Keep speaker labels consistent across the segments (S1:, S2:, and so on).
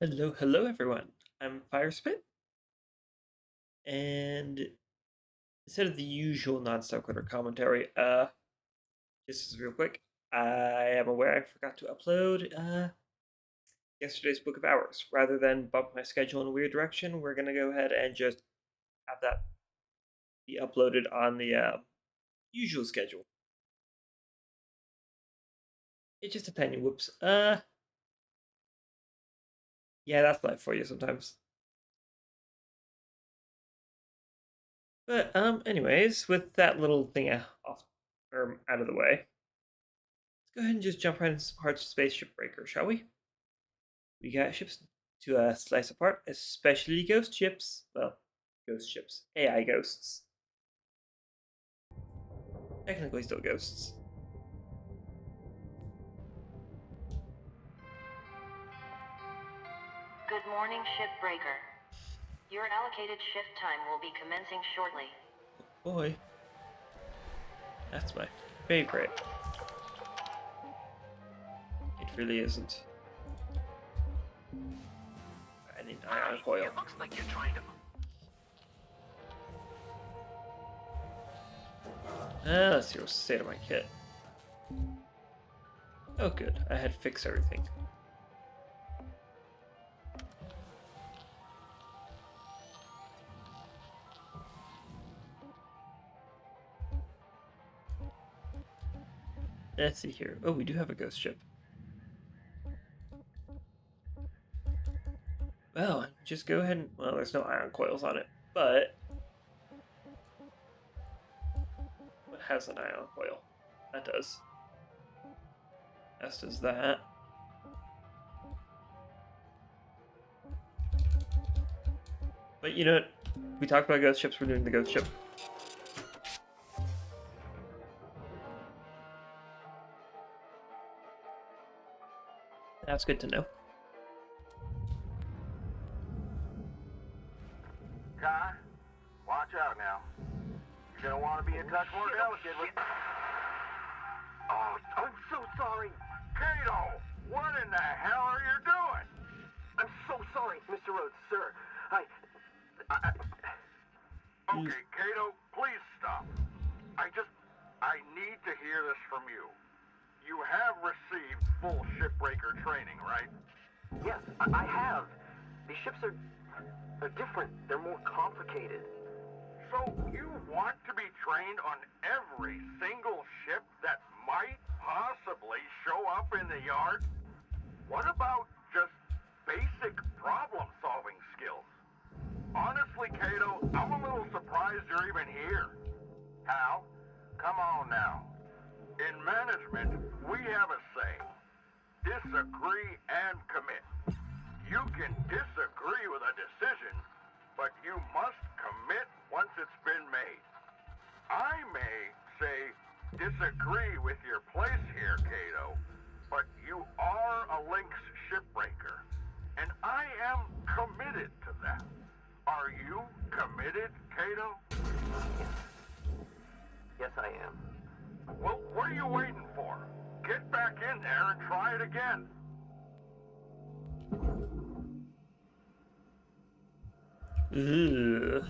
S1: Hello everyone. I'm Firespit, and instead of the usual non-sequitur commentary, just real quick, I am aware I forgot to upload yesterday's Book of Hours. Rather than bump my schedule in a weird direction, we're gonna go ahead and just have that be uploaded on the usual schedule. It's just a tiny whoops. Yeah, that's life for you sometimes. But anyways, with that little thing off or out of the way, let's go ahead and just jump right into some Hardspace Shipbreaker, shall we? We got ships to slice apart, especially ghost ships. Well, ghost ships. AI ghosts. Technically still ghosts.
S2: Good morning, Shipbreaker. Your allocated shift time will be commencing shortly.
S1: Oh boy. That's my favorite. It really isn't. I need ion coil.
S3: It looks like you're trying to.
S1: Let's see what's the state of my kit. Oh good, I had to fix everything. Let's see here. Oh, we do have a ghost ship. Well, just go ahead and... Well, there's no ion coils on it, but... What has an ion coil? That does. As does that. But you know what? We talked about ghost ships, we're doing the ghost ship. That's good to know.
S3: Kai, watch out now. You're gonna want to be a touch more delicate with. Oh, I'm so sorry. Kato, what in the hell are you doing? I'm so sorry, Mr. Rhodes, sir. Okay, Kato, please stop. I need to hear this from you. You have received full shipbreaker training, right?
S4: Yes, I have. These ships are different. They're more complicated.
S3: So you want to be trained on every single ship that might possibly show up in the yard? What about just basic problem-solving skills? Honestly, Kato, I'm a little surprised you're even here. Hal, come on now. In management, we have a saying: disagree and commit. You can disagree with a decision, but you must commit once it's been made. I may say disagree with your place here, Kato, but you are a Lynx shipbreaker, and I am committed to that. Are you committed, Kato?
S4: Yes, I am.
S3: Well, what are you waiting for? Get back in there and try it again.
S1: Ugh.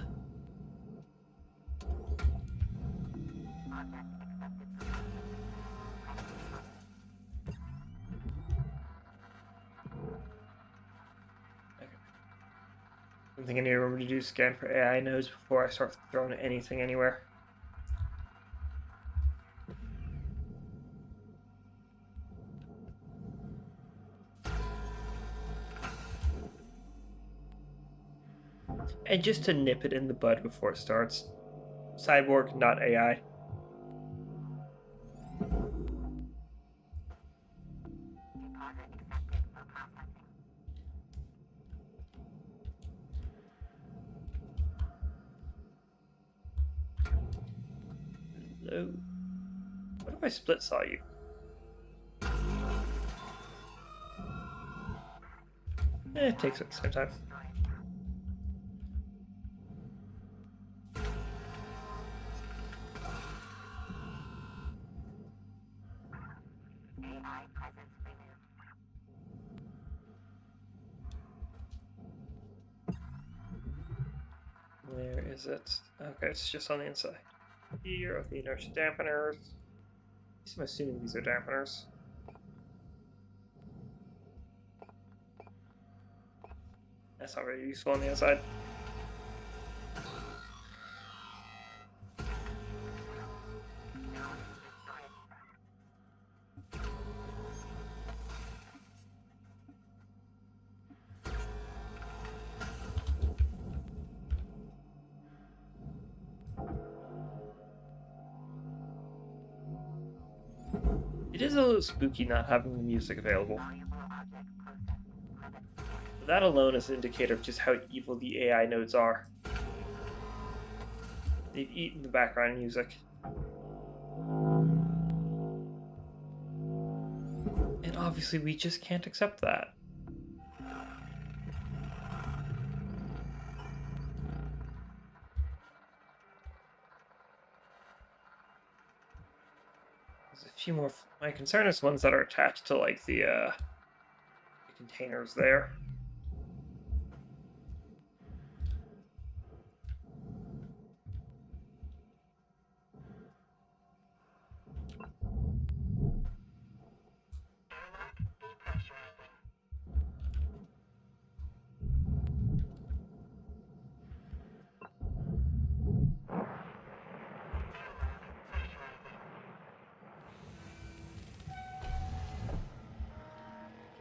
S1: I think I need to remember to do scan for AI nodes before I start throwing anything anywhere. And just to nip it in the bud before it starts. Cyborg, not AI. Hello. What if I split saw you? It takes at the same time. Is it? Okay, it's just on the inside. Here of the inertia dampeners. I'm assuming these are dampeners. That's not very useful on the outside. It is a little spooky not having the music available. That alone is an indicator of just how evil the AI nodes are. They've eaten the background music. And obviously we just can't accept that. There's a few more. My concern is ones that are attached to like the containers there.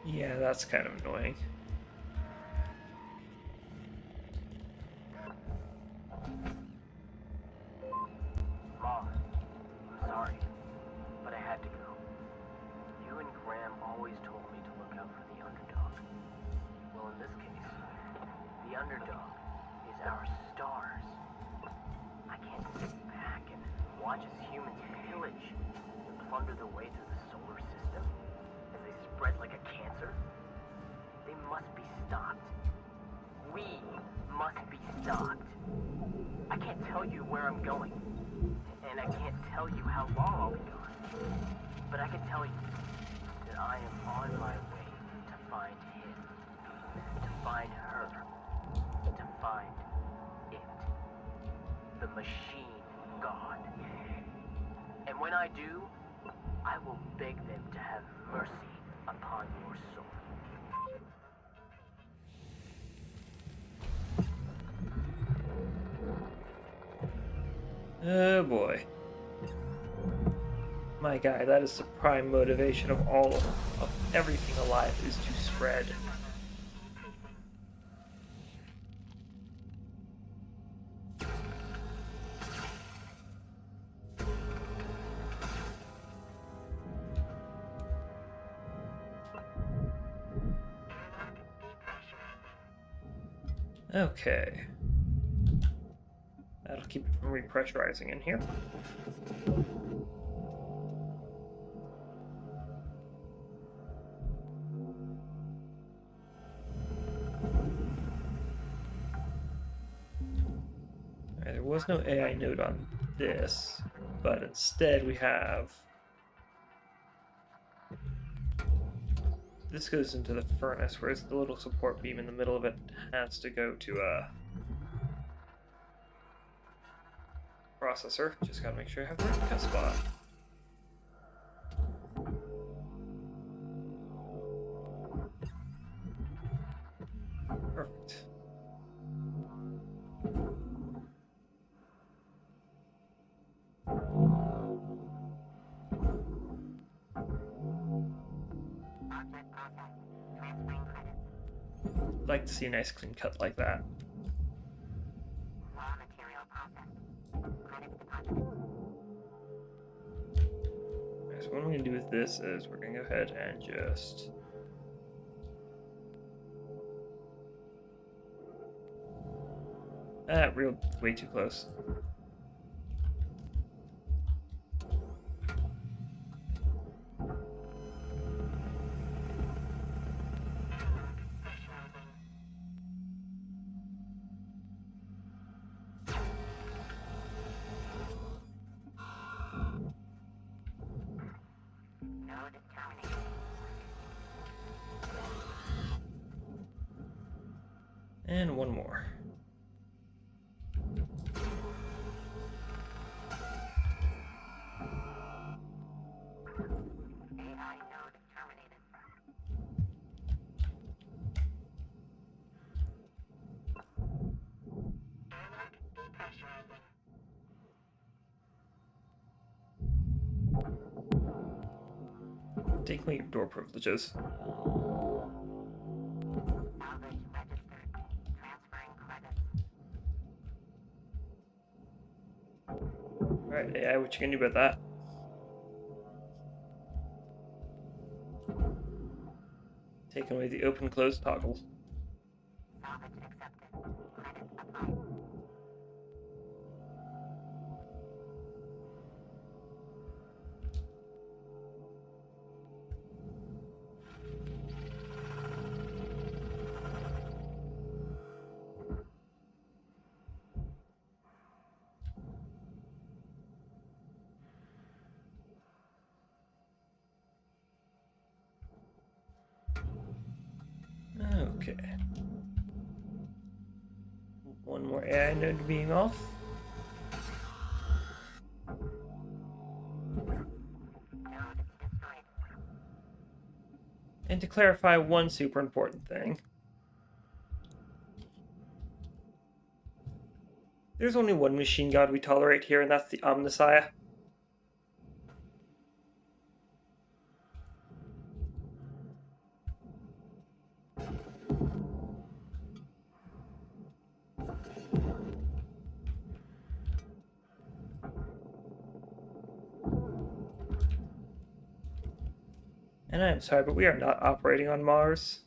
S1: Yeah, that's kind of annoying.
S4: Mom, I'm sorry, but I had to go. You and Graham always told me to look out for the underdog. Well, in this case, the underdog is our stars. I can't sit back and watch as humans pillage and plunder their way through the solar system as they spread like a cancer. They must be stopped. We must be stopped. I can't tell you where I'm going, and I can't tell you how long I'll be gone. But I can tell you that I am on my way to find him, to find her, to find it. The machine god. And when I do, I will beg them to have mercy upon your soul.
S1: Oh boy. My guy, that is the prime motivation of of everything alive, is to spread. Okay. That'll keep it from repressurizing in here. Alright, there was no AI node on this, but instead we have... This goes into the furnace, whereas the little support beam in the middle of it has to go to processor. Just gotta make sure I have the right cut spot. Perfect. I'd like to see a nice clean cut like that. Alright, so what I'm going to do with this is we're going to go ahead and just... way too close. And one more. Take away your door privileges. Alright, AI, what you gonna do about that? Taking away the open-close toggle. Okay. One more AI node being off. And to clarify one super important thing, there's only one machine god we tolerate here, and that's the Omnissiah. And I'm sorry, but we are not operating on Mars.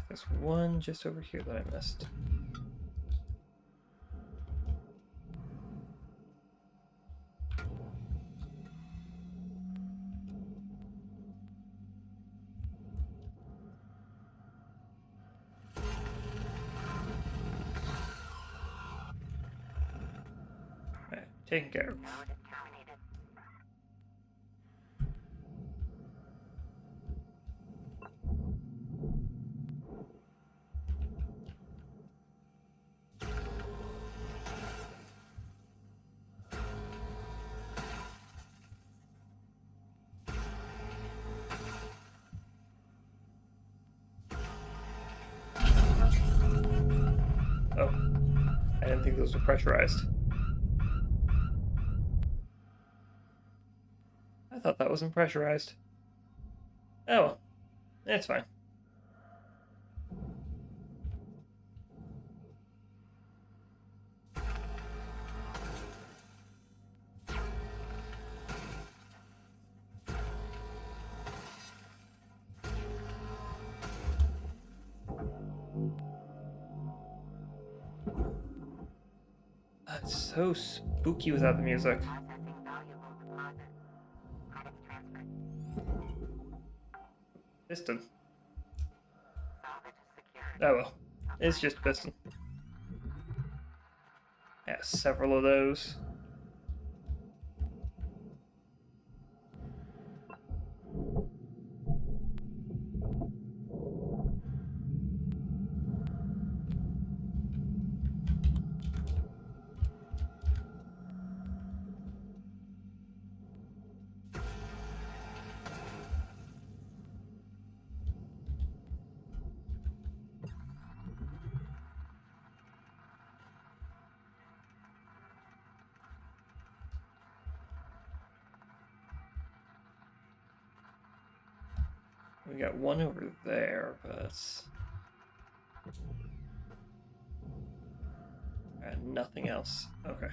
S1: There's one just over here that I missed. Alright, taken care of. Oh, I didn't think those were pressurized. I thought that wasn't pressurized. Oh, well, it's fine. It's so spooky without the music. Piston. Oh well, it's just piston. Yeah, several of those. We got one over there, but nothing else. Okay.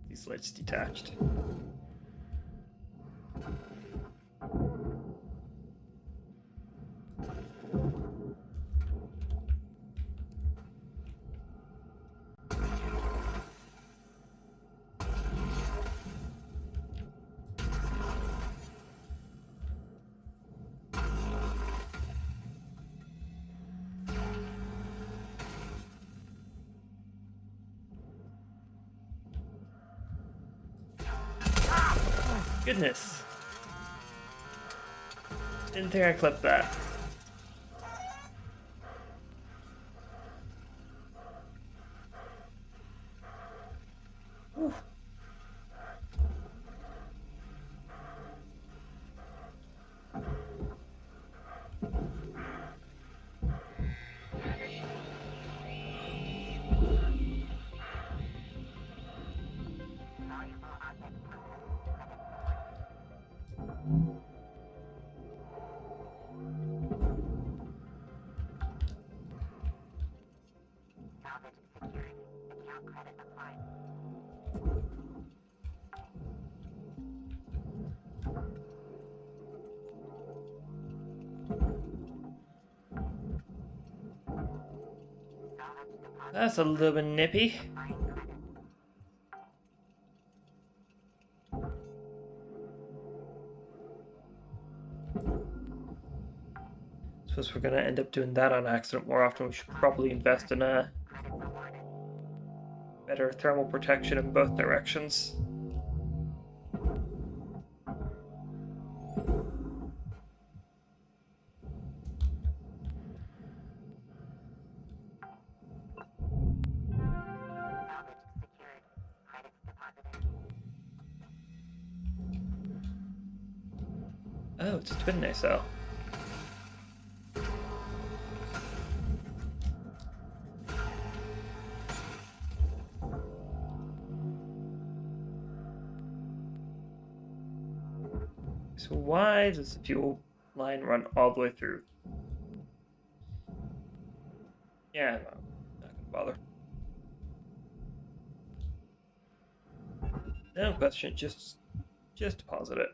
S1: These lights detached. Goodness. Didn't think I clipped that. Whew. That's a little bit nippy. Suppose we're gonna end up doing that on accident more often. We should probably invest in a better thermal protection in both directions. Oh, it's a twin nacelle. So why does the fuel line run all the way through? Yeah, no, not gonna bother. No question, just deposit it.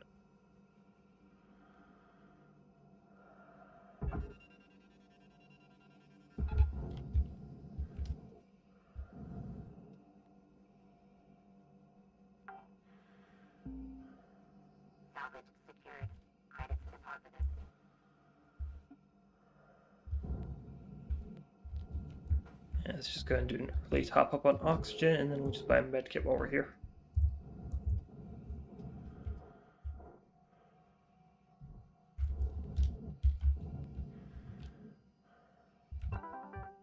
S1: Yeah, let's just go and do an early top up on oxygen, and then we'll just buy a med kit while we're here.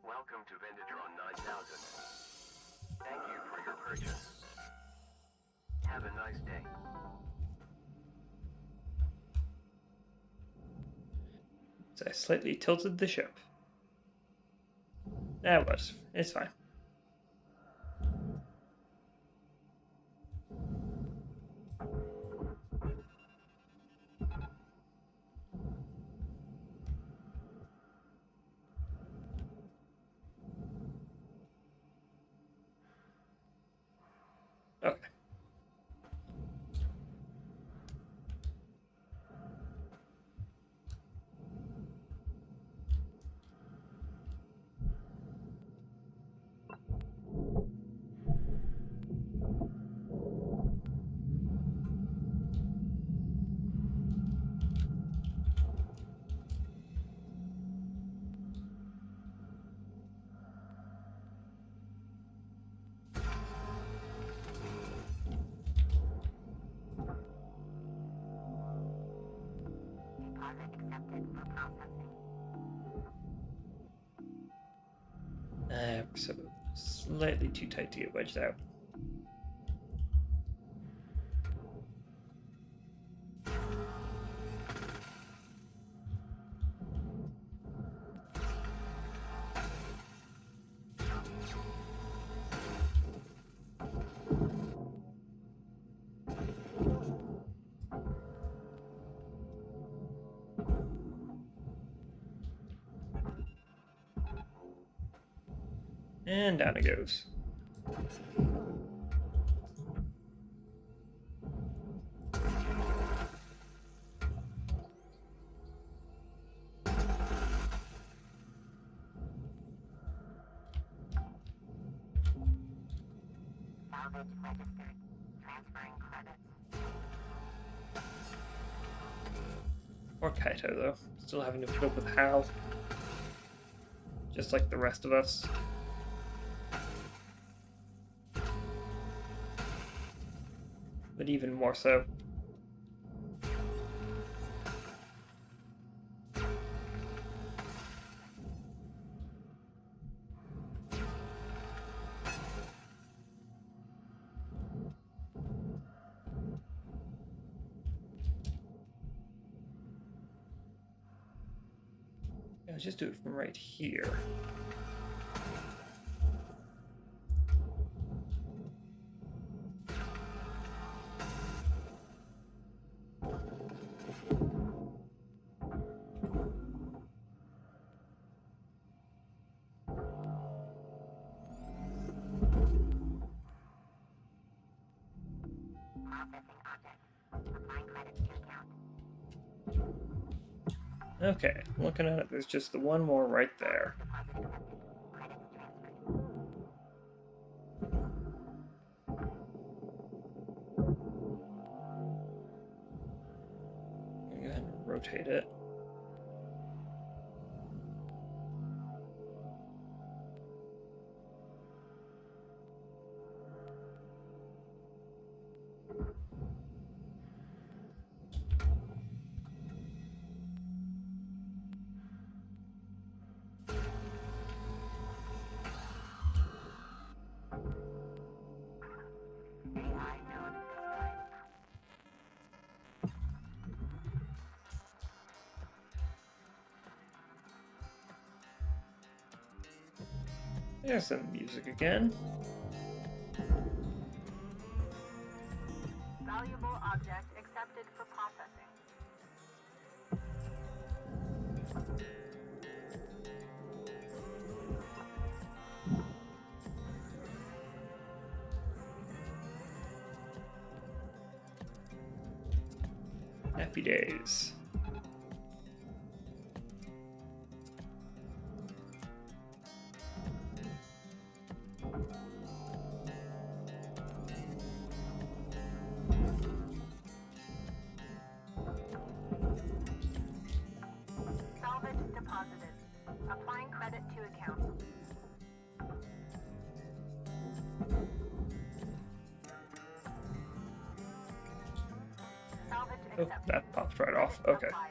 S4: Welcome to Vendatron 9000. Thank you for your purchase. Have a nice day.
S1: So I slightly tilted the ship. That was. It's fine. Okay. So slightly too tight to get wedged out. And down it goes.
S2: Salvage registered. Transferring credits.
S1: Or Kaito, though. Still having to put up with Hal. Just like the rest of us. But even more so. Yeah, let's just do it from right here.
S2: Processing object. Applying credits to account.
S1: Okay, looking at it, there's just the one more right there.
S2: Deposit accepted. Credits transferred.
S1: rotate it. There's some music again.
S2: Valuable object accepted for processing.
S1: Happy days.
S2: Salvage deposited. Applying credit to account. Salvage
S1: Oh,
S2: accepted.
S1: that popped right off.
S2: Credit
S1: Okay.
S2: applied.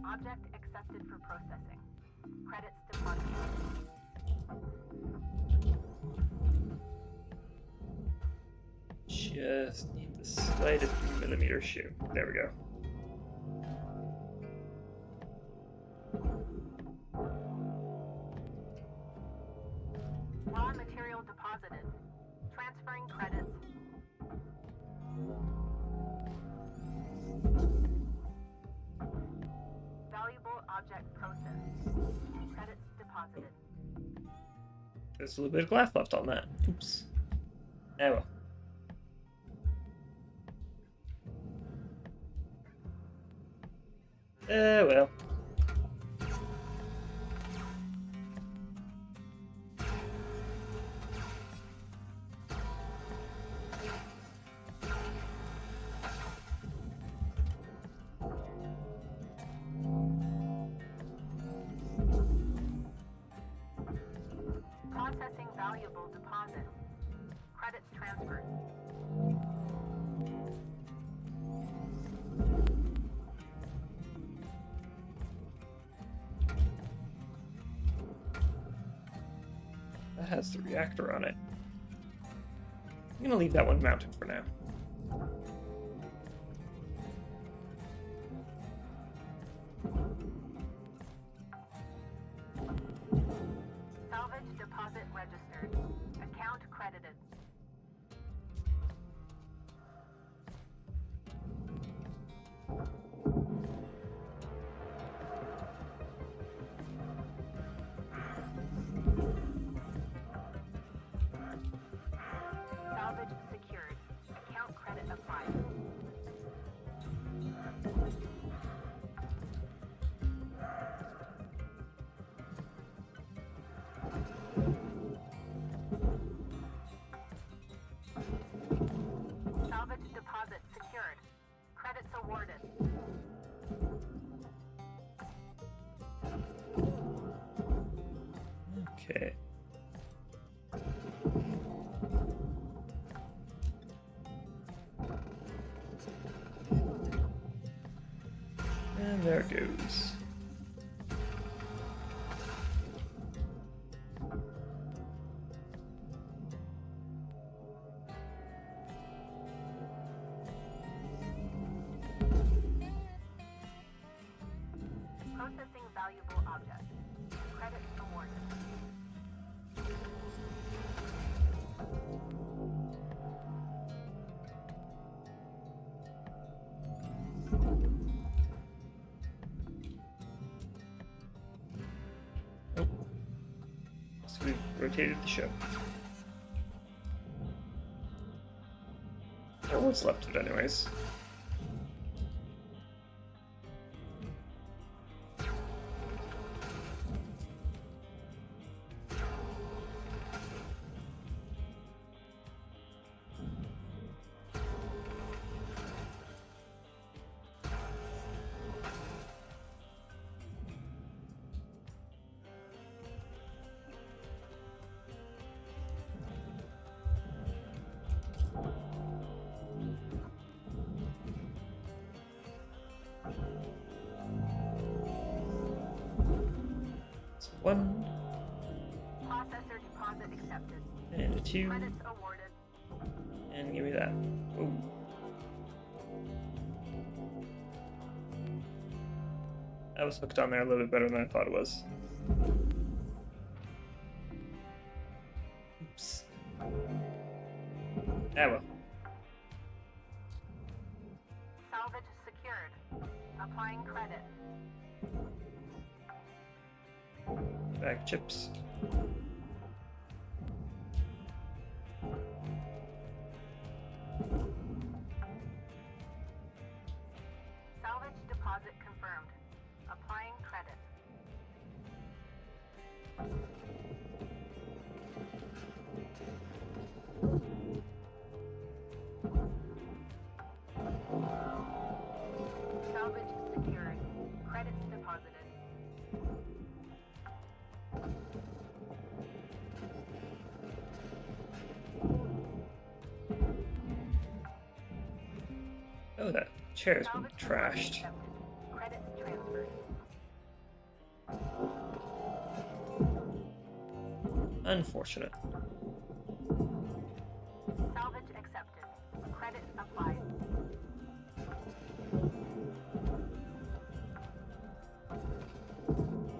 S2: Object accepted for processing. Credits deposited.
S1: Just need the slightest millimeter shoot. There we go.
S2: Raw material deposited. Transferring credits. Valuable object processed. Credits deposited.
S1: There's a little bit of glass left on that. Oops. Oh well. Well.
S2: Processing valuable deposit. Credits transferred.
S1: That has the reactor on it. I'm gonna leave that one mounted for now.
S2: Salvage deposit registered. Account credited. Salvage secured. Account credit applied. Salvage deposit secured. Credits awarded.
S1: Okay. And there it goes.
S2: Processing valuable object. Credits awarded.
S1: we've rotated the ship. Or what's left of it, anyways. One.
S2: Processor deposit accepted.
S1: And a 2.
S2: Credits awarded.
S1: And give me that. Ooh. I was hooked on there a little bit better than I thought it was. Oops. Ah well.
S2: Salvage secured. Applying credit.
S1: Bag chips.
S2: Salvage deposit confirmed. Applying credit. Salvage secured. Credits deposited.
S1: Oh, that chair has been
S2: Salvage
S1: trashed.
S2: accepted. Credits transferred.
S1: Unfortunate.
S2: Salvage accepted. Credit applied.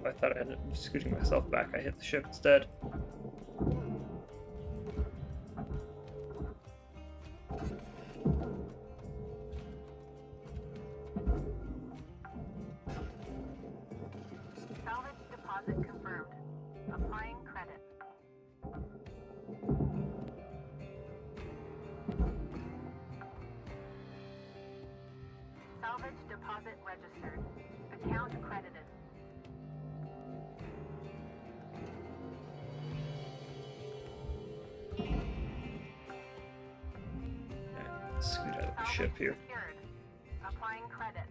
S1: I thought I ended up scooting myself back. I hit the ship instead.
S2: Salvage deposit confirmed. Applying credit. Salvage deposit registered. Account credited.
S1: Scoot out of the
S2: Salvage
S1: ship here.
S2: secured. Applying credit.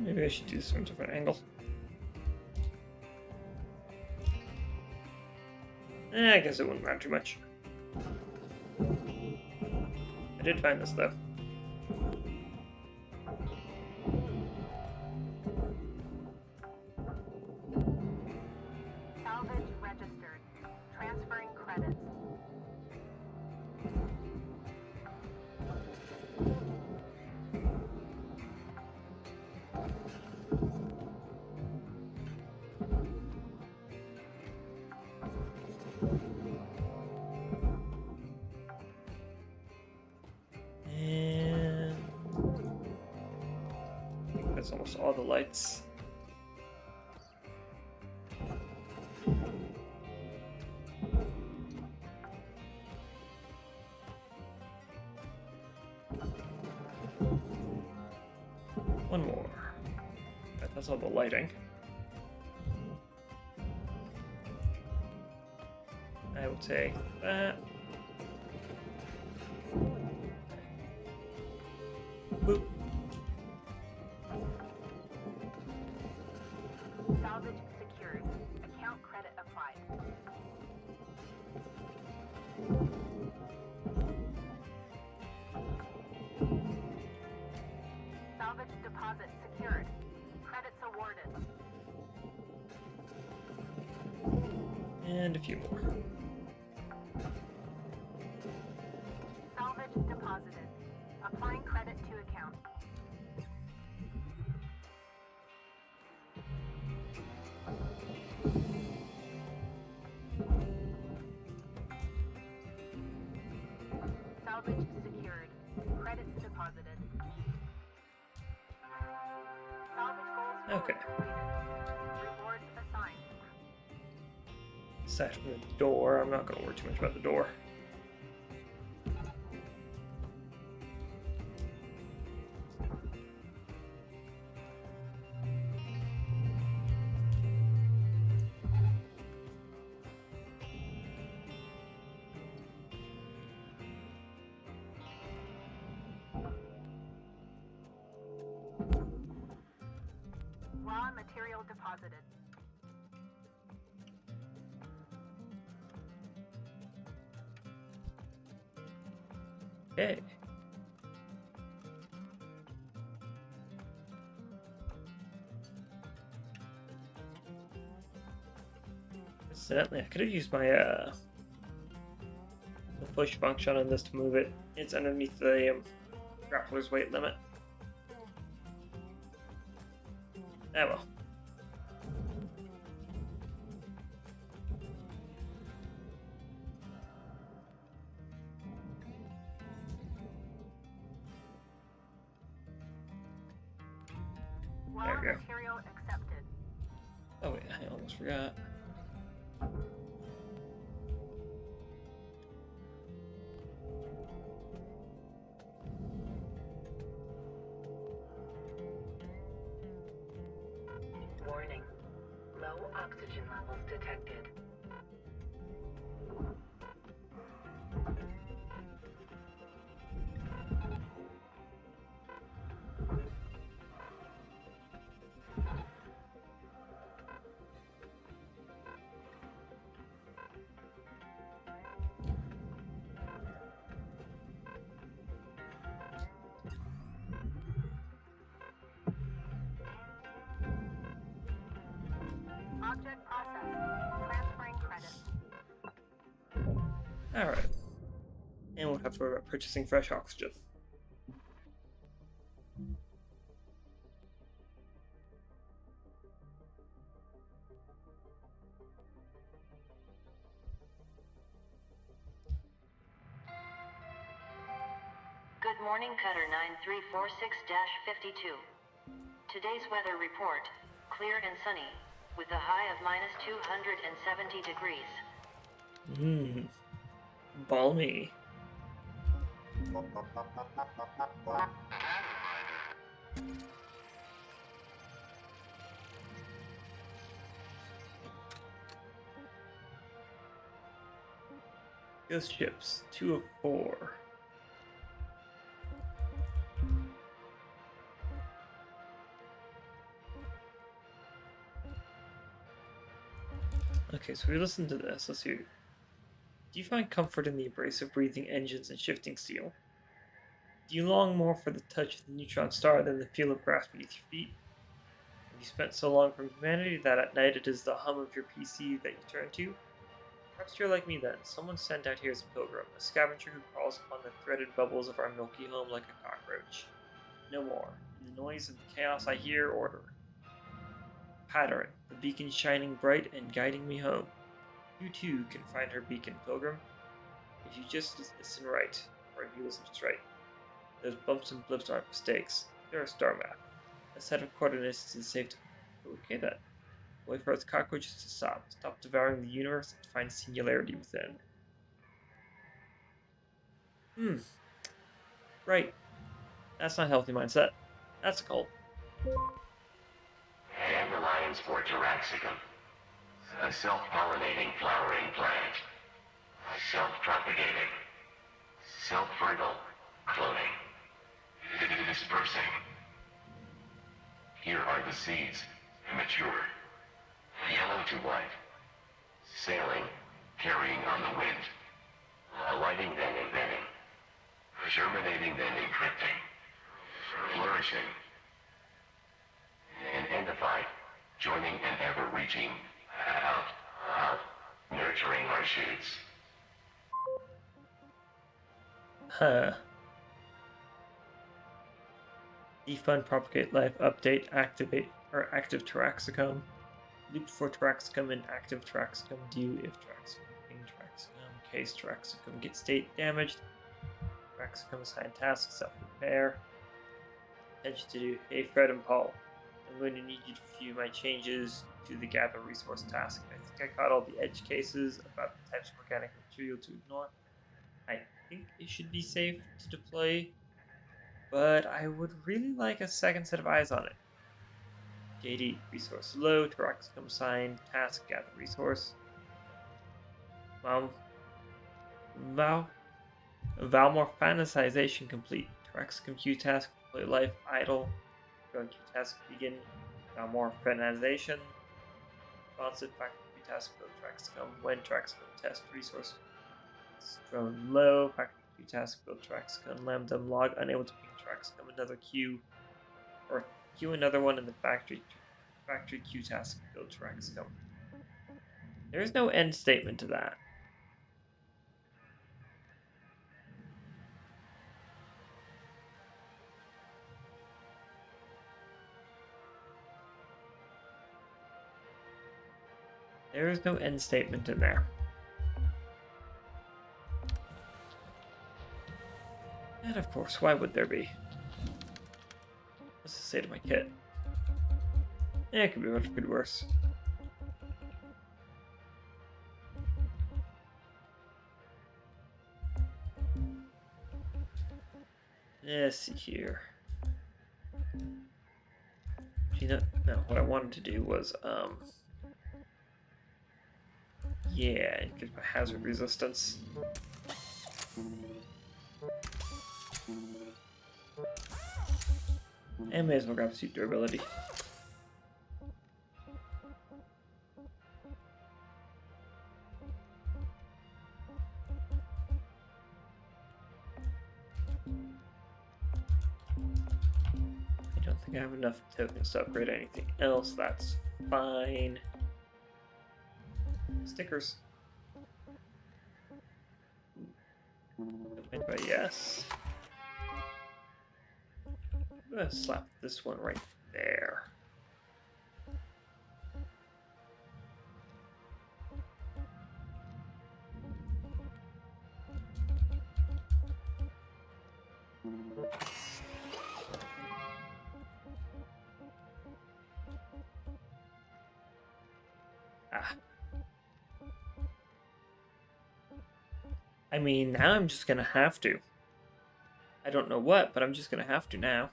S1: Maybe I should do this from a different angle. I guess it wouldn't matter too much. I did find this though.
S2: Salvage registered. Transferring credits.
S1: And I think that's almost all the lights. One more. That's all the lighting. I will take that. Boop.
S2: Salvage secured. Account credit applied. Salvage deposit secured. Credits awarded.
S1: And a few more.
S2: Salvage deposited. Applying credit to account.
S1: Okay.
S5: Reward assigned.
S1: Aside from the door, I'm not going to worry too much about the door.
S5: Raw material deposited.
S1: Okay. Incidentally, I could have used my the push function on this to move it. It's underneath the grappler's weight limit. Ah well.
S5: Raw
S1: There we go.
S5: material accepted.
S1: Oh wait, I almost forgot.
S6: Warning. Low oxygen levels detected.
S5: Object processed. Transferring credits.
S1: Alright. And we'll have to worry about purchasing fresh oxygen.
S2: Good morning, Cutter 9346-52. Today's weather report, clear and sunny, with a high of minus 270 degrees.
S1: Balmy. Ghost ships, 2 of 4. Okay, so we listened to this. Let's see. Do you find comfort in the embrace of breathing engines and shifting steel? Do you long more for the touch of the neutron star than the feel of grass beneath your feet? Have you spent so long from humanity that at night it is the hum of your PC that you turn to? Perhaps you're like me then, someone sent out here as a pilgrim, a scavenger who crawls upon the threaded bubbles of our milky home like a cockroach. No more. In the noise of the chaos I hear order. Pattering, the beacon shining bright and guiding me home. You too can find her beacon, pilgrim, if you just listen right, or if you listen just right. Those bumps and blips aren't mistakes. They're a star map. A set of coordinates is safe to... Okay then. Wait for its cockroaches to stop. Stop devouring the universe and find singularity within. Right. That's not a healthy mindset. That's a cult.
S7: Dandelions for Taraxacum. A self-pollinating flowering plant. Self-propagating. Self-fertile. Cloning. Dispersing. Here are the seeds. Immature. Yellow to white. Sailing. Carrying on the wind. Alighting then inventing. Germinating then encrypting. Flourishing. And endified. Joining and ever reaching. Out. Nurturing our shoots.
S1: Huh. Defund, propagate life, update, activate, or active Taraxacum. Loop for Taraxacum and active Taraxacum. Do if Taraxacum, ping Taraxacum, case Taraxacum, get state damaged. Taraxacum assign tasks, self-repair. Attention to do. Hey Fred and Paul. I'm going to need you to view my changes to the gather resource task. I think I caught all the edge cases about the types of organic material to ignore. I think it should be safe to deploy, but I would really like a second set of eyes on it. JD, resource low, Taraxicum sign, task, gather resource. Valmore fantasization complete. Taraxicum Q task, deploy life, idle. Drone Q task begin. Valmore fantasization. Responsive factor Q task, build Taraxicum. When Taraxicum test resource. Drone low, factor Q task, build Taraxicum. Lambda log, unable to ping Taraxicum. Another Q. Or Q another one in the factory Q task, build Taraxicum. There is no end statement to that. There is no end statement in there. And of course, why would there be? What's to say to my kit? It could be much good worse. Let's see here. No, what I wanted to do was, yeah, increase my hazard resistance. And may as well grab suit durability. I don't think I have enough tokens to upgrade anything else. That's fine. Stickers. But yes. I'm gonna slap this one right there. I mean, now I'm just gonna have to. I don't know what, but I'm just gonna have to now.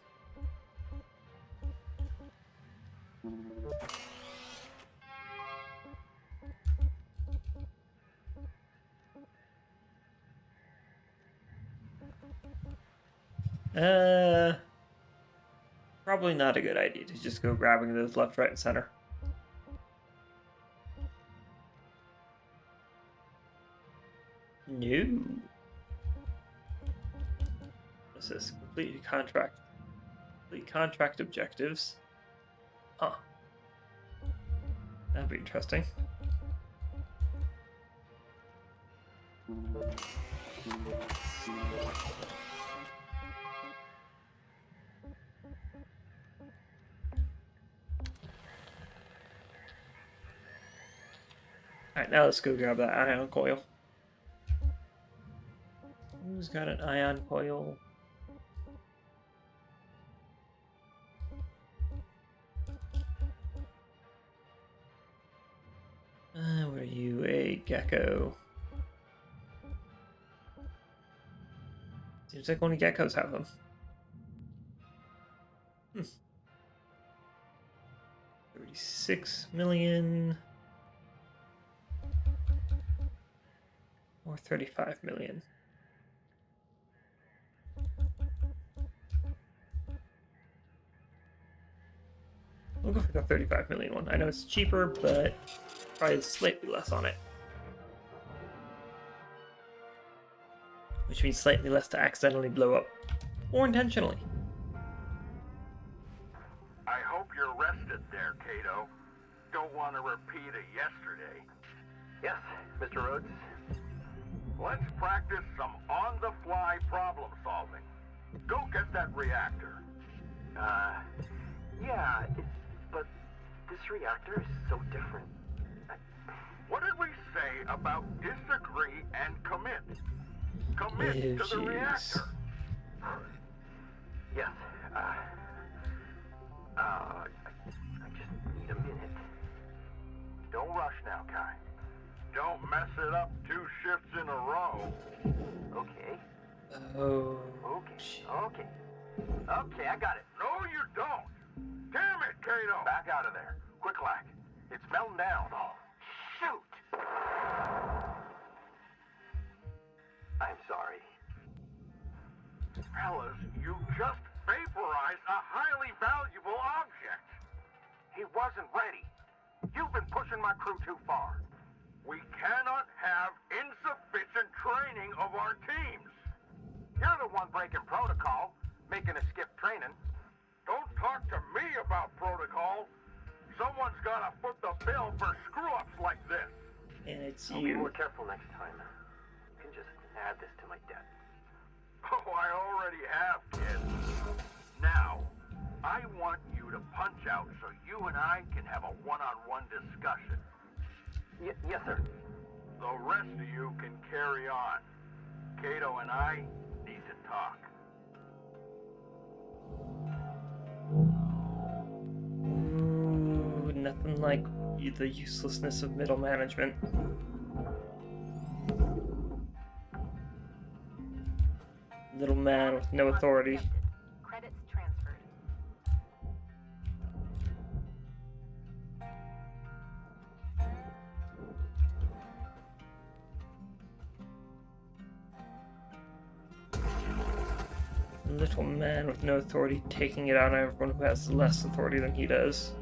S1: Probably not a good idea to just go grabbing those left, right, and center. No. This is complete contract objectives. Huh. That'd be interesting. Alright, now let's go grab that ion coil. Who's got an ion coil? What are you? A gecko. Seems like only geckos have them. 36 million. Or 35 million. We'll go for the 35 million one. I know it's cheaper, but probably slightly less on it. Which means slightly less to accidentally blow up. Or intentionally.
S3: I hope you're rested there, Kato. Don't want to repeat a yesterday.
S4: Yes, Mr. Rhodes.
S3: Let's practice some on-the-fly problem solving. Go get that reactor.
S4: Yeah, but this reactor is so different.
S3: What did we say about disagree and commit? Commit to the reactor.
S4: Yes,
S3: Okay, I got it. No, you don't. Damn it, Kato. Back out of there. Quick, lack. It's melting down. Oh, shoot. I'm sorry. Fellas, you just vaporized a highly valuable object. He wasn't ready. You've been pushing my crew too far. We cannot have insufficient training of our teams. You're the one breaking protocol, making us skip training. Don't talk to me about protocol. Someone's gotta foot the bill for screw-ups like this.
S1: And it's
S4: I'll be
S1: you.
S4: more careful next time. You can just add this to my debt.
S3: Oh, I already have, kid. Now, I want you to punch out so you and I can have a one-on-one discussion.
S4: Yes, sir.
S3: The rest of you can carry on. Kato and I need to talk.
S1: Ooh, nothing like the uselessness of middle management. Little man with no authority.
S5: Accepted. Credits transferred.
S1: Little man with no authority taking it out on everyone who has less authority than he does.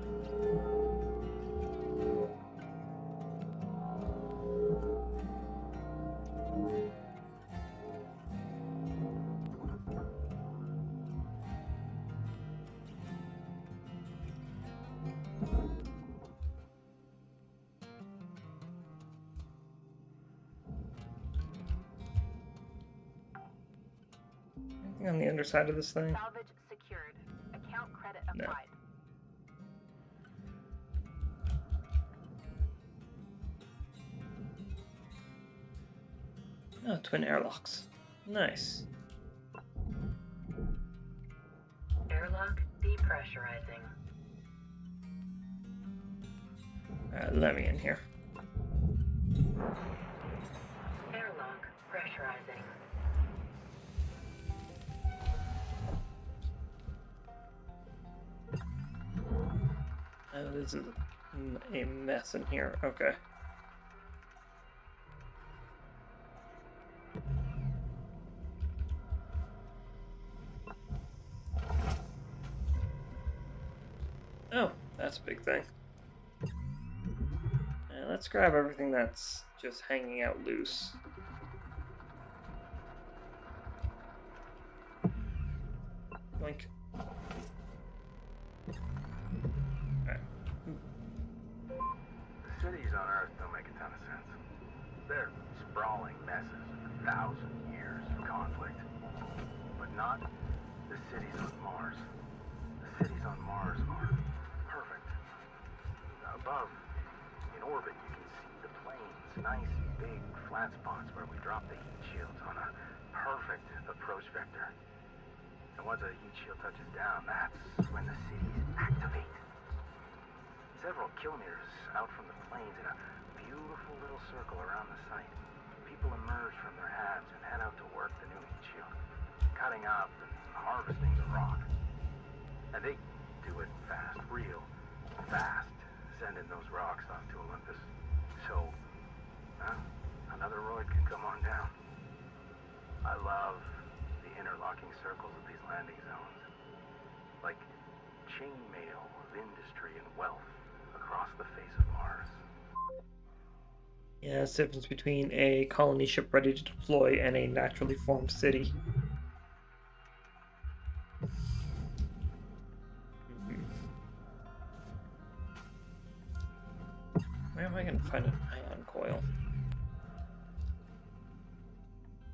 S1: Anything on the underside of this thing?
S5: Salvage secured. Account credit
S1: No.
S5: applied.
S1: Oh, twin airlocks. Nice.
S6: Airlock depressurizing.
S1: Alright, let me in here.
S6: Airlock pressurizing.
S1: Oh, this is a mess in here. Okay. Oh, that's a big thing. Let's grab everything that's just hanging out loose. Boink. Alright.
S3: The cities on Earth don't make a ton of sense. They're sprawling messes of 1,000 years of conflict. But not the cities on Mars. The cities on Mars are perfect. Above, in orbit, you can see the plains, nice big flat spots where we drop the heat shields on a perfect approach vector. And once a heat shield touches down, that's when the cities activate. Several kilometers out from the plains in a beautiful little circle around the site, people emerge from their habs and head out to work the new heat shield, cutting up and harvesting the rock. And they do it fast, real fast, sending those rocks off to Olympus. So, another roid can come on down. I love the interlocking circles of these landing zones. Like chainmail of industry and wealth across the face of Mars.
S1: Yeah, it's the difference between a colony ship ready to deploy and a naturally formed city. Where am I going to find an ion coil?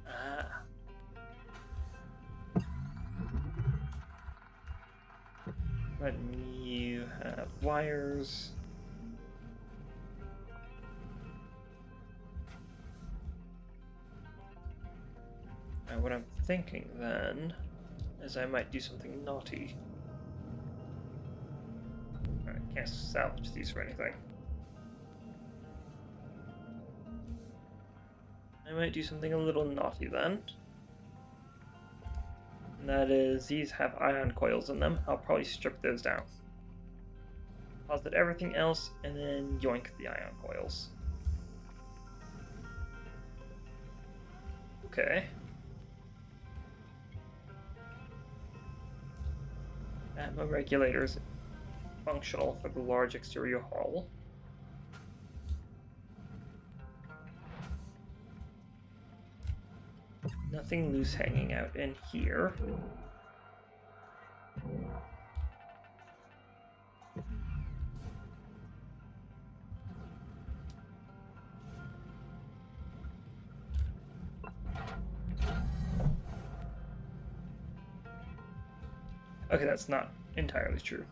S1: Ah. Let me have wires. What I'm thinking then is I might do something naughty. Alright, can't salvage these for anything. I might do something a little naughty then. And that is, these have ion coils in them. I'll probably strip those down. Deposit everything else, and then yoink the ion coils. Okay. Ammo regulators functional for the large exterior hull. Nothing loose hanging out in here. Okay, that's not entirely true.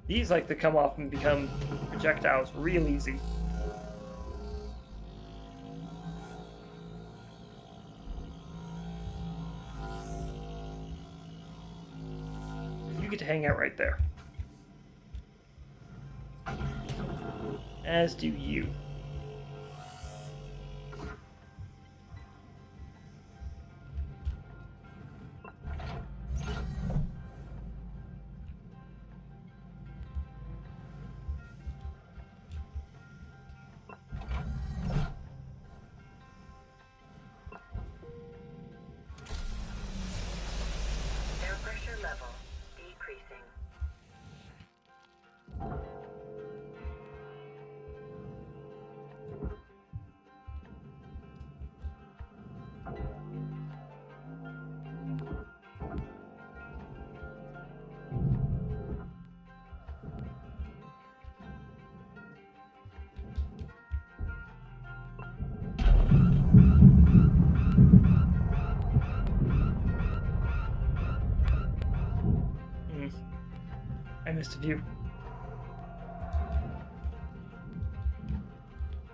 S1: These like to come off and become projectiles real easy. You get to hang out right there. As do you.
S6: Air pressure level decreasing.
S1: I missed a view.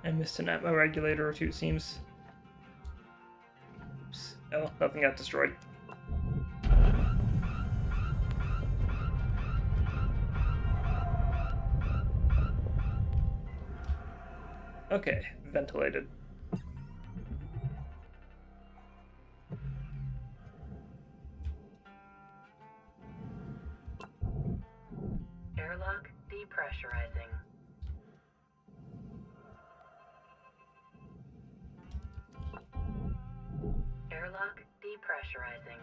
S1: I missed an ammo regulator or two, it seems. Oops. Oh, nothing got destroyed. Okay, ventilated.
S6: Airlock depressurizing. Airlock depressurizing.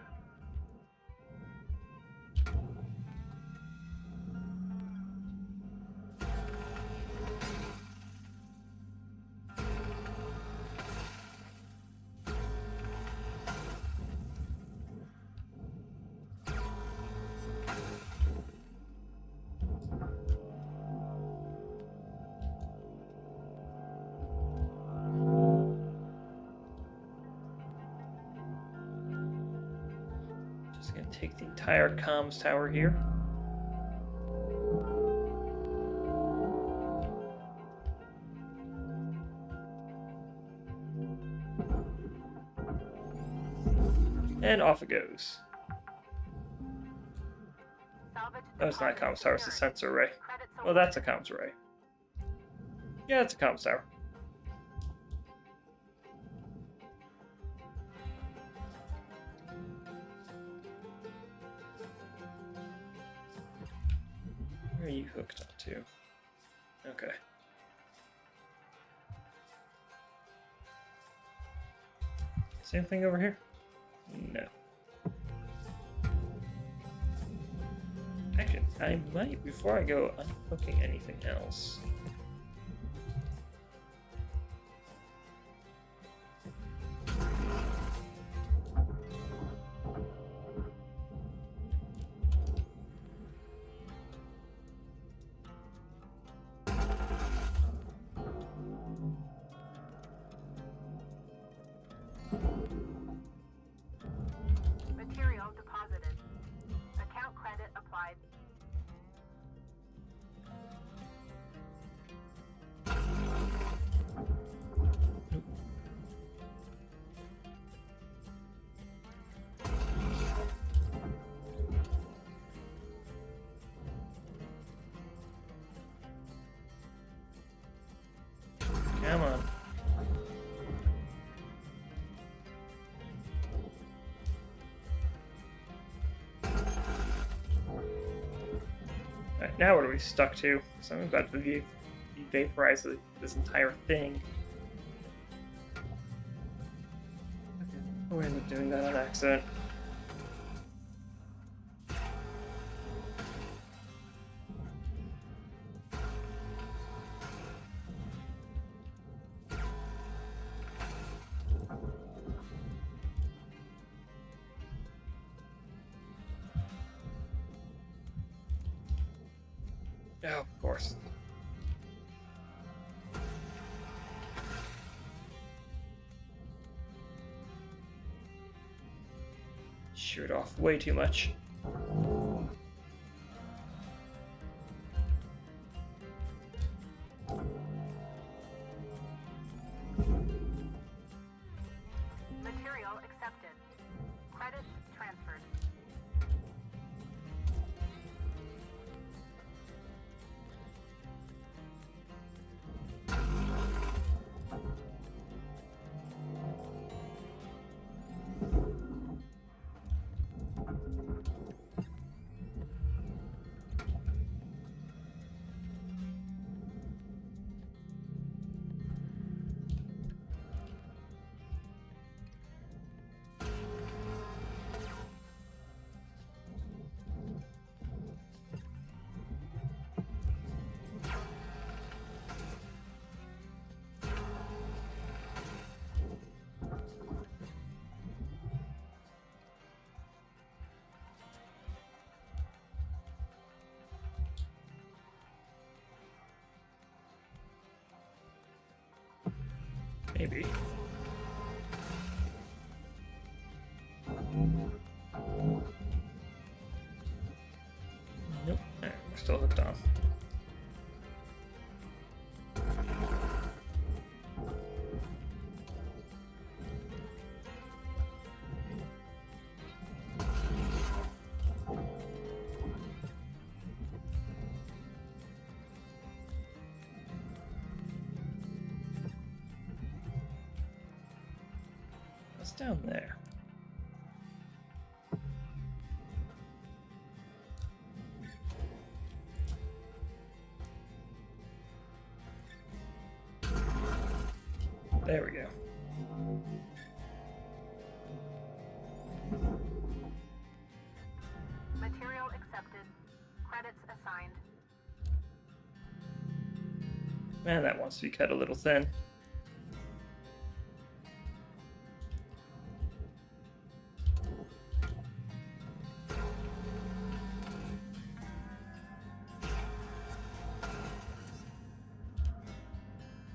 S1: Just gonna take the entire comms tower here. And off it goes.
S5: Salvage
S1: Oh, it's not a comms tower, it's a
S5: secured.
S1: sensor array.
S5: Credits
S1: Well, that's a
S5: awarded.
S1: comms array. Yeah, it's a comms tower. Where are you hooked up to? Okay. Same thing over here? No. Actually, I might, before I go unhooking anything else.
S5: Material deposited. Account credit applied.
S1: Come on. Alright, now what are we stuck to? So I'm about to vaporize this entire thing. Okay, we ended up doing that on accident. Oh, of course. Sheared off way too much.
S5: Material accepted. Credits transferred.
S1: Maybe. Nope. Alright, we're still hooked on. What's down there? There we go.
S5: Material accepted. Credits assigned.
S1: Man, that wants to be cut a little thin.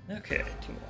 S1: Okay, 2 more.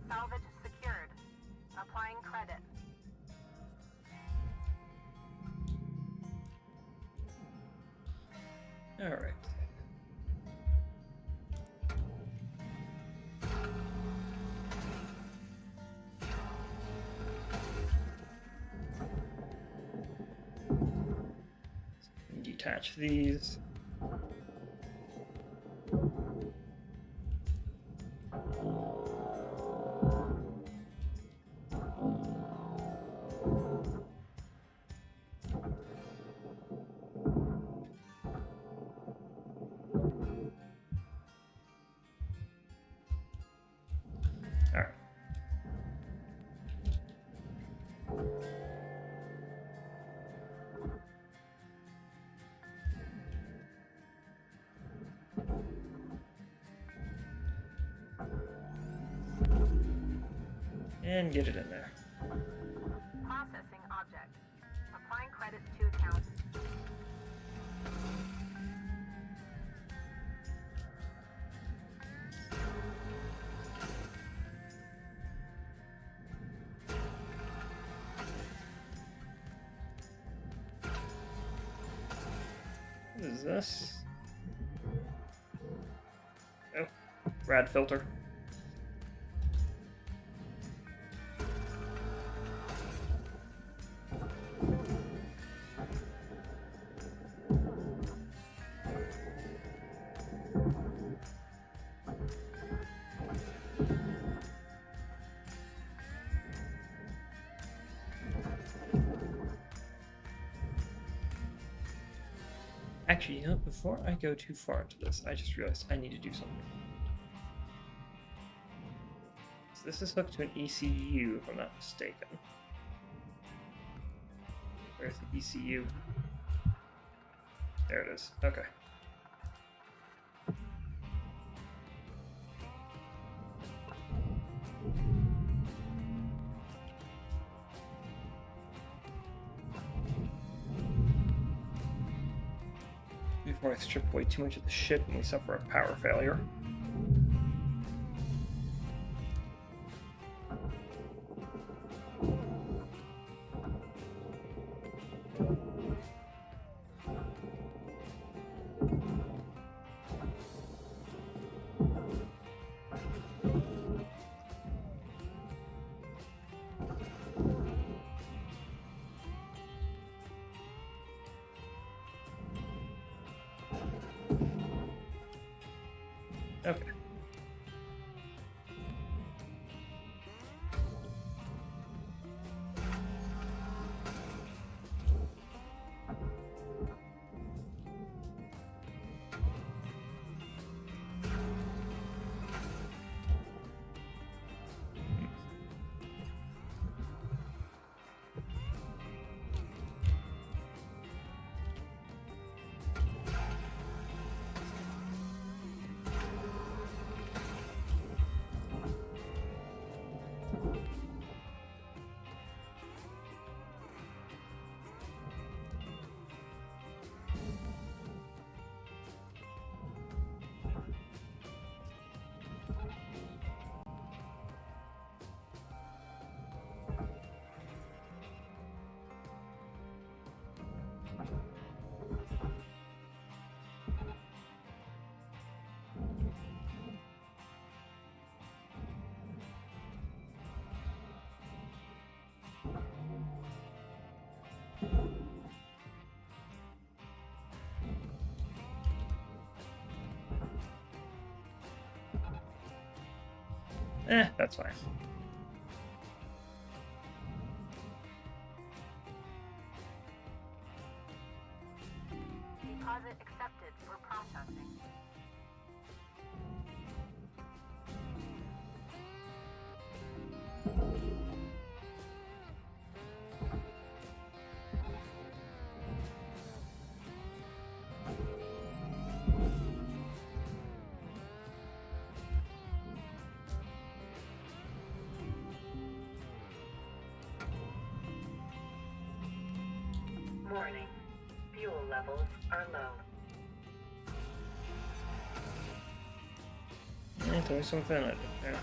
S5: Salvage secured. Applying credit.
S1: All right. Detach these. All right. And get it in there.
S5: Processing object. Applying credits to account.
S1: is this? Oh, rad filter. Actually, you know, before I go too far into this, I just realized I need to do something. So this is hooked to an ECU, if I'm not mistaken. Where's the ECU? There it is. Okay. Before I strip away too much of the ship and we suffer a power failure. Okay. That's fine.
S5: Deposit accepted for processing.
S6: Warning. Fuel levels are low.
S1: There's always something I do. Yeah.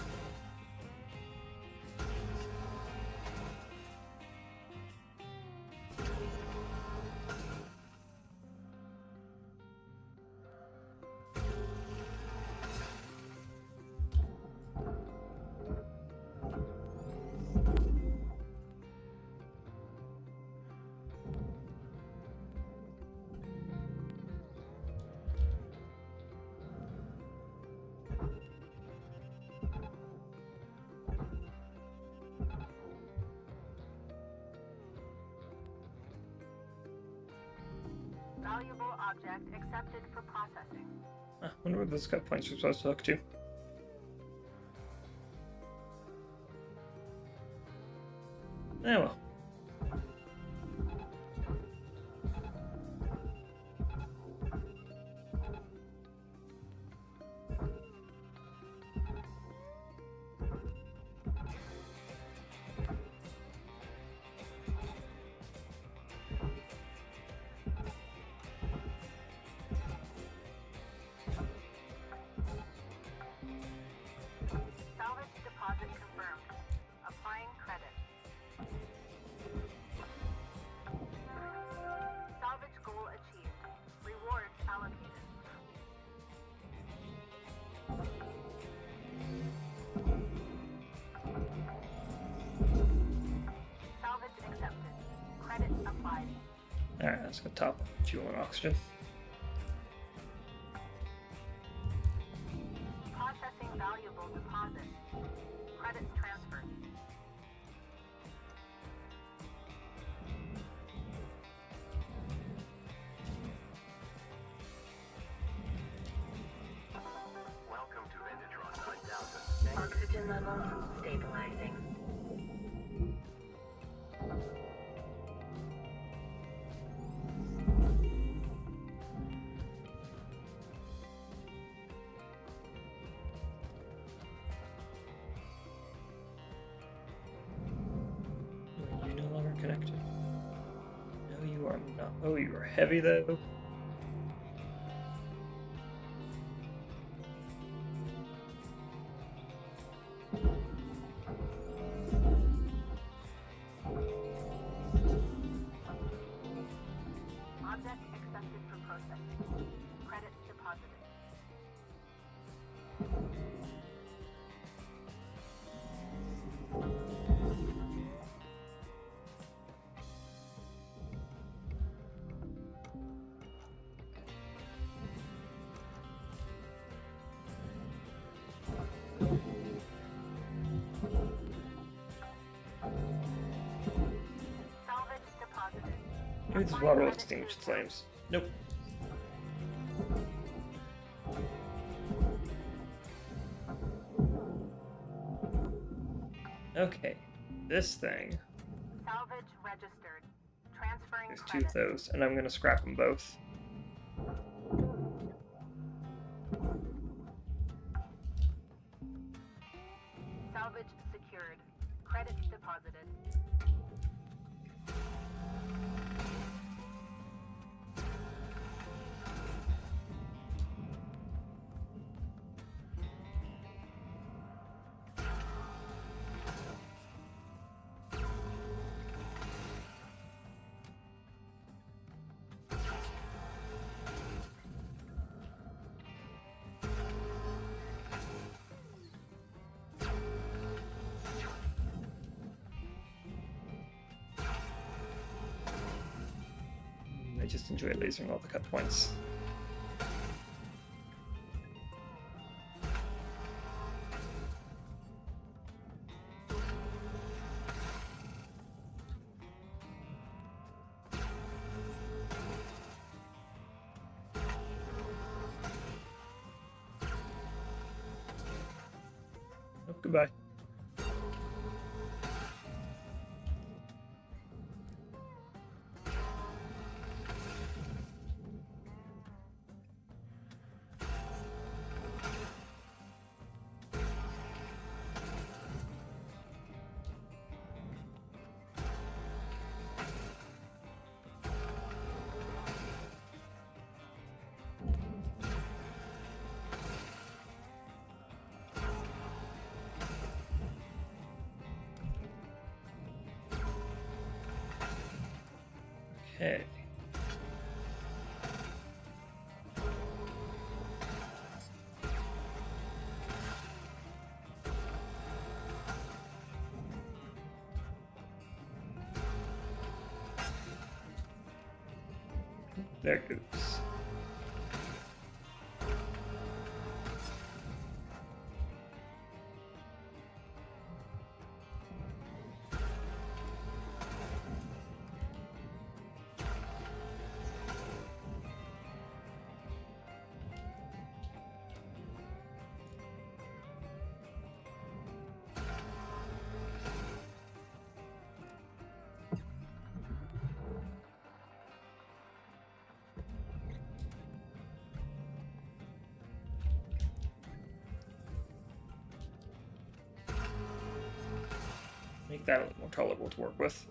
S5: Valuable object accepted for processing.
S1: I wonder what those cut points are supposed to hook to. Oh well.
S5: Salvage deposit confirmed. Applying credit.
S1: Alright, let's go top up fuel and oxygen.
S5: Processing valuable deposit. Credits transferred.
S4: Welcome to Vintatron 9000.
S6: Oxygen levels stabilizing.
S1: Are you no longer connected? No, you are not. Oh, you are heavy though.
S5: Object accepted for processing. Credits deposited. Salvage deposited.
S1: Maybe this water will extinguish the flames. Nope. Okay, this thing.
S5: Salvage registered. Transferring
S1: There's two of
S5: credit.
S1: those, and I'm gonna scrap them both.
S5: Salvage secured. Credits deposited.
S1: I just enjoy lasering all the cut points. Oh, goodbye. Okay. There it goes. Make that a little more tolerable to work with.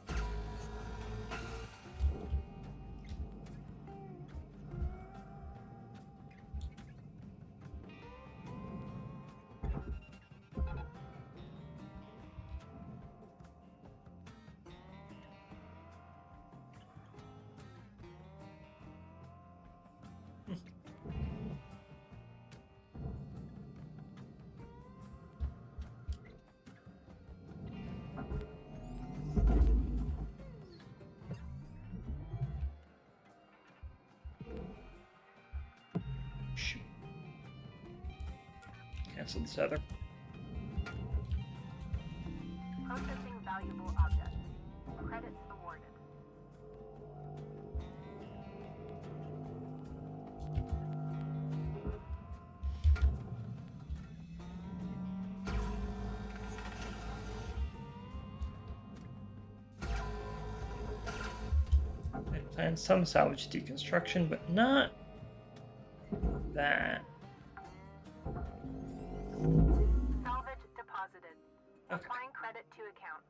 S1: cancel this other.
S5: Processing valuable objects. Credits awarded.
S1: I planned some salvage deconstruction, but not that.
S5: Salvage deposited.
S1: Okay.
S5: Applying credit to account.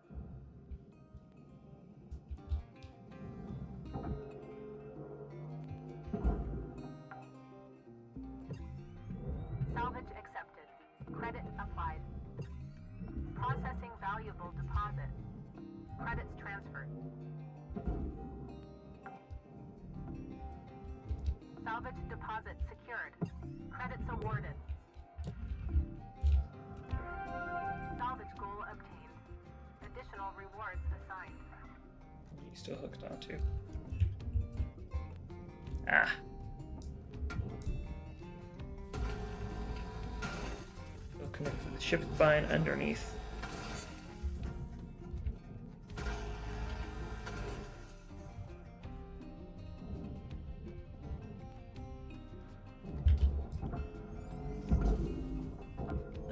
S5: Salvage accepted. Credit applied. Processing valuable deposit. Credits transferred. Salvage deposit secured. Credits awarded. Salvage goal obtained. Additional rewards assigned.
S1: What are you still hooked onto? Ah. We'll connect to the ship spine underneath.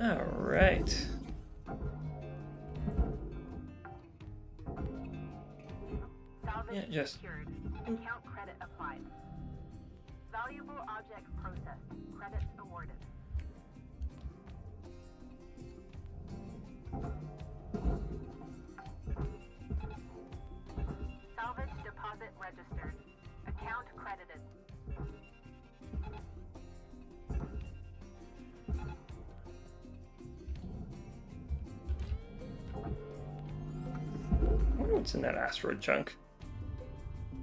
S1: All right.
S5: Salvage
S1: Yeah, just-
S5: secured. Account credit applied. Valuable object processed. Credits awarded. Salvage deposit registered. Account credited.
S1: I wonder what's in that asteroid chunk.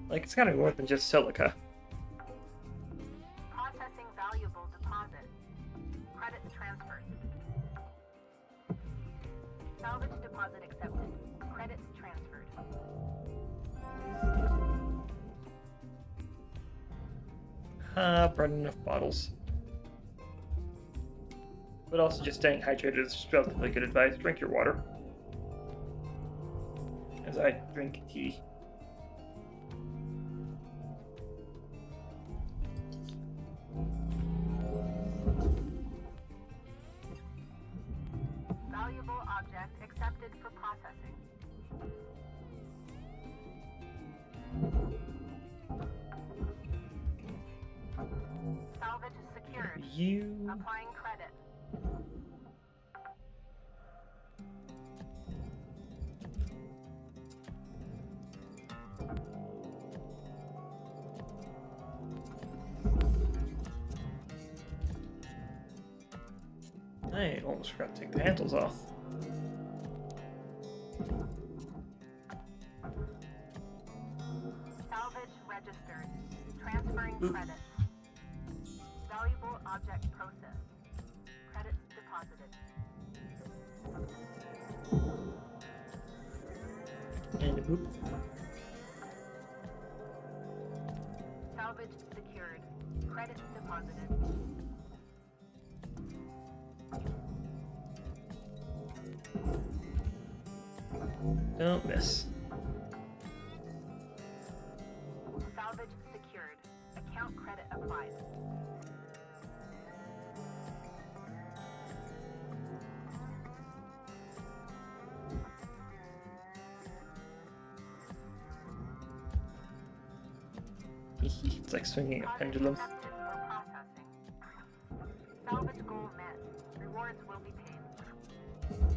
S1: Like, it's gotta be more than just silica.
S5: Processing valuable deposit. Credits transferred. Salvage deposit accepted. Credits transferred.
S1: Brought enough bottles. But also just staying hydrated is relatively good advice. Drink your water. As I drink tea.
S5: Valuable object accepted for processing. Salvage secured.
S1: You.
S5: Applying credit.
S1: I almost forgot to take the handles off.
S5: Salvage registered. Transferring
S1: Ooh.
S5: credits. Valuable object processed. Credits deposited.
S1: And boop.
S5: Salvage secured. Credits deposited.
S1: Don't miss.
S5: Salvage secured. Account credit applied.
S1: It's like swinging a pendulum.
S5: Accepted for processing. Salvage goal met. Rewards will be paid.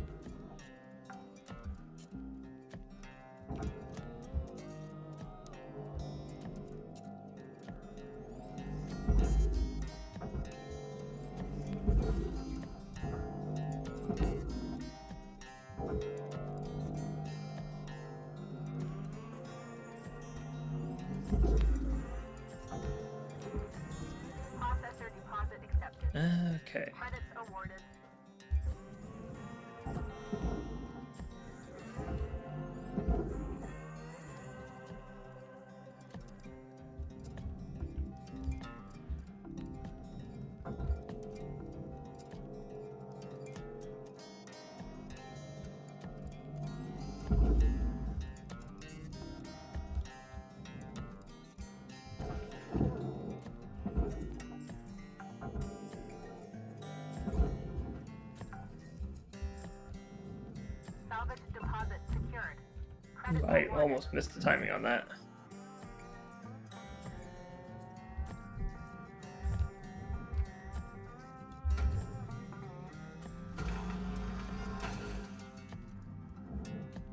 S5: Processor deposit accepted.
S1: Okay.
S5: Credits awarded. Credits
S1: I
S5: awarded.
S1: almost missed the timing on that.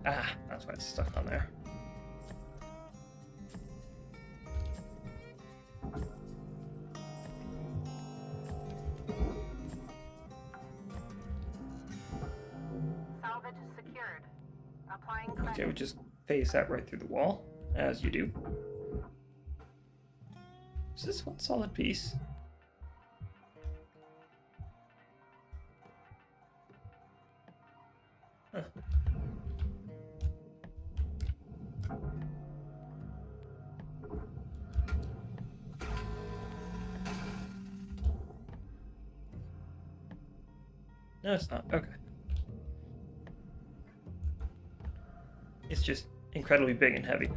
S1: Ah, that's why it's stuck on there.
S5: Salvage secured. Applying credit.
S1: Okay, we just phase that right through the wall, as you do. Is this one solid piece? Huh. No, it's not. Okay. It's just incredibly big and heavy.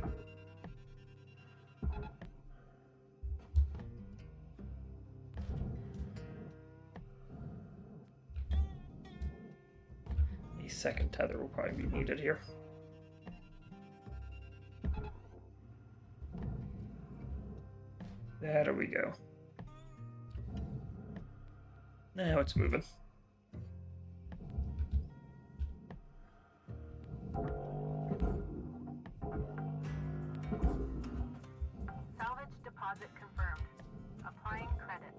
S1: A second tether will probably be needed here. There we go. Now it's moving.
S5: Salvage deposit confirmed. Applying credit.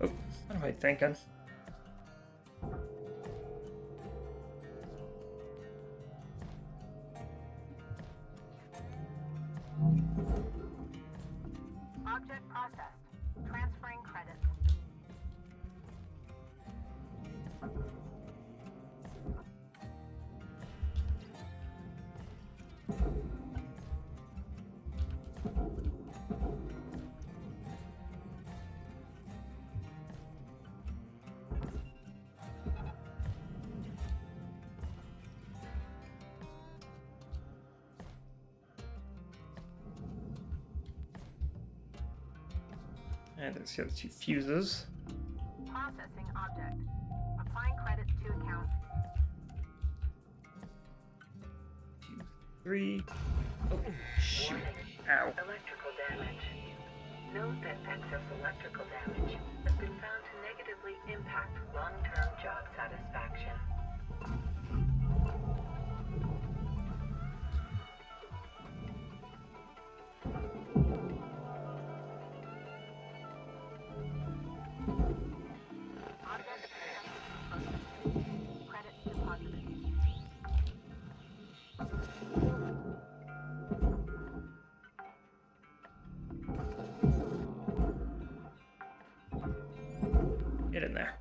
S1: Oh, what am I thinking?
S5: Object processed. Transferring credit.
S1: And there's the other two fuses.
S5: Processing object. Applying credit to account.
S1: 2, 3. Oh, shoot.
S6: Warning.
S1: Ow.
S6: Electrical damage. Note that excess electrical damage has been found to negatively impact long-term job satisfaction.
S5: Object processed. Credit deposited.
S1: Get in there.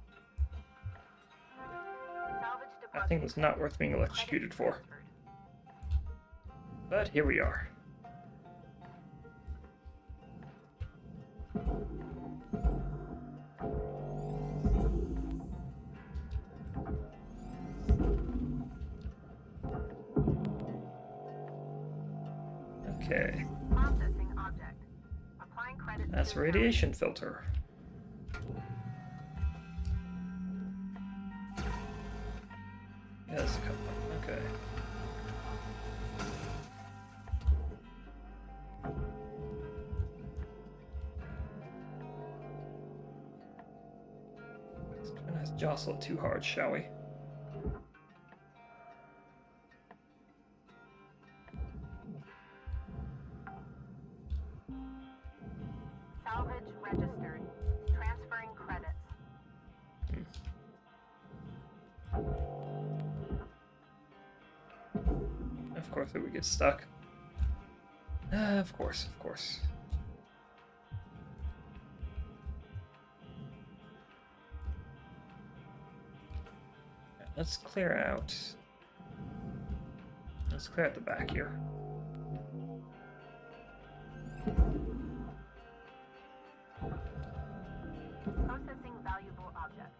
S5: Salvage deposit.
S1: That thing was not worth being electrocuted for.
S5: transferred.
S1: But here we are. Okay,
S5: Processing object. Applying credit
S1: that's
S5: to
S1: a
S5: account.
S1: radiation filter. Yeah, there's a couple. Okay. Let's try not to jostle it too hard, shall we?
S5: Salvage registered. Transferring credits.
S1: Of course it would get stuck. Of course, of course. Yeah, let's clear out. Let's clear out the back here.
S5: Processing valuable object.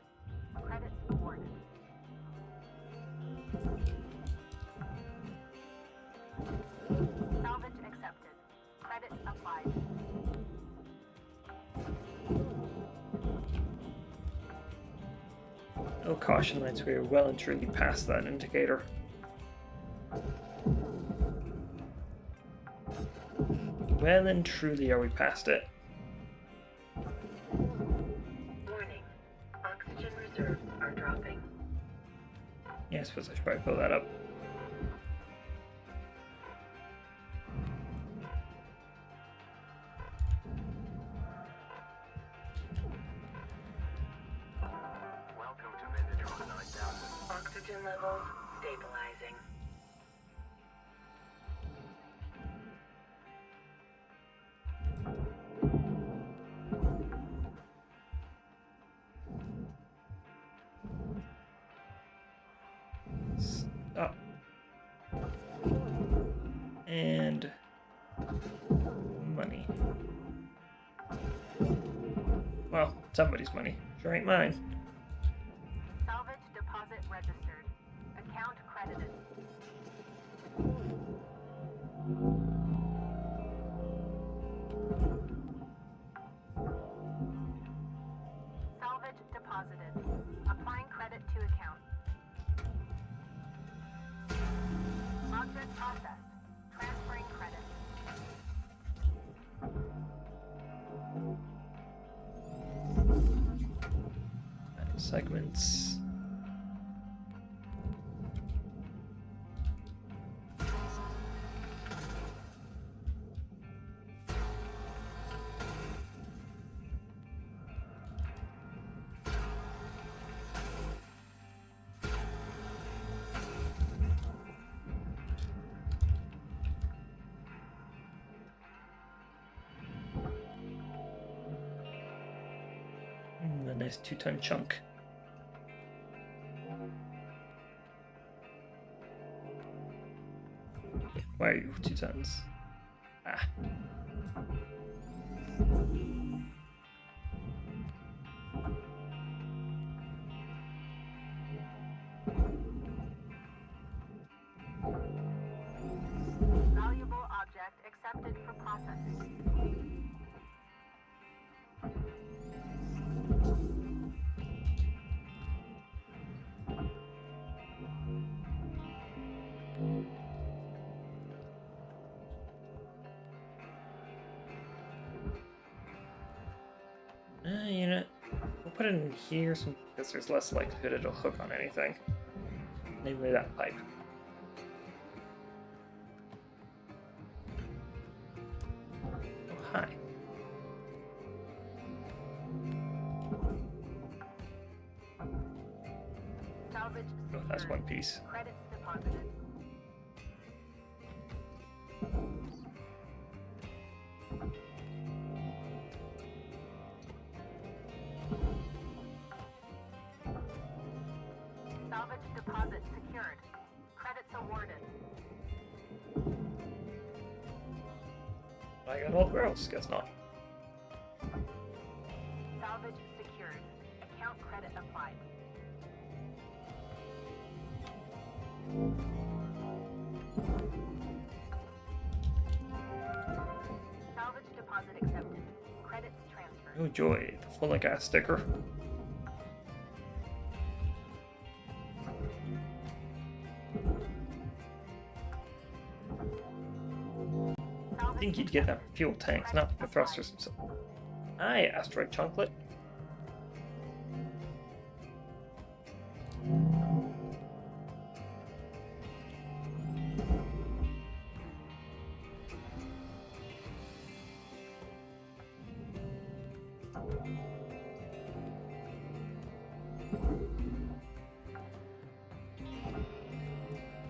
S5: Credits awarded. Salvage accepted. Credit applied.
S1: Oh, caution lights, we are well and truly past that indicator. Well and truly are we past it.
S6: Warning. Oxygen reserves are dropping.
S1: Yeah, I suppose I should probably pull that up.
S4: Welcome to Vindatron 9000.
S6: Oxygen levels stabilizing.
S1: Stop. And money. Well, somebody's money. Sure ain't mine.
S5: Salvage deposit registered. Account credited. Salvage deposited. Applying credit to account. Object processed. Transferring credit.
S1: Segments. A nice 2-ton chunk. Why are you 2 tons? Ah.
S5: Valuable object accepted for processing.
S1: You know, we'll put it in here because there's less likelihood it'll hook on anything. Namely that pipe. Oh, hi.
S5: Salvage
S1: Oh, that's
S5: secured.
S1: one piece.
S5: Credits deposited. Salvage deposit secured. Credits awarded.
S1: I got all the barrels, guess not.
S5: Salvage secured. Account credit applied. Salvage deposit accepted. Credits transferred.
S1: Oh joy, the full of gas sticker. I think you'd get that from fuel tanks, not the thrusters themselves. Aye, asteroid chunklet.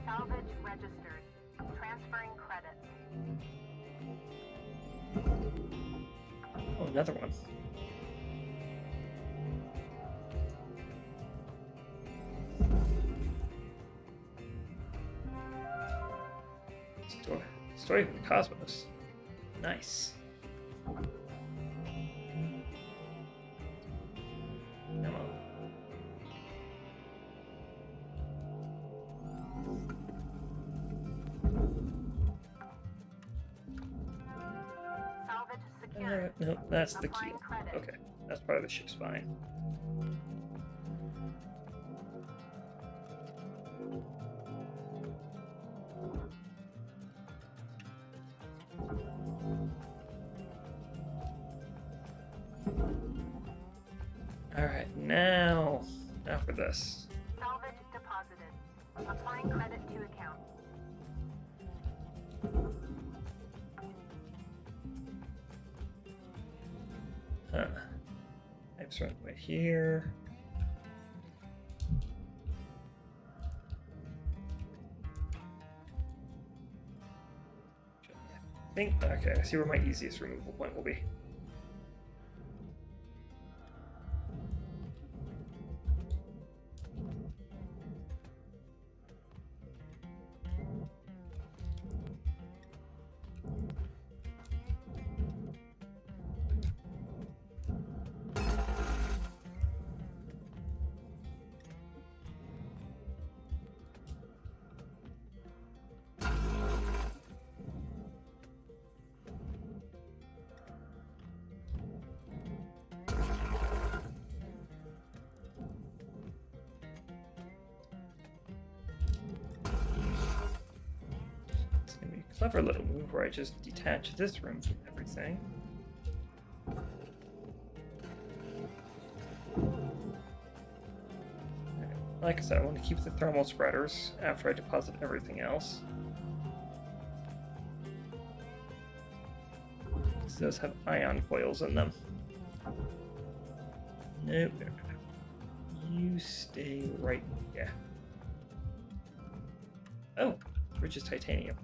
S5: Salvage registered. Transferring credits.
S1: Oh, another one. Story of the Cosmos. Nice. Ammo.
S5: Salvage secured.
S1: No, that's the keel.
S5: Applying credit.
S1: Okay, that's part of the ship's spine. Alright, now for this.
S5: Salvage deposited. Applying credit to account.
S1: Huh. Pipes run right here. Okay, I see where my easiest removal point will be. Clever little move where I just detach this room from everything. Like I said, I want to keep the thermal spreaders after I deposit everything else. So those have ion coils in them. Nope. You stay right. Yeah. Oh, rich is titanium.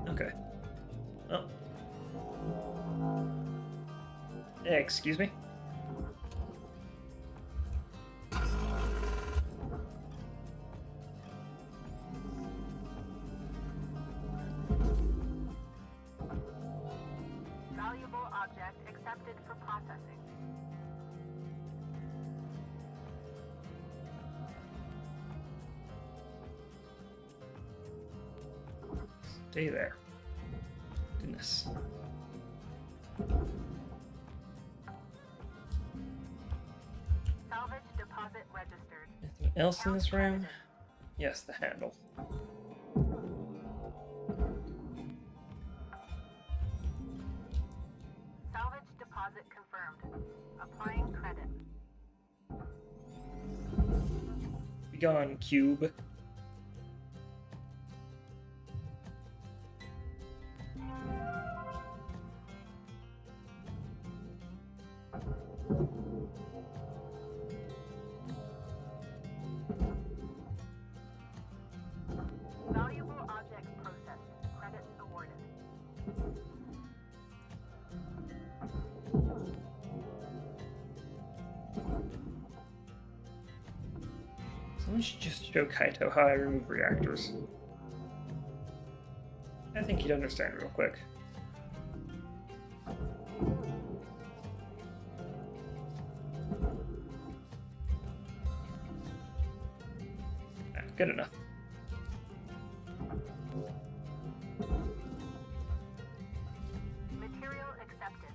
S1: Okay. Oh. Excuse me?
S5: Valuable object accepted for processing.
S1: Stay there. Goodness.
S5: Salvage deposit registered.
S1: Anything else in this room? Yes, the handle.
S5: Salvage deposit confirmed. Applying credit.
S1: Be gone, cube.
S5: Valuable object processed. Credits awarded.
S1: Someone should just show Kaito how I remove reactors. I think he'd understand real quick. Good enough.
S5: Material accepted.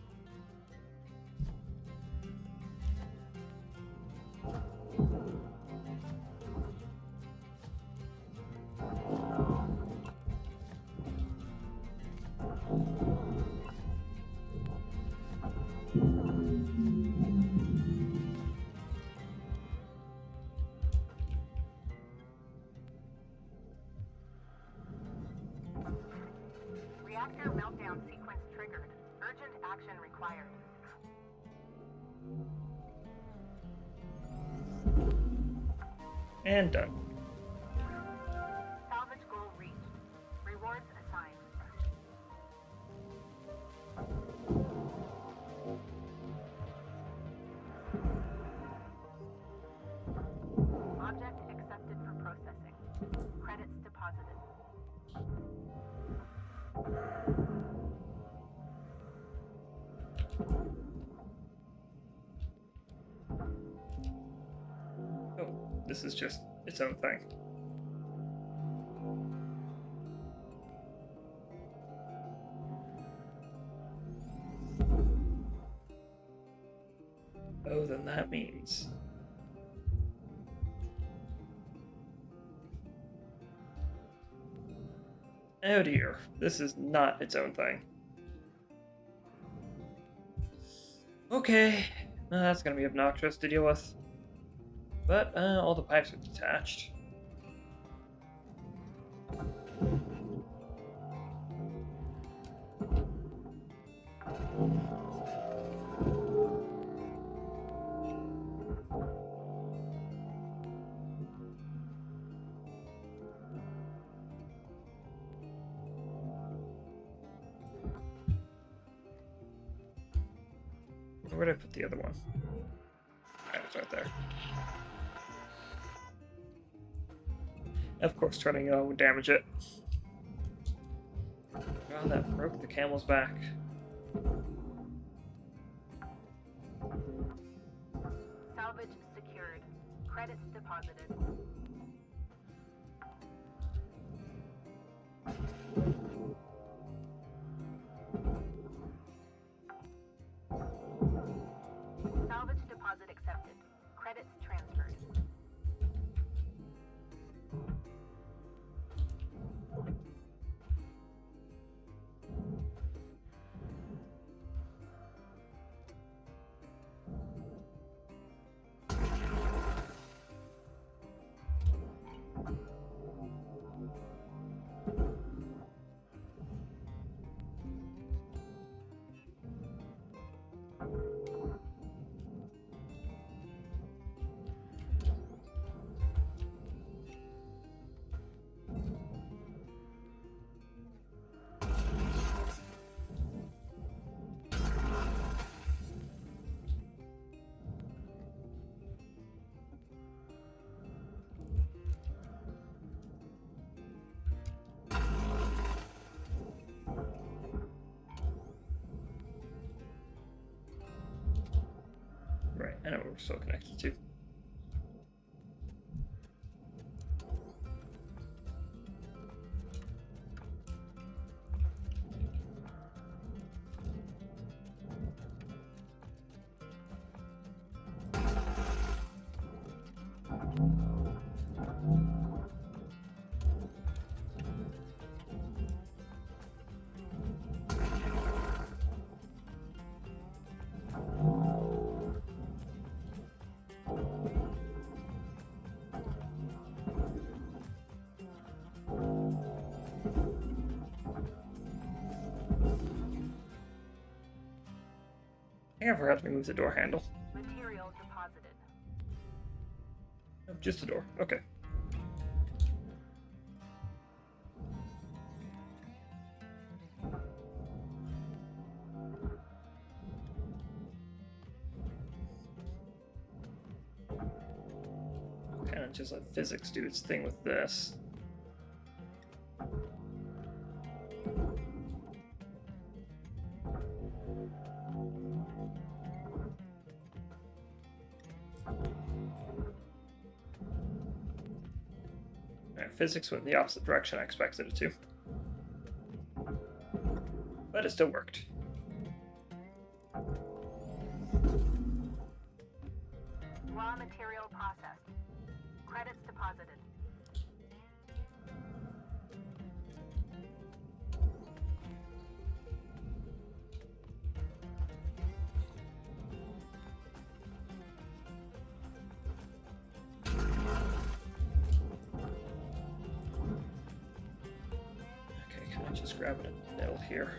S5: Reactor meltdown sequence triggered. Urgent action required.
S1: And done.
S5: Salvage goal reached. Rewards assigned. Object accepted for processing. Credits deposited.
S1: Oh, this is just its own thing. Oh, then that means... Oh dear, this is not its own thing. Okay, that's gonna be obnoxious to deal with. But all the pipes are detached. Where did I put the other one? It's right there. Of course, turning it on would damage it. God, that broke the camel's back.
S5: Salvage secured. Credits deposited. Salvage deposit accepted. Credits transferred.
S1: Right, I know what we're still connected to. I think I forgot to remove the door handle.
S5: Material deposited.
S1: Oh, just the door. Okay. Kind of just let physics do its thing with this. Physics went in the opposite direction I expected it to. But it still worked.
S5: Raw material processed. Credits deposited.
S1: Just grab it in the middle here.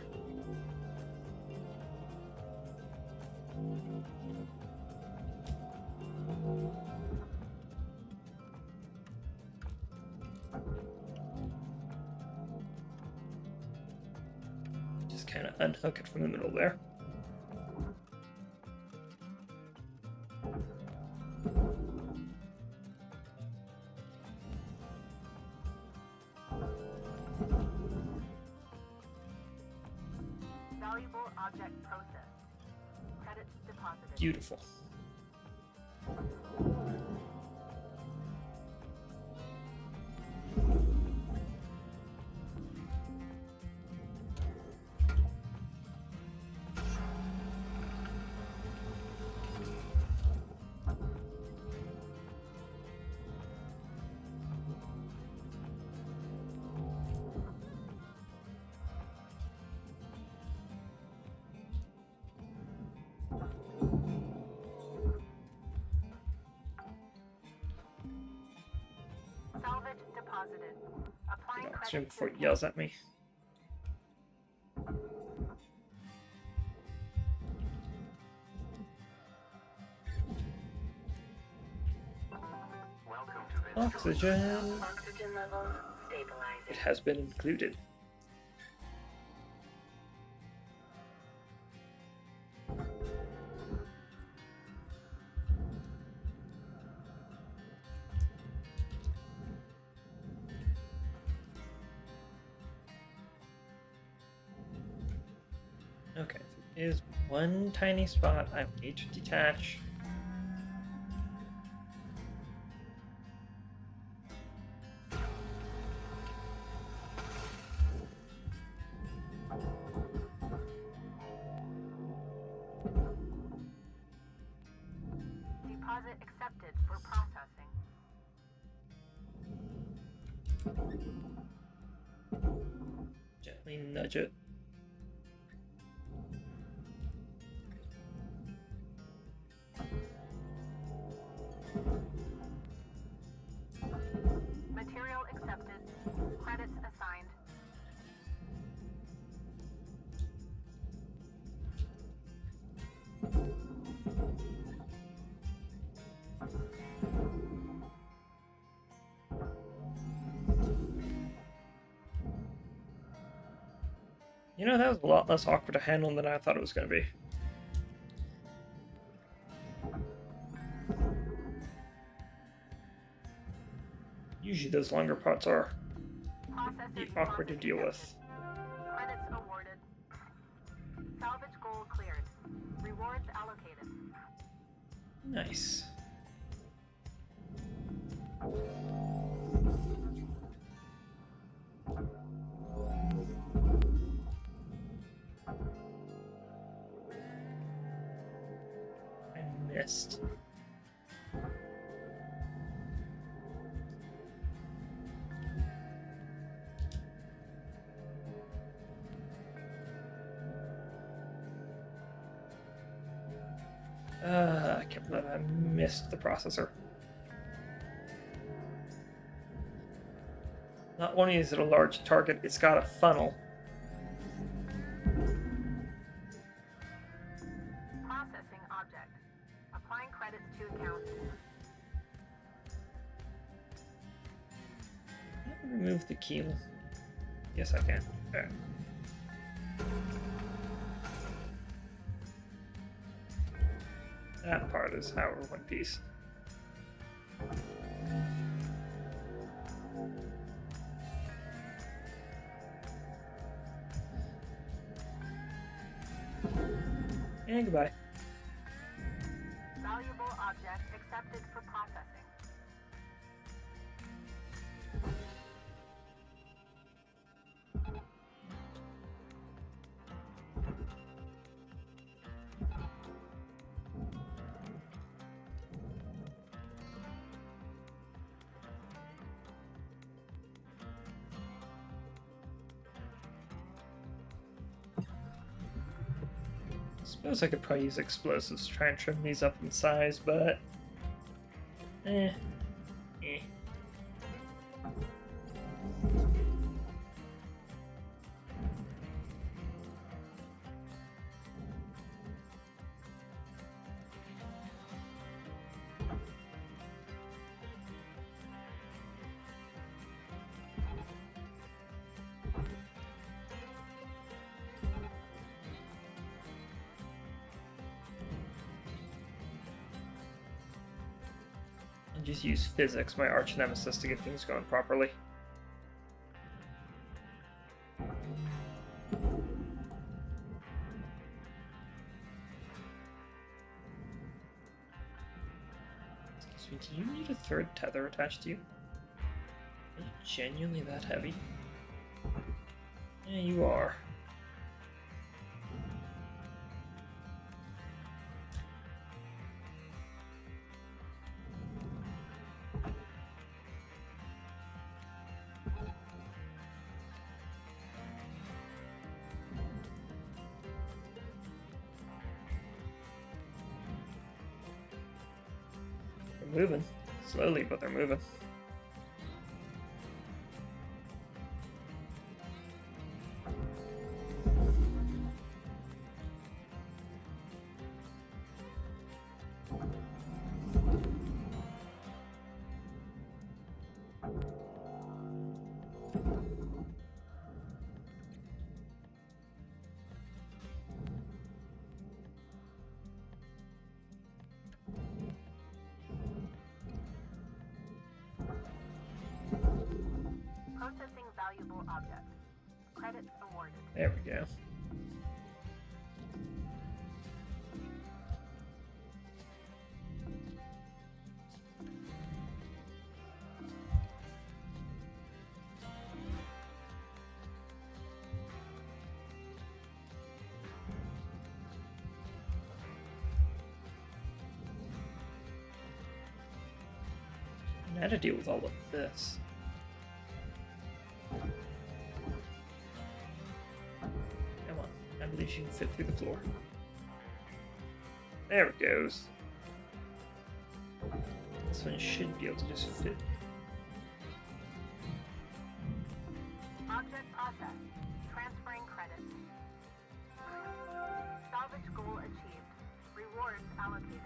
S1: Just kind of unhook it from the middle there.
S5: Valuable object processed. Credits deposited.
S1: Beautiful.
S5: deposited. Applying
S1: Get oxygen
S5: credit
S1: before
S5: to
S1: it yells at me.
S3: Welcome to the
S1: Oxygen.
S6: Oxygen levels stabilizing.
S1: It has been included. Okay, there is one tiny spot I need to detach.
S5: deposit accepted for processing.
S1: Gently nudge it.
S5: Material accepted. Credits assigned.
S1: You know, that was a lot less awkward to handle than I thought it was going to be. Usually those longer parts are
S5: Processing
S1: awkward to deal with.
S5: Credits awarded. Salvage goal cleared. Rewards allocated.
S1: Nice. I missed. I can't believe I missed the processor. Not only is it a large target, it's got a funnel.
S5: Processing object. Applying credits to account.
S1: Can I remove the keel? Yes, I can. Okay. That part is however one piece. And goodbye.
S5: Valuable object accepted for processing.
S1: Suppose I could probably use explosives to try and trim these up in size, but eh. Just use physics, my arch nemesis, to get things going properly. Excuse me, do you need a third tether attached to you? Are you genuinely that heavy? Yeah, you are. Moving slowly, but they're moving.
S5: valuable object. Credits awarded.
S1: There we go. And how to deal with all of this. Come on, I believe she can fit through the floor. There it goes. This one should be able to just fit.
S5: Object processed. Transferring credits. Salvage goal achieved. Rewards allocated.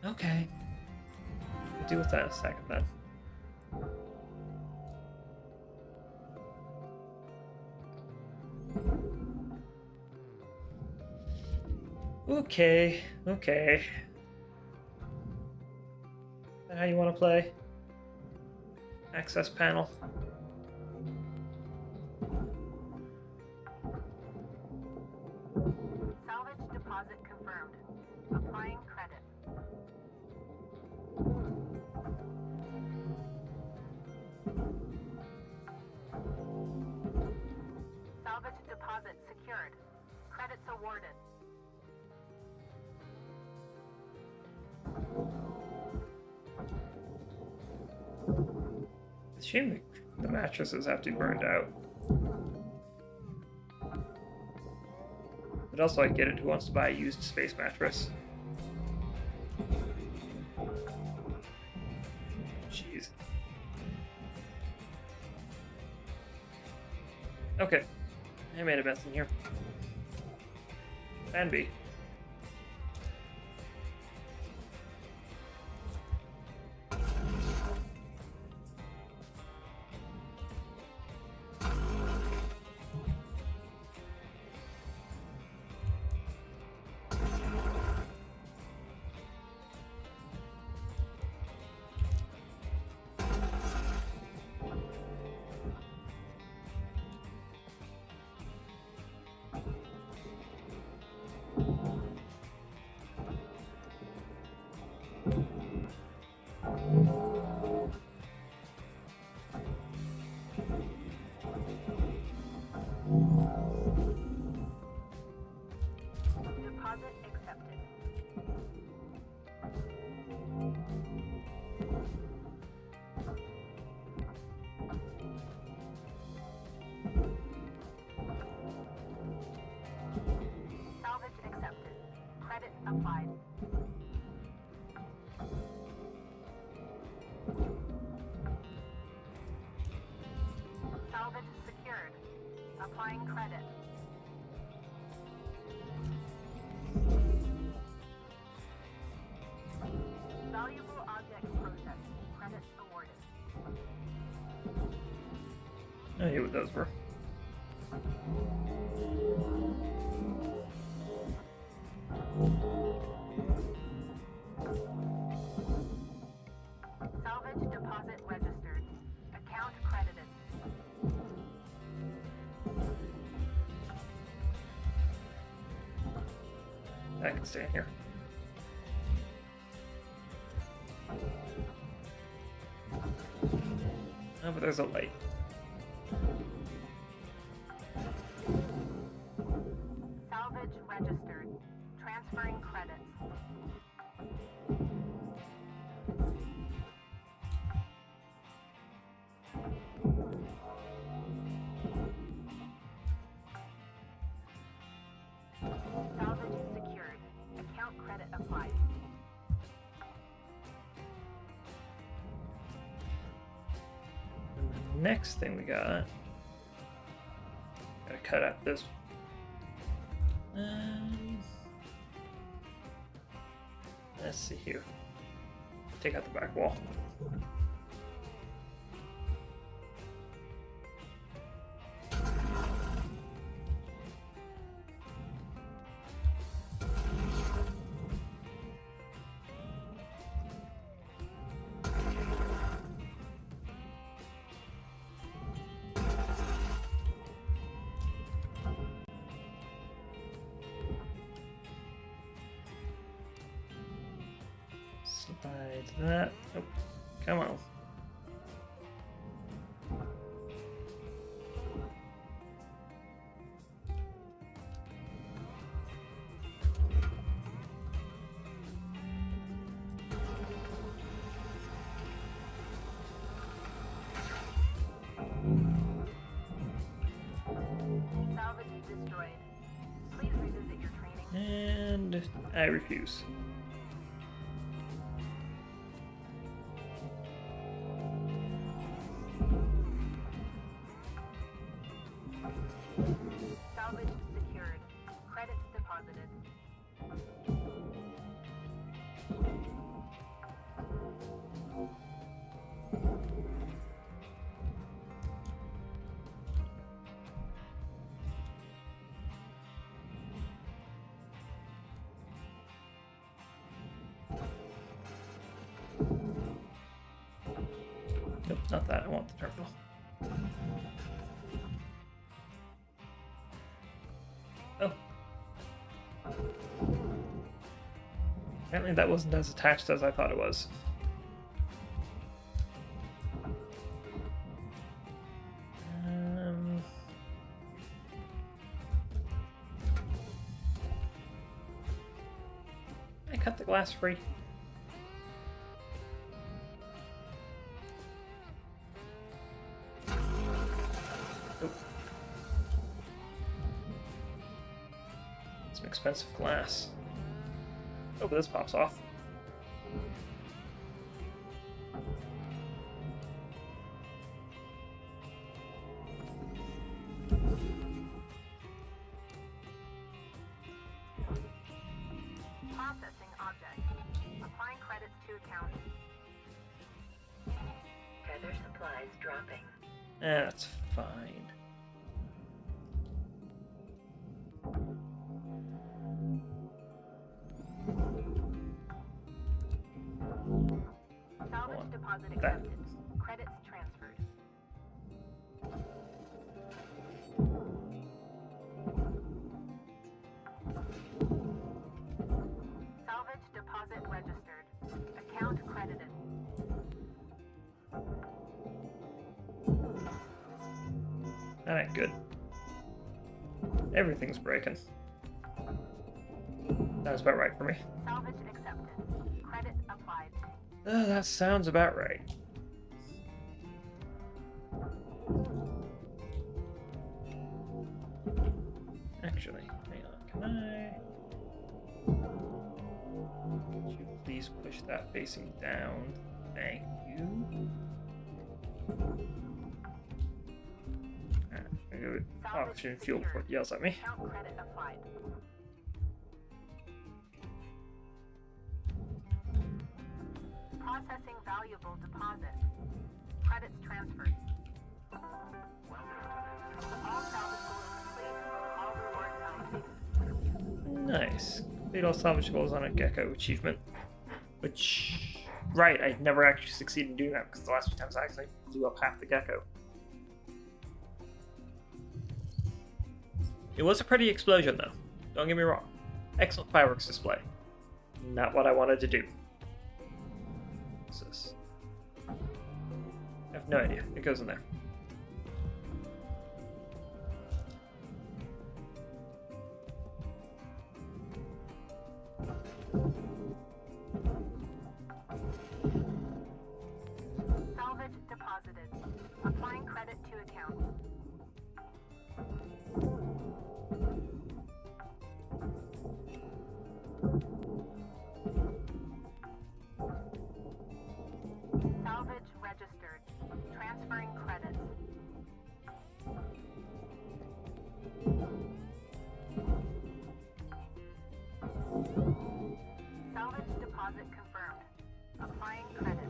S1: Okay. We'll deal with that in a second then. Okay, okay. Is that how you want to play? Access panel.
S5: Salvage deposit confirmed. Applying credit. Salvage deposit secured. Credits awarded.
S1: It's a shame the mattresses have to be burned out. But also I get it, who wants to buy a used space mattress? Jeez. Okay. I made a mess in here. Plan B.
S5: Deposit accepted. Salvage accepted. Credit applied. Salvage secured. Applying credit. Valuable object processed. Credits awarded.
S1: I knew what those were.
S5: Salvage deposit registered. Account credited.
S1: I can stay in here. Oh, but there's a light.
S5: Salvage registered. Transferring credits. Salvage secured. Account credit applied.
S1: And the next thing we got. Gotta cut out this. Let's see here. Take out the back wall. to that. Nope. Come on.
S5: Salvage destroyed. Please revisit your training.
S1: And I refuse.
S5: Salvage secured. Credits deposited.
S1: Nope, not that. I want the terminal. Oh. Apparently that wasn't as attached as I thought it was. I cut the glass free. Oop. Some expensive glass. Oh, but this pops off.
S5: Processing object. Applying credits to account.
S6: Tether supplies dropping.
S1: That's fine.
S5: Salvage deposit
S1: That.
S5: accepted. Credits transferred. Salvage deposit registered. Account credited.
S1: Alright, good. Everything's breaking. That's about right for me.
S5: Salvage accepted. Credit applied.
S1: That sounds about right. Actually, hang on. Can I... Would you please push that facing down? Thank you. I go with oxygen fuel before it yells at me.
S5: Account credit applied. Processing valuable deposit. Credits transferred. All salvageable is complete. All rewards allocated.
S1: Nice. Complete all salvage goals on a gecko achievement. Which, right, I never actually succeeded in doing that because the last few times I actually blew up half the gecko. It was a pretty explosion though. Don't get me wrong. Excellent fireworks display. Not what I wanted to do. What's this? I have no idea. It goes in there.
S5: Salvage deposited. Applying credit to account. Salvage registered. Transferring credits. Salvage deposit confirmed. Applying credits.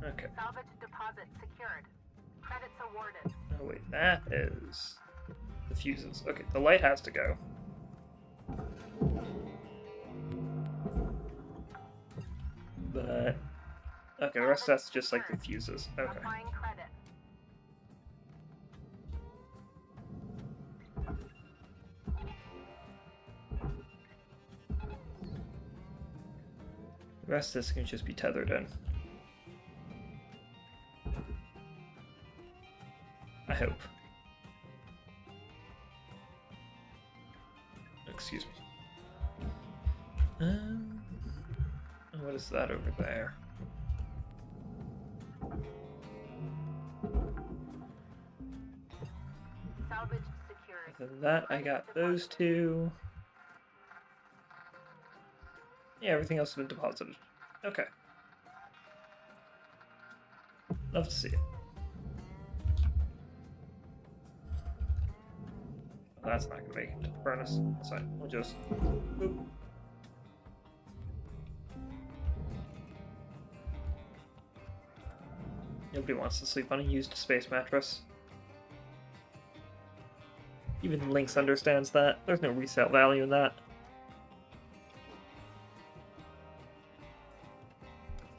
S1: Okay.
S5: Salvage deposit secured. Credits awarded.
S1: Oh wait, that is the fuses. Okay, the light has to go. But okay, the rest of that's just like the fuses. Okay.
S5: Applying credit.
S1: The rest of this can just be tethered in. I hope. Excuse me. What is that over there?
S5: Salvage secured.
S1: Other than that, I got those two. Yeah, everything else has been deposited. Okay. Love to see it. Well, that's not gonna make it to the furnace. That's fine. We'll just boop. Nobody wants to sleep on a used space mattress. Even Lynx understands that. There's no resale value in that.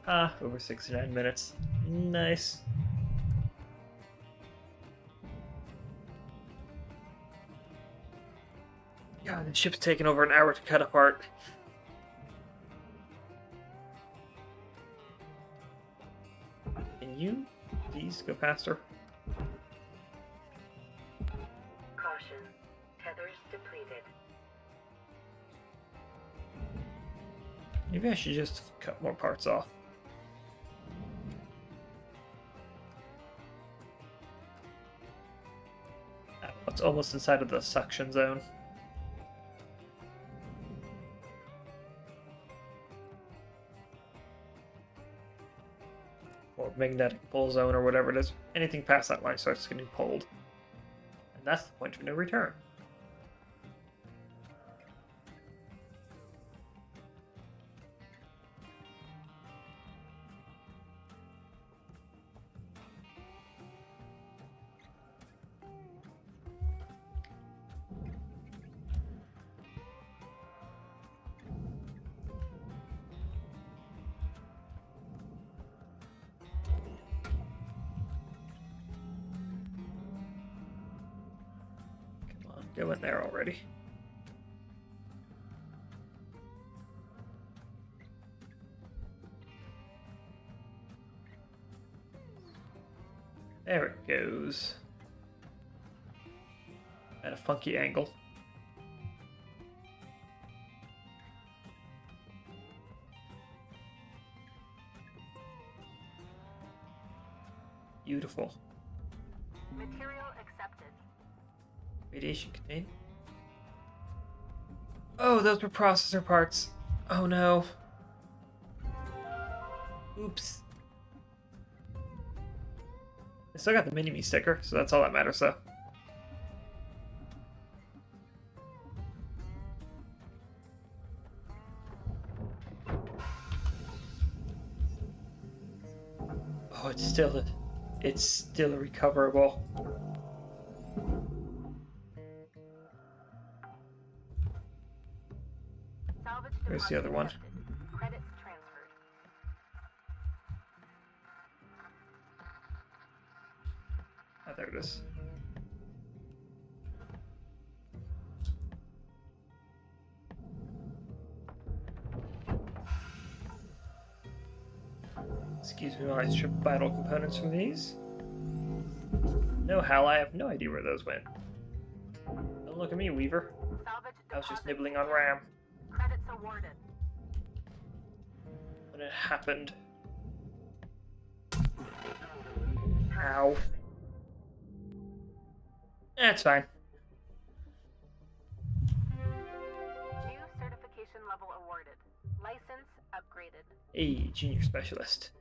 S1: Ah, over 69 minutes. Nice. God, the ship's taking over an hour to cut apart. Can you please go faster?
S6: Caution. Tethers depleted.
S1: Maybe I should just cut more parts off. Oh, it's almost inside of the suction zone. Or magnetic pull zone or whatever it is. Anything past that line starts getting pulled. And that's the point of no return. Go in there already. There it goes. At a funky angle. Beautiful.
S5: Material accepted.
S1: Radiation contained. Oh, those were processor parts. Oh no. Oops. I still got the mini-me sticker, so that's all that matters though. Oh, it's still recoverable.
S5: Salvage
S1: Where's the
S5: deposit
S1: other one?
S5: accepted. Credits transferred.
S1: Oh, there it is. Excuse me while I strip vital components from these. No, Hal, I have no idea where those went. Don't look at me, Weaver.
S5: Salvage
S1: I was just
S5: deposit
S1: nibbling on
S5: secured.
S1: RAM.
S5: Credits awarded.
S1: When it happened. Ow. That's fine.
S5: New certification level awarded. License upgraded.
S1: Hey, junior specialist.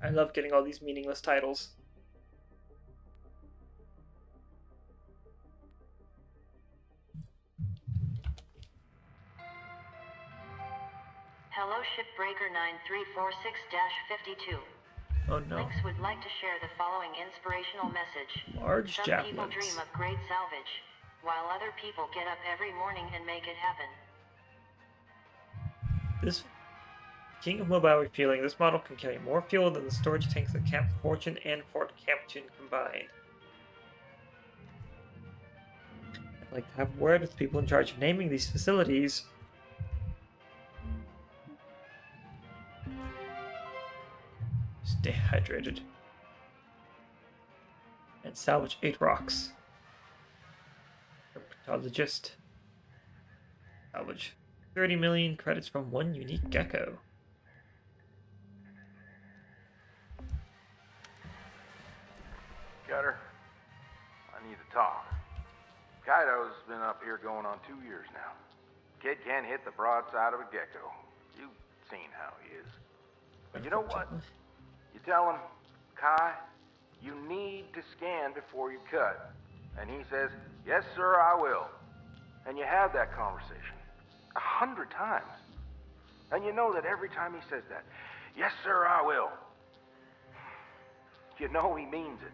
S1: I love getting all these meaningless titles.
S2: Hello Shipbreaker 9346-52.
S1: Oh no.
S2: Lynx would like to share the following inspirational message.
S1: Large
S2: Some people
S1: javelins.
S2: dream of great salvage, while other people get up every morning and make it happen.
S1: This King of Mobile Refueling, this model can carry more fuel than the storage tanks at Camp Fortune and Fort Campton combined. I'd like to have a word with people in charge of naming these facilities. Stay hydrated. And salvage 8 rocks. Herpetologist. Salvage 30 million credits from one unique gecko.
S8: Cutter, I need to talk. Kaido's been up here going on 2 years now. Kid can't hit the broadside of a gecko. You've seen how he is. But you know what? You tell him, Kai, you need to scan before you cut. And he says, yes, sir, I will. And you have that conversation 100 times. And you know that every time he says that, yes, sir, I will, you know he means it.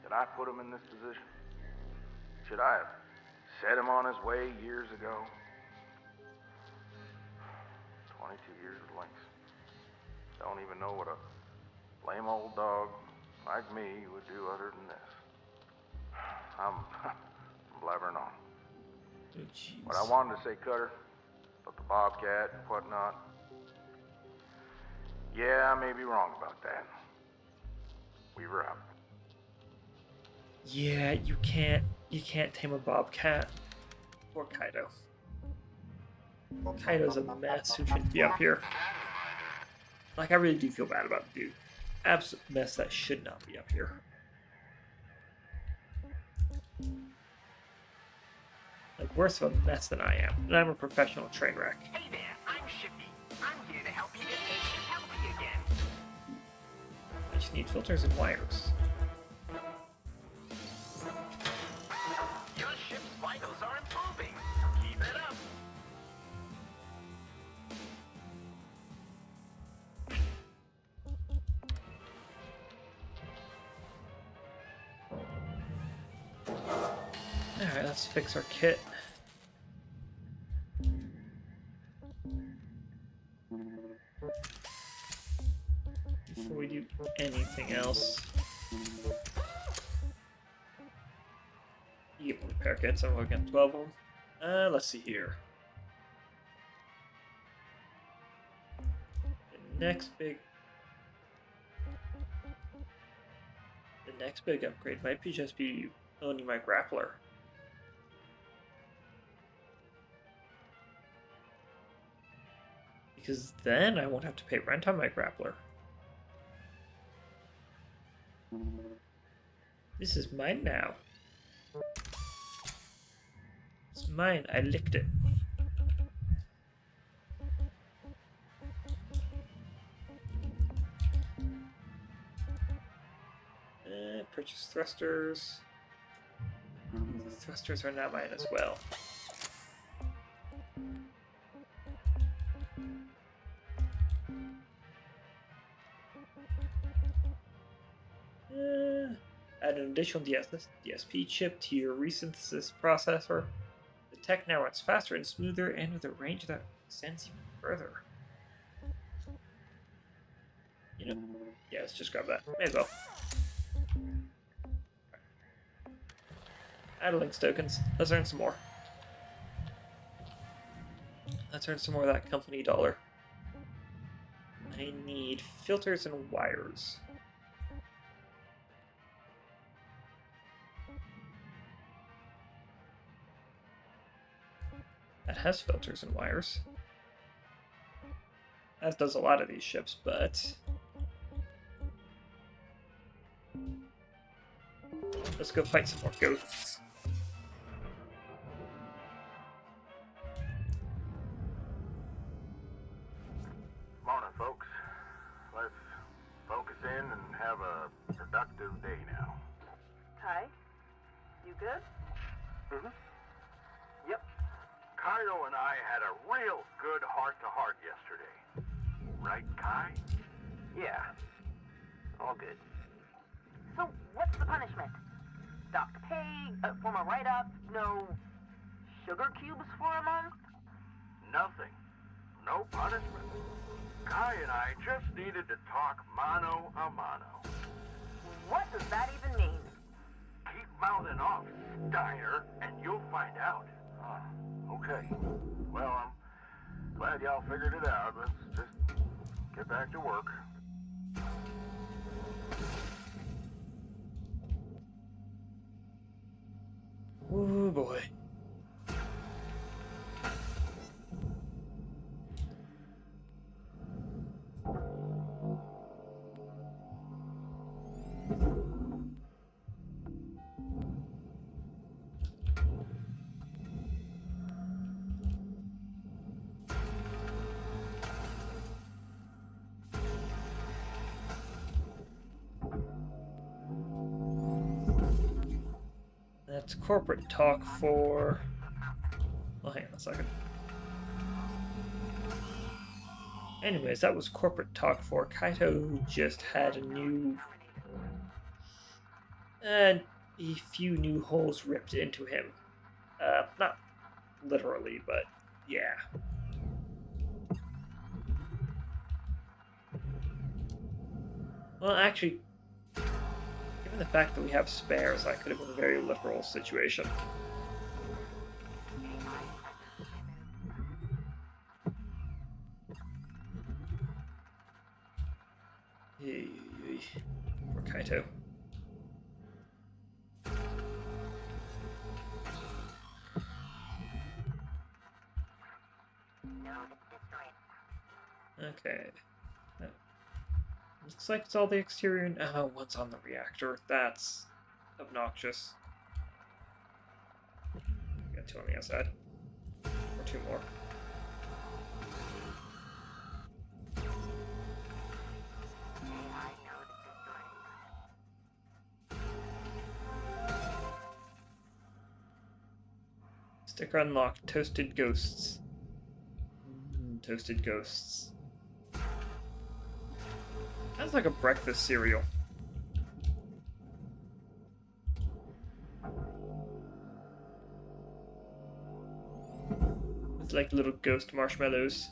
S8: Did I put him in this position? Should I have set him on his way years ago? 22 years with Lynx. Don't even know what a lame old dog like me would do other than this. I'm blabbering on.
S1: Oh, jeez.
S8: What I wanted to say, Cutter, about the Bobcat and whatnot, yeah, I may be wrong about that. Weaver out.
S1: Yeah, you can't tame a bobcat. Poor Kaido. Kaido's a mess who shouldn't be up here. Like, I really do feel bad about the dude. Absolute mess that should not be up here. Like, worse of a mess than I am. And I'm a professional train wreck.
S9: Hey there, I'm Shippy. I'm here to help you get things healthy again.
S1: I just need filters and wires.
S9: Your ship's vitals are improving. Keep it up.
S1: Alright, let's fix our kit. Before we do anything else. You get repair kits, I'm looking at 12 of them. Let's see here. The next big upgrade might be just be owning my grappler. Because then I won't have to pay rent on my grappler. This is mine now. It's mine. I licked it. Purchase thrusters. The thrusters are not mine as well. Add an additional DSP chip to your resynthesis processor. The tech now runs faster and smoother and with a range that extends even further. You know, yeah, let's just grab that. May as well. Add Lynx tokens. Let's earn some more. Let's earn some more of that company dollar. I need filters and wires. That has filters and wires. As does a lot of these ships, but... let's go fight some more ghosts.
S8: Morning, folks. Let's focus in and have a productive day now.
S5: Kai, you good?
S8: Mm-hmm. Yep. Kaido and I had a real good heart-to-heart yesterday. Right, Kai? Yeah.
S4: All good.
S5: So, what's the punishment? Docked pay, former write-up, no sugar cubes for a month?
S3: Nothing. No punishment. Kai and I just needed to talk mano a mano.
S5: What does that even mean?
S3: Keep mouthing off, Steiner, and you'll find out. Okay. Well, I'm glad y'all figured it out. Let's just get back to work.
S1: Oh boy. That's corporate talk for... Well, hang on a second. Anyways, that was corporate talk for Kaito just had a new... a few new holes ripped into him. Not literally, but yeah. Well, actually, given the fact that we have spares, that could have been a very literal situation. For Kaito. Okay. Looks like it's all the exterior. Oh, what's on the reactor? That's obnoxious. Got two on the outside. Or two more. Sticker unlocked. Toasted ghosts. Toasted ghosts. Sounds like a breakfast cereal. It's like little ghost marshmallows.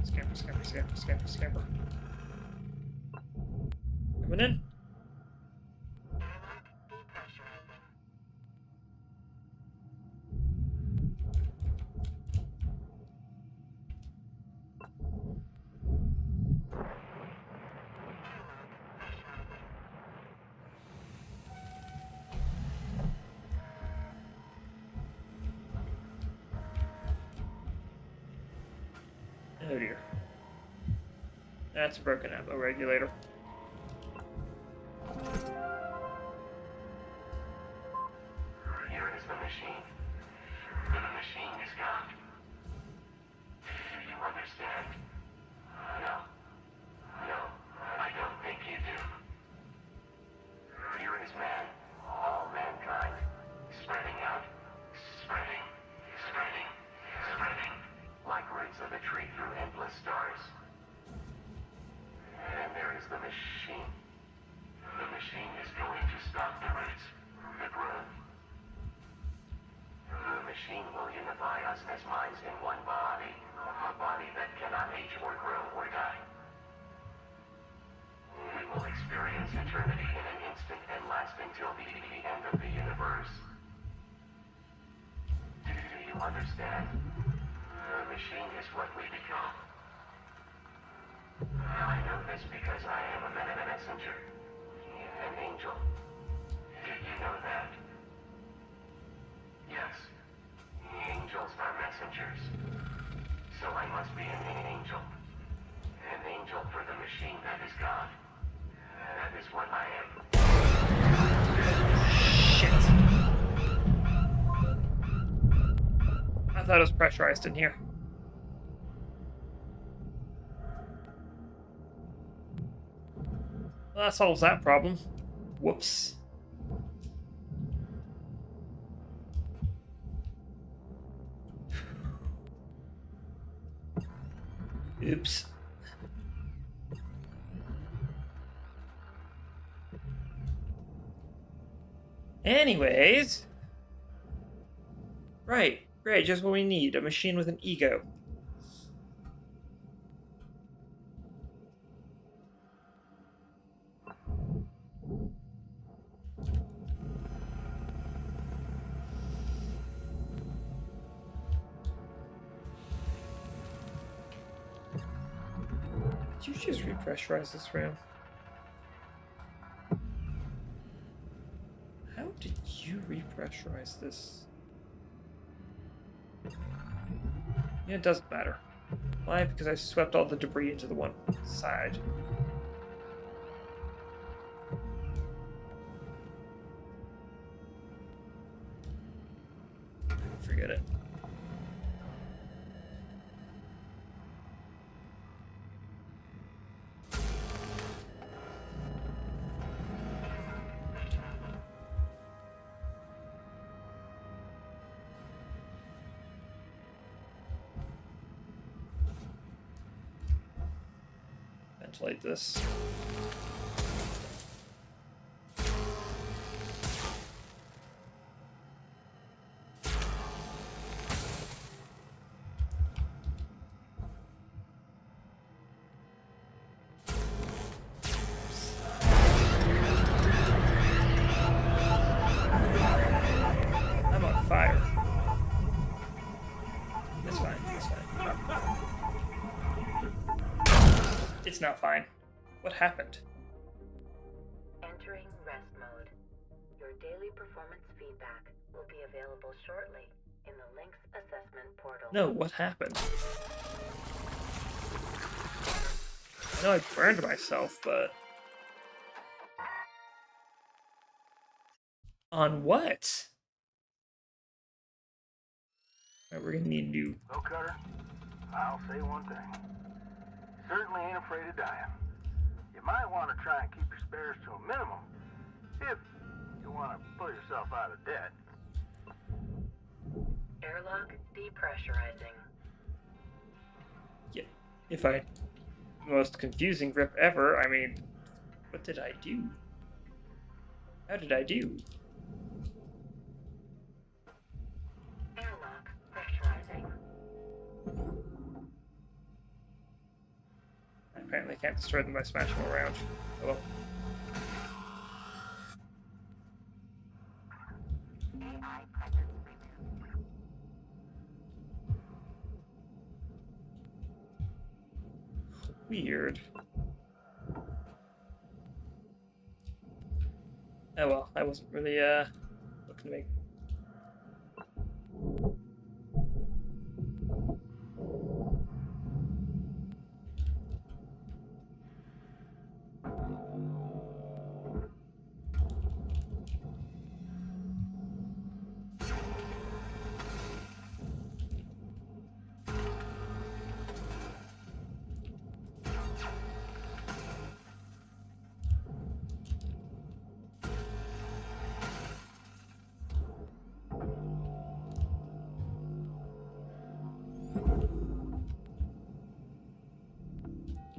S1: Scamper, scamper, scamper, scamper, scamper. Coming in. Oh dear. That's a broken ammo regulator.
S7: Here is the machine. The machine is gone. Do you understand? No. No, I don't think you do. Here is man, all mankind, spreading out, spreading, spreading, spreading, like roots of a tree through endless stars. And there is the machine. The machine is going to stop the roots, the growth. The machine will unify us as minds in one body, a body that cannot age or grow or die. We will experience eternity in an instant and last until the end of the universe. Do you understand? The machine is what we become. I know this because I am a messenger, an angel. Did you know that? Yes. Angels are messengers. So I must be an angel. An angel for the machine that is God. That is what I am.
S1: Shit. I thought it was pressurized in here. Well, that solves that problem. Whoops. Oops. Anyways. Right. Great. Just what we need. A machine with an ego. Did you just repressurize this room? How did you repressurize this? Yeah, it doesn't matter. Why? Because I swept all the debris into the one side. Forget it. Ventilate this. I'm on fire. It's fine. It's fine. It's not fine. What happened?
S6: Entering rest mode. Your daily performance feedback will be available shortly in the Lynx assessment portal.
S1: No, what happened? I know I burned myself, but... On what? Alright, we're gonna need new...
S8: So, Cutter, I'll say one thing. Certainly ain't afraid of dying. You might want to try and keep your spares to a minimum if you want to pull yourself out of debt.
S6: Airlock depressurizing.
S1: Yeah, if I... Most confusing grip ever, I mean... What did I do? How did I do?
S6: Airlock pressurizing.
S1: I apparently can't destroy them by smashing them around. Oh well.
S5: AI presence removed.
S1: Weird. Oh well, I wasn't really looking to make...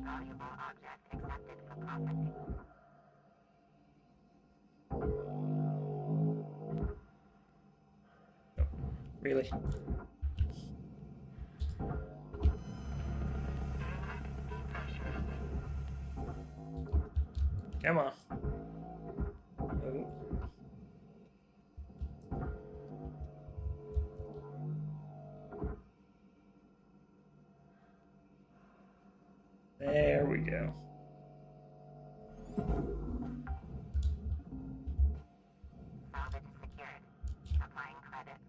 S5: Valuable object accepted for processing.
S1: Oh, really? Come on. Oh. There we go.
S5: Salvage secured. Applying credit.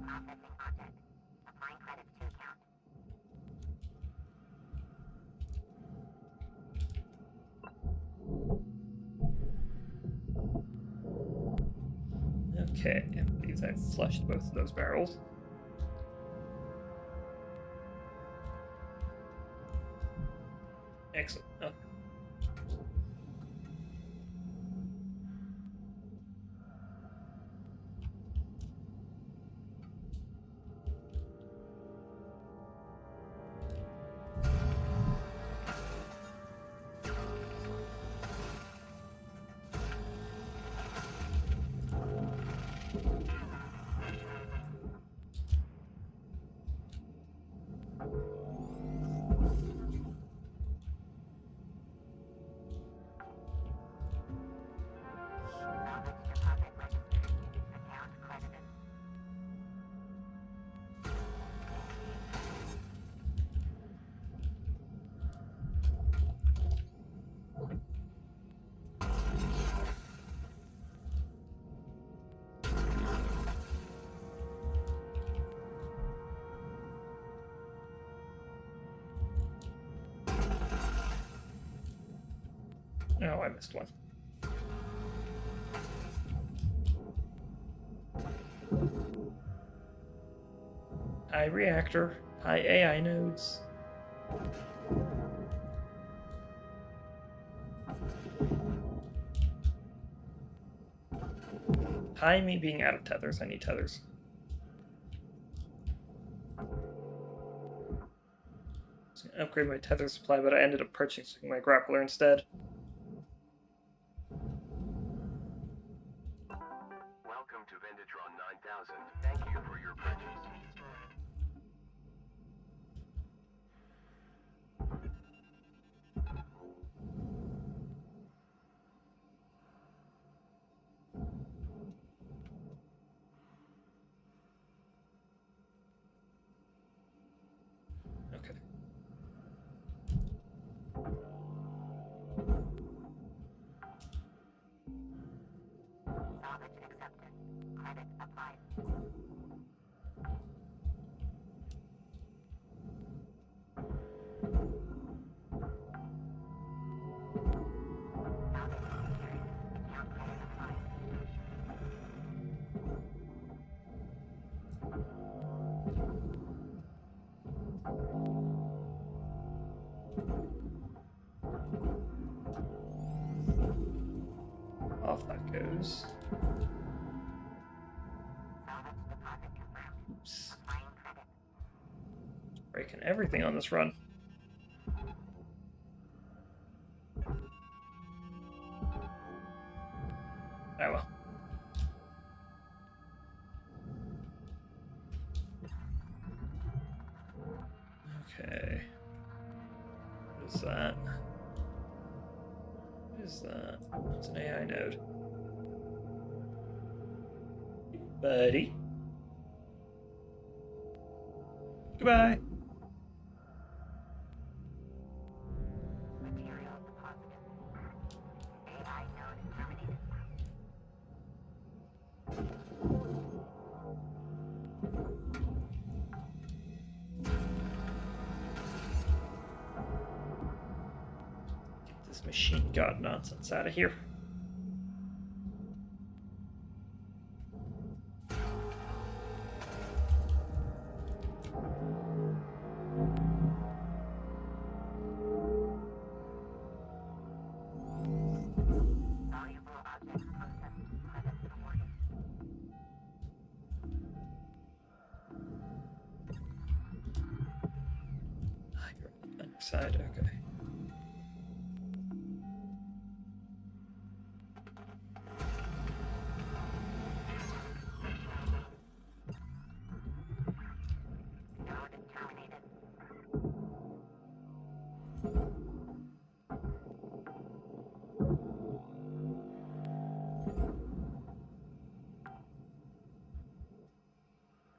S5: Processing object. Applying credits to account.
S1: Okay, I believe I flushed both of those barrels. Excellent. Okay. Oh, I missed one. High reactor, high AI nodes. High me being out of tethers. I need tethers. Upgrade my tether supply, but I ended up purchasing my grappler instead.
S7: Welcome to Vendatron 9000. Thank you for your purchase.
S1: Okay.
S5: Salvage accepted. Credit applied.
S1: Off that goes. Oops. Breaking everything on this run. Oh well. Okay. What is that? What is that? It's an AI node. Hey, buddy. Goodbye.
S5: Material deposited. AI node terminated.
S1: Get this machine god nonsense out of here.
S5: Valuable object processed. Credit awarded.
S1: Ah, you're on the underside, okay.
S5: Node terminated.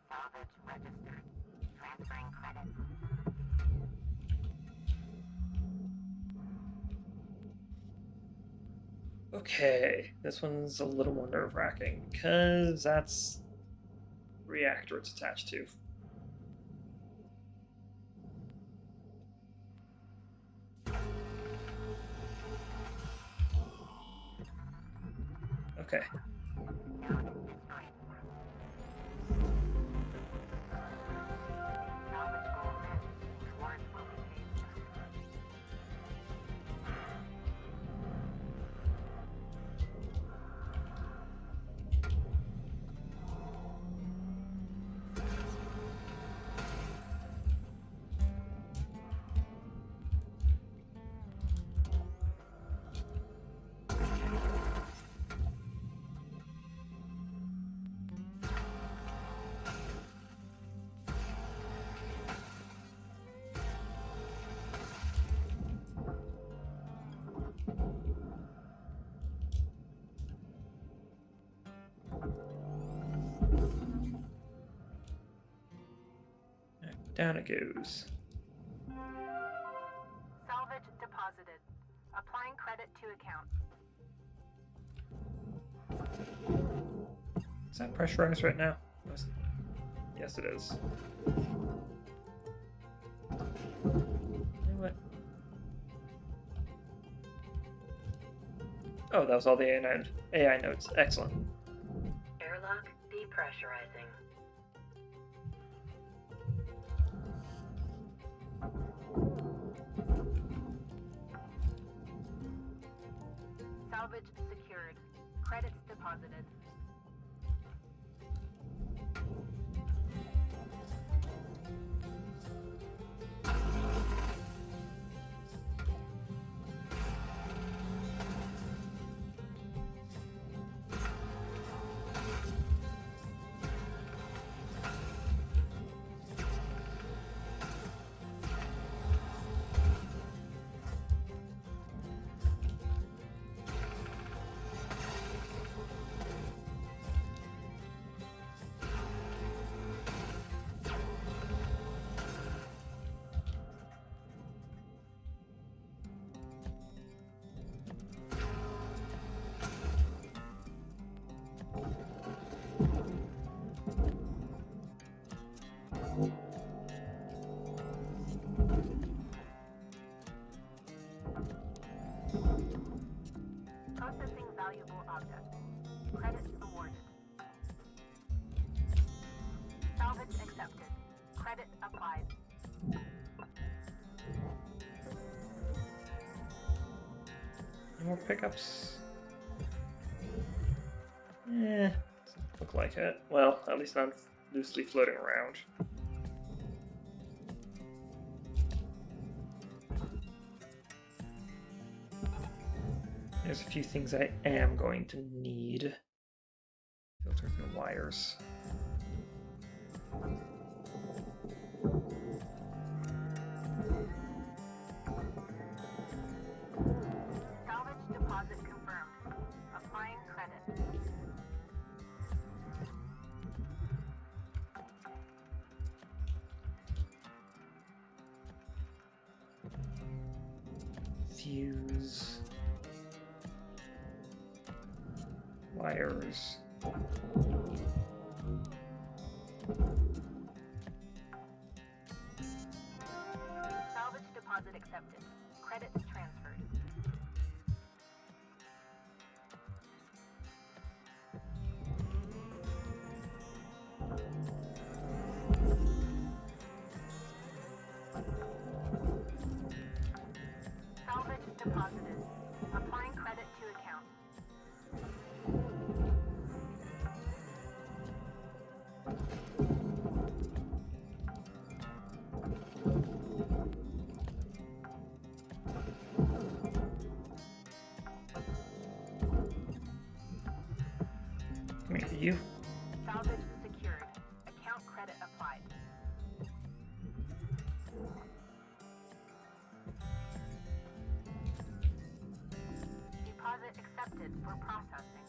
S5: Salvage registered. Transferring credit.
S1: Okay, this one's a little more nerve-wracking because that's the reactor it's attached to. Okay.
S5: Node destroyed. Salvage goal met. Rewards will be paid.
S1: Down it goes.
S5: Salvage deposited. Applying credit to account.
S1: Is that pressurized right now? Yes, it is. You know what? Oh, that was all the AI notes. Excellent.
S6: Airlock depressurizing.
S5: Salvage secured. Credits deposited. Processing valuable object. Credits awarded. Salvage accepted. Credit applied.
S1: Any more pickups? Doesn't look like it. Well, at least not loosely floating around. There's a few things I am going to need. Filters and wires.
S5: Salvage deposit confirmed. Applying credit.
S1: Fuse. Wires.
S5: Salvage deposit accepted. Credits transferred. Salvage deposited. Applying credit to account.
S1: Come here, you.
S5: Salvage secured. Account credit applied. Deposit accepted for processing.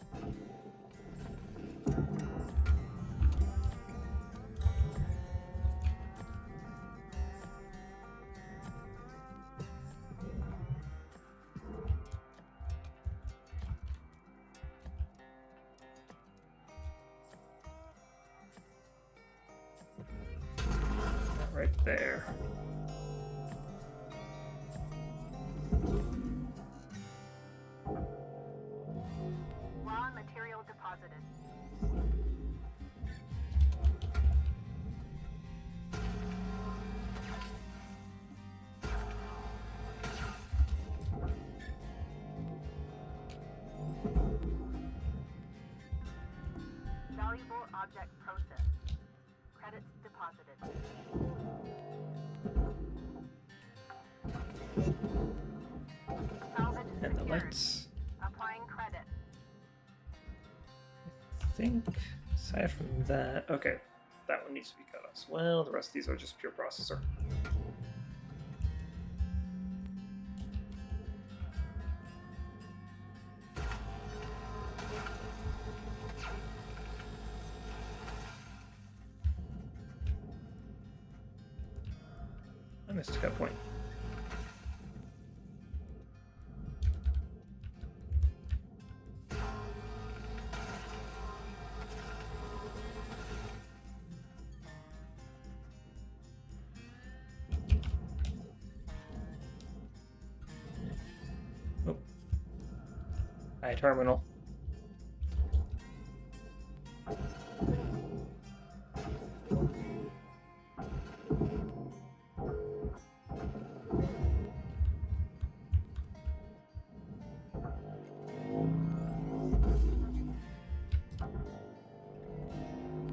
S1: Right there.
S5: Raw material deposited. Valuable object processed. Credits deposited. Salvage
S1: And the
S5: secured.
S1: lights.
S5: Applying credit.
S1: I think, aside from that, okay, that one needs to be cut as well. The rest of these are just pure processor. missed a cut point. Oh. Hi, terminal.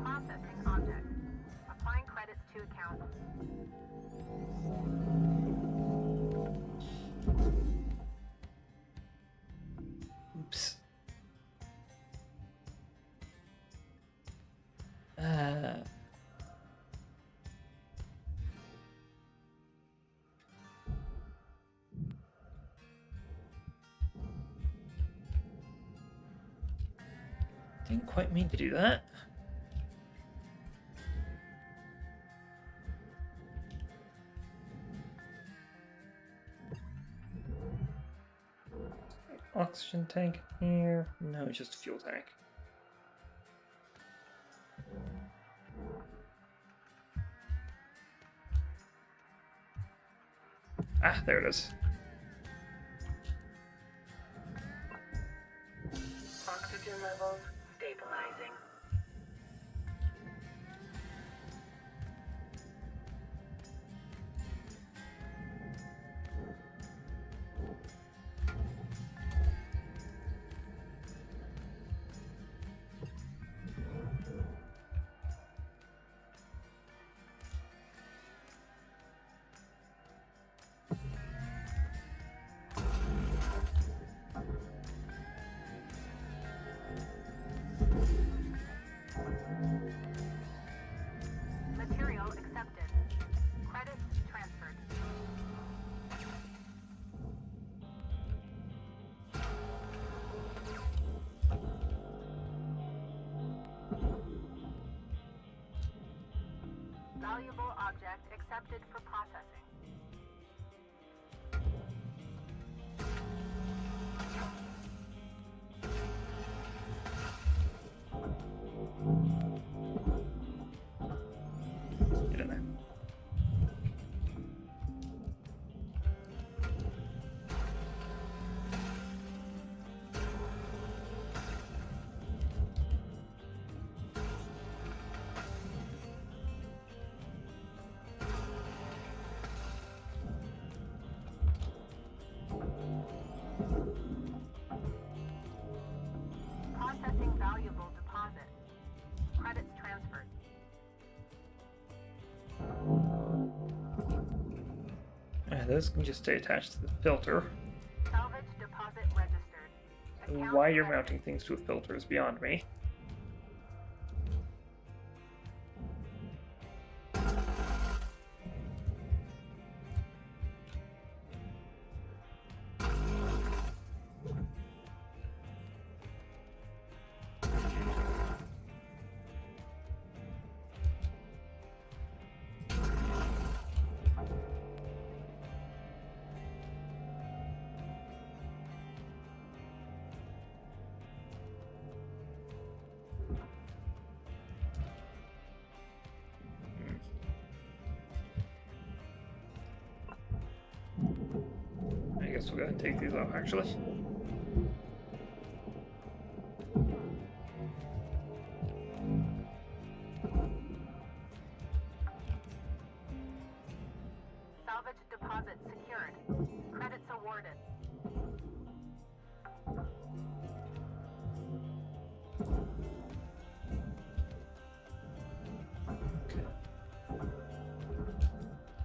S5: Processing object. Applying credits to account.
S1: Oops. Didn't quite mean to do that. Oxygen tank here. No, it's just a fuel tank. Ah, there it is.
S6: Oxygen levels stabilizing.
S5: Material accepted. Credits transferred. Valuable object accepted for processing.
S1: Get in there.
S5: Processing valuable deposit. Credits transferred.
S1: Those can just stay attached to the filter.
S5: Salvage deposit registered. Account
S1: Why you're
S5: credited.
S1: mounting things to a filter is beyond me. I guess we'll go ahead and take these off, actually.
S5: Salvage deposit secured. Credits awarded.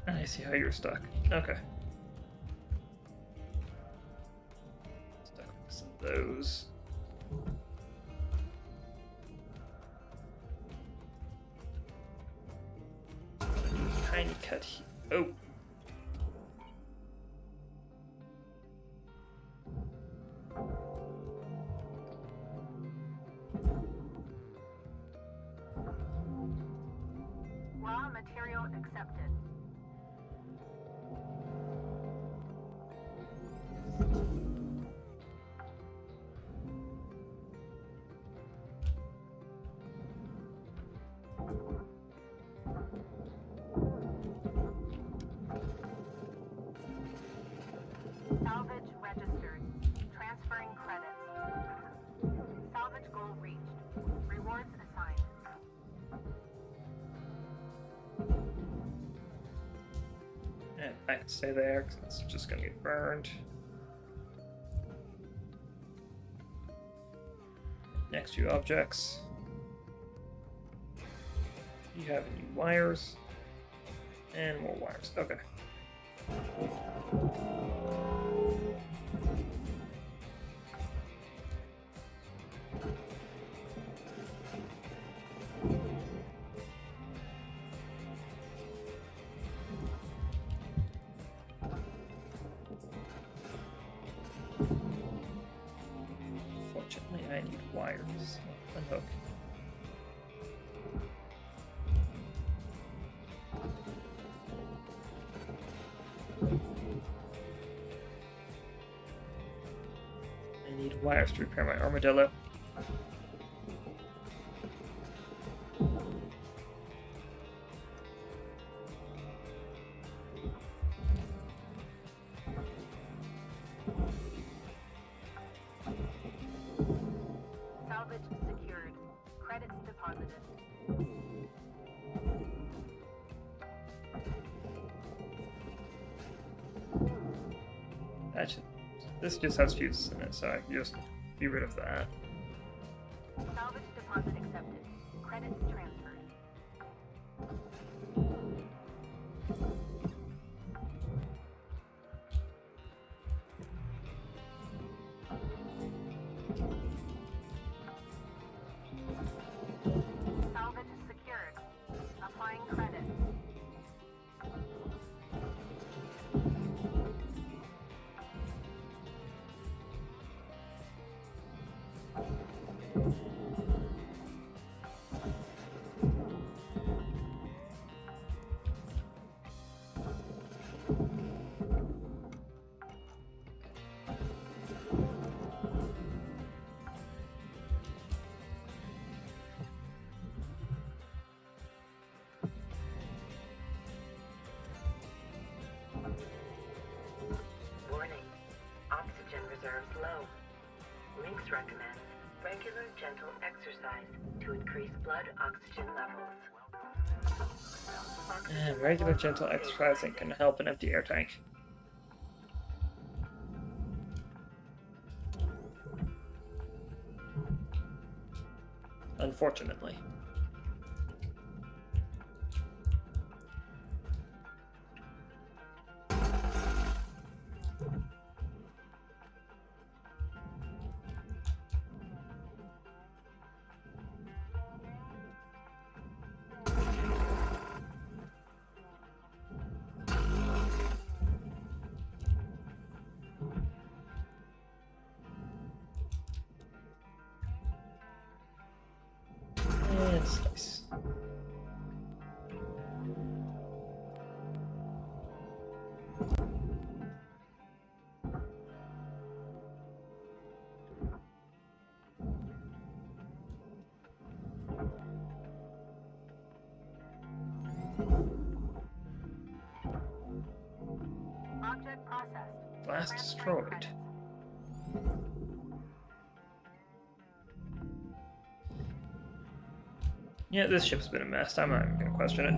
S1: I see how you're stuck. Okay. Stuck with some of those. Tiny cut here. Oh.
S5: Raw material accepted.
S1: I can stay there because it's just gonna get burned. Next few objects. You have any wires? And more wires. Okay. Fortunately, I need wires. Unhook. I need wires to repair my armadillo.
S5: Salvage secured. Credits deposited.
S1: This just has fuses in it, so I can just be rid of that.
S5: Salvage deposit accepted. Credits transferred. Salvage secured. Applying credit.
S6: Warning. Oxygen reserves low. Lynx recommends regular gentle exercise to increase blood oxygen levels.
S1: And regular gentle exercising can help an empty air tank. Unfortunately. That's nice.
S5: Object processed.
S1: Blast
S5: Transferring
S1: destroyed.
S5: credits.
S1: Yeah, this ship's been a mess. I'm not even gonna question it.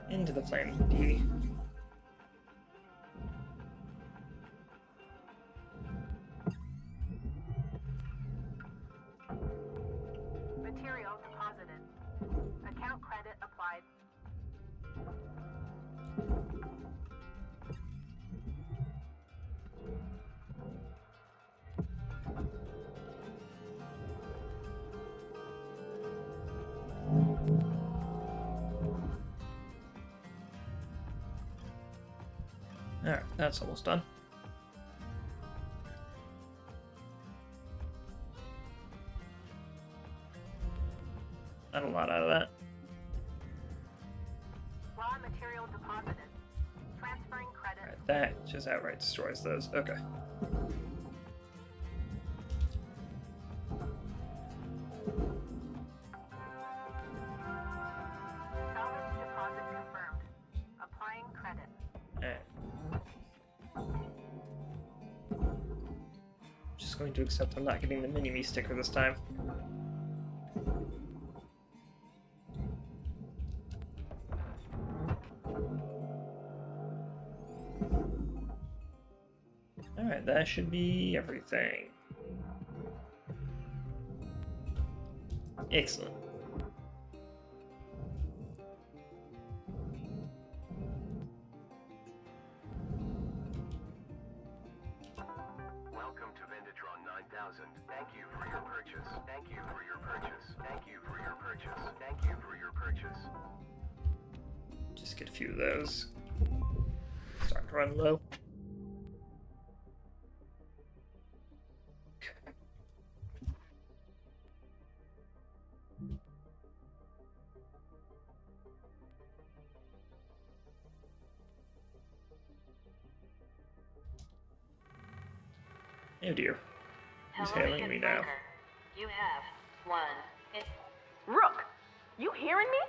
S1: Into the flames D.
S5: Material deposited. Account credit applied.
S1: Alright, that's almost done. Not a lot out of that.
S5: Raw material deposited. Transferring credit.
S1: Alright, that just outright destroys those. Okay.
S5: Salvage deposit confirmed. Applying credit.
S1: Alright. Just going to accept I'm not getting the mini-me sticker this time. Alright, that should be everything. Excellent.
S9: Welcome to Vendatron 9000. Thank you for your purchase. Thank you for your purchase. Thank you for your purchase. Thank you for your purchase.
S1: Just get a few of those. Starting to run low. Oh dear. Who's
S2: Hello,
S1: hailing me now?
S2: Shipbreaker. You have one.
S5: Rook, you hearing me?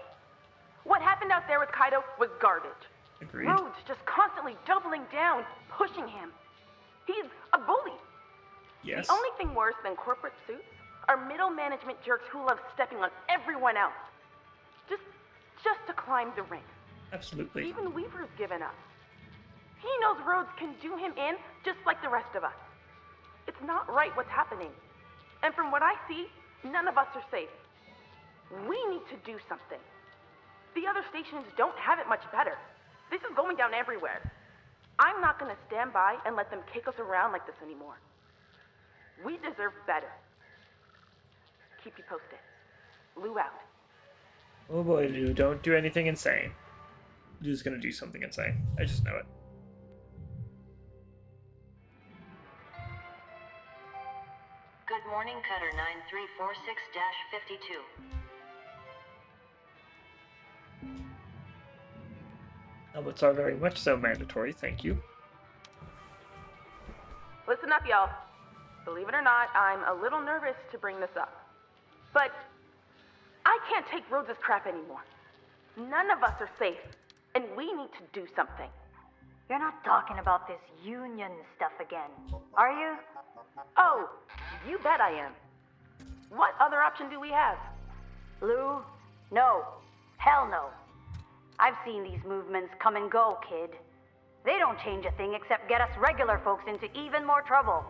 S5: What happened out there with Kaido was garbage.
S1: Agreed.
S5: Rhodes just constantly doubling down, pushing him. He's a bully.
S1: Yes.
S5: The only thing worse than corporate suits are middle management jerks who love stepping on everyone else. Just to climb the ranks.
S1: Absolutely.
S5: Even Weaver's given up. He knows Rhodes can do him in just like the rest of us. It's not right what's happening. And from what I see, none of us are safe. We need to do something. The other stations don't have it much better. This is going down everywhere. I'm not gonna stand by and let them kick us around like this anymore. We deserve better. Keep you posted. Lou out.
S1: Oh boy, Lou, don't do anything insane. Lou's gonna do something insane. I just know it.
S2: Good morning, Cutter 9346-52.
S1: Helmets are very much so mandatory, thank you.
S5: Listen up, y'all. Believe it or not, I'm a little nervous to bring this up. But I can't take Rhodes' crap anymore. None of us are safe, and we need to do something.
S10: You're not talking about this union stuff again, are you?
S5: Oh, you bet I am. What other option do we have?
S10: Lou? No. Hell no. I've seen these movements come and go, kid. They don't change a thing except get us regular folks into even more trouble.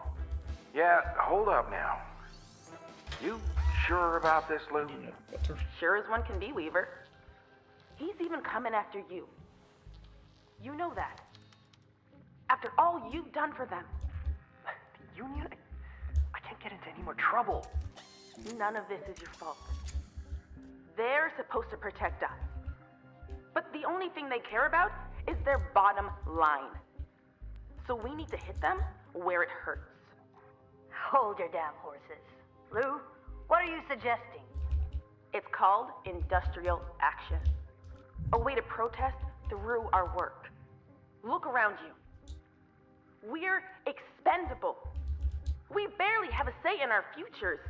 S8: Yeah, hold up now. You sure about this, Lou?
S5: Sure as one can be, Weaver. He's even coming after you. You know that. After all you've done for them.
S4: The Union? I can't get into any more trouble.
S5: None of this is your fault. They're supposed to protect us. But the only thing they care about is their bottom line. So we need to hit them where it hurts.
S10: Hold your damn horses. Lou, what are you suggesting?
S5: It's called industrial action. A way to protest through our work. Look around you. We're expendable. We barely have a say in our futures.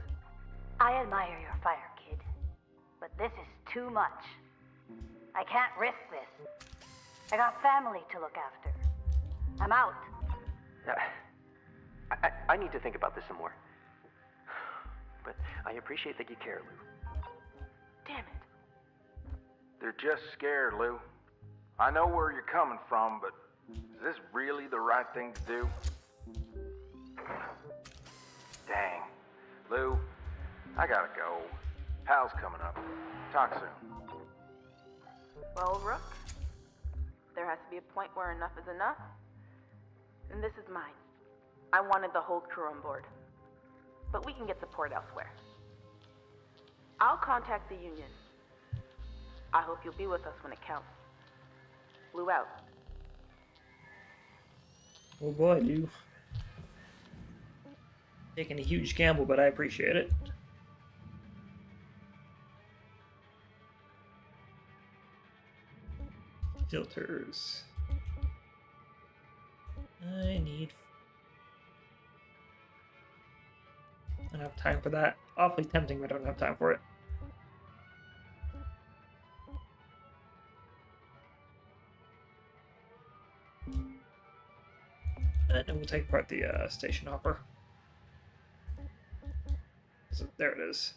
S10: I admire your fire, kid. But this is too much. I can't risk this. I got family to look after. I'm out.
S4: I need to think about this some more. But I appreciate that you care, Lou.
S5: Damn it.
S8: They're just scared, Lou. I know where you're coming from, but is this really the right thing to do? Dang. Lou, I gotta go. Pal's coming up. Talk soon.
S5: Well, Rook, there has to be a point where enough is enough. And this is mine. I wanted the whole crew on board. But we can get support elsewhere. I'll contact the union. I hope you'll be with us when it counts. Lou out.
S1: Oh boy, Lou. Taking a huge gamble, but I appreciate it. filters. I need... I don't have time for that. Awfully tempting, but I don't have time for it. And we'll take apart the station hopper. So there it is.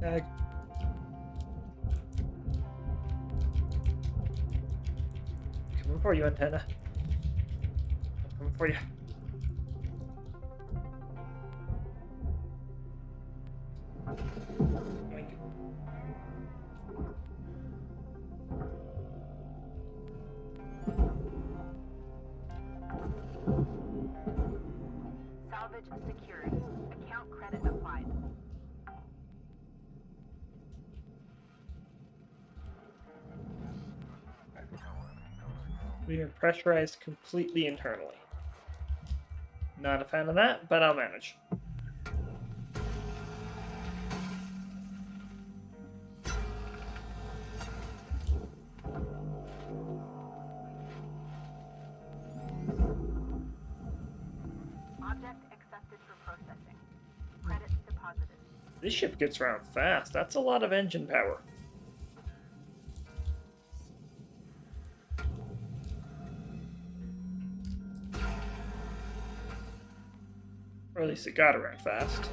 S1: Tag. Coming for you, antenna. Coming for you. Oink.
S5: Salvage secured. Account credit applied.
S1: We are pressurized completely internally. Not a fan of that, but I'll manage.
S5: Object accepted for processing. Credits deposited.
S1: This ship gets around fast. That's a lot of engine power. Or at least it got around fast.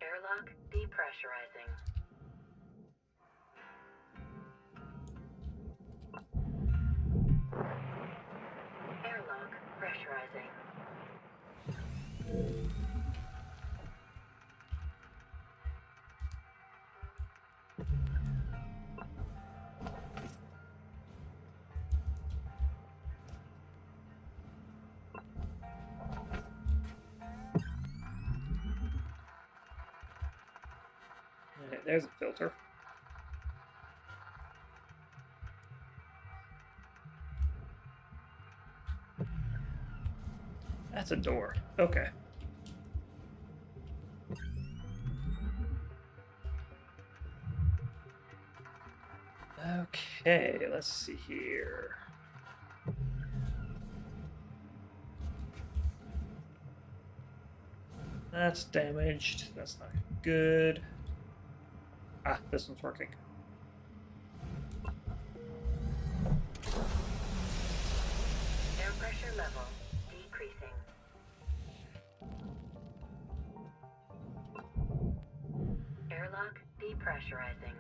S6: Airlock depressurizing. Airlock pressurizing.
S1: Alright, there's a filter. That's a door. Okay. Okay, let's see here. That's damaged. That's not good. Ah, this one's working.
S6: Air pressure level decreasing. Airlock depressurizing.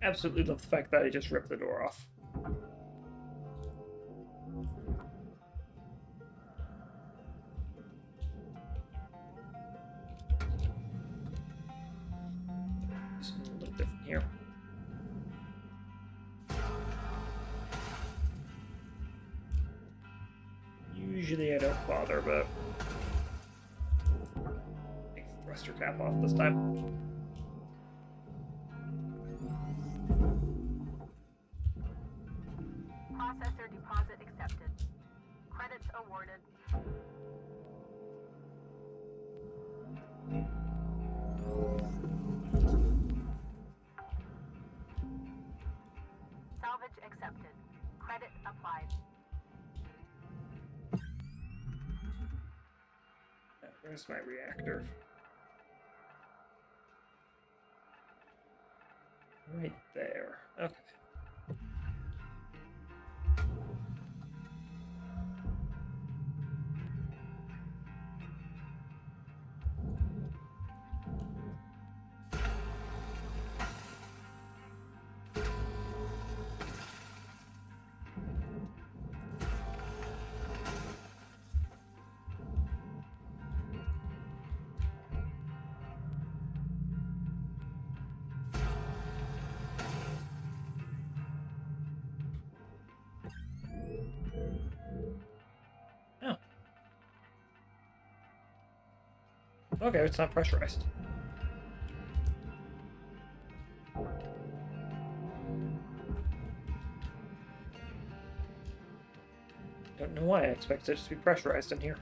S1: Absolutely love the fact that I just ripped the door off. Something a little different here. Usually I don't bother, but take the thruster cap off this time.
S5: Processor deposit accepted. Credits awarded. Salvage accepted. Credit applied.
S1: Where's my reactor? Right there. Okay. Okay, it's not pressurized. Don't know why I expected it to be pressurized in here.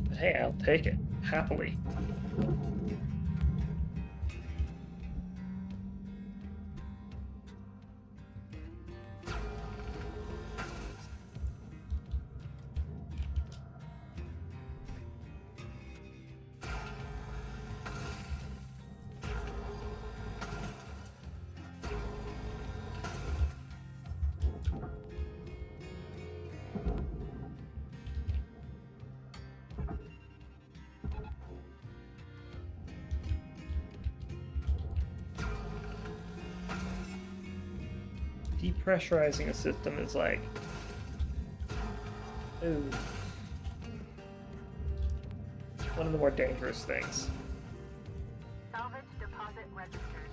S1: But hey, I'll take it, happily. Depressurizing a system is like, ooh, one of the more dangerous things.
S2: Salvage deposit registered.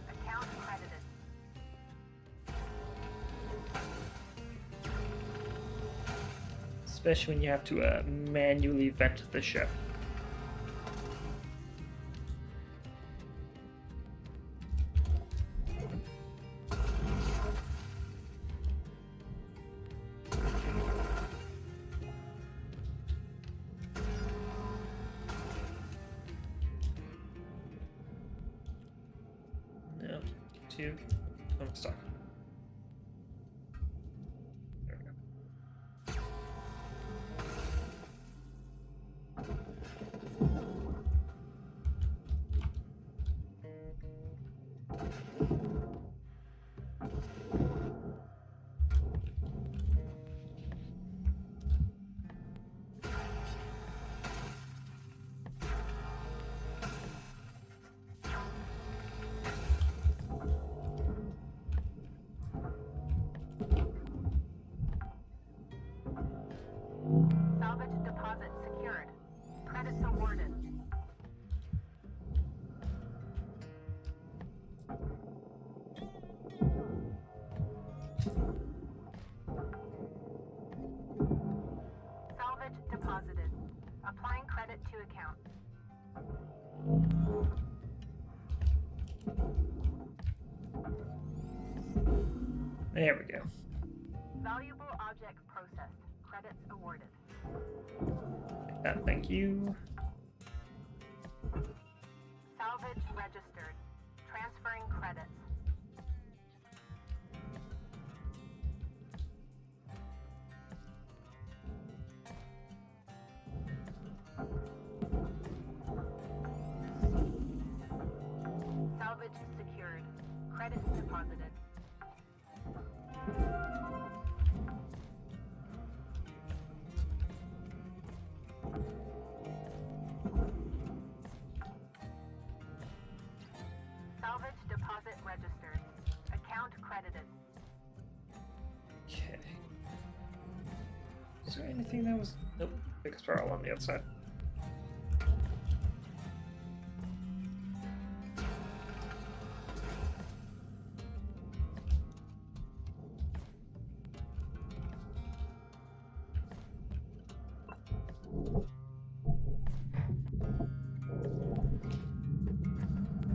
S2: Account credited.
S1: Especially when you have to manually vent the ship. No, I'm stuck. There we go.
S2: Salvage deposit secured. Credits awarded. Salvage deposited. Applying credit to account.
S1: There we go.
S2: Valuable object processed. Credits awarded.
S1: Thank you.
S2: Salvage registered. Transferring credits. Salvage secured. Credits deposited. Salvage deposit registered. Account credited.
S1: Okay. Is there anything that was... Nope. Big spiral on the outside.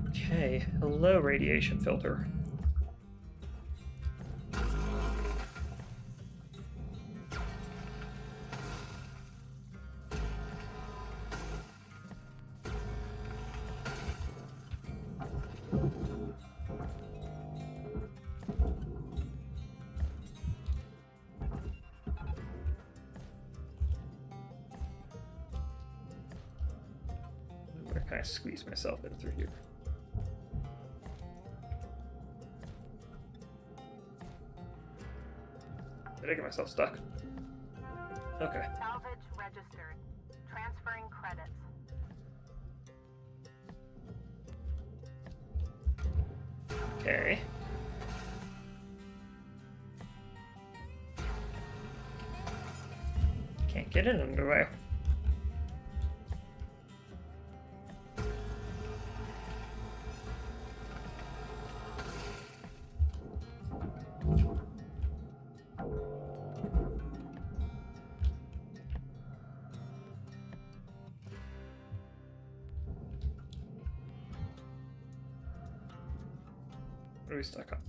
S1: Okay, hello radiation filter. Where can I squeeze myself in through here? Did I get myself stuck? Okay.
S2: Salvage registered. Transferring credits.
S1: Okay. Can't get in underway. we stuck on?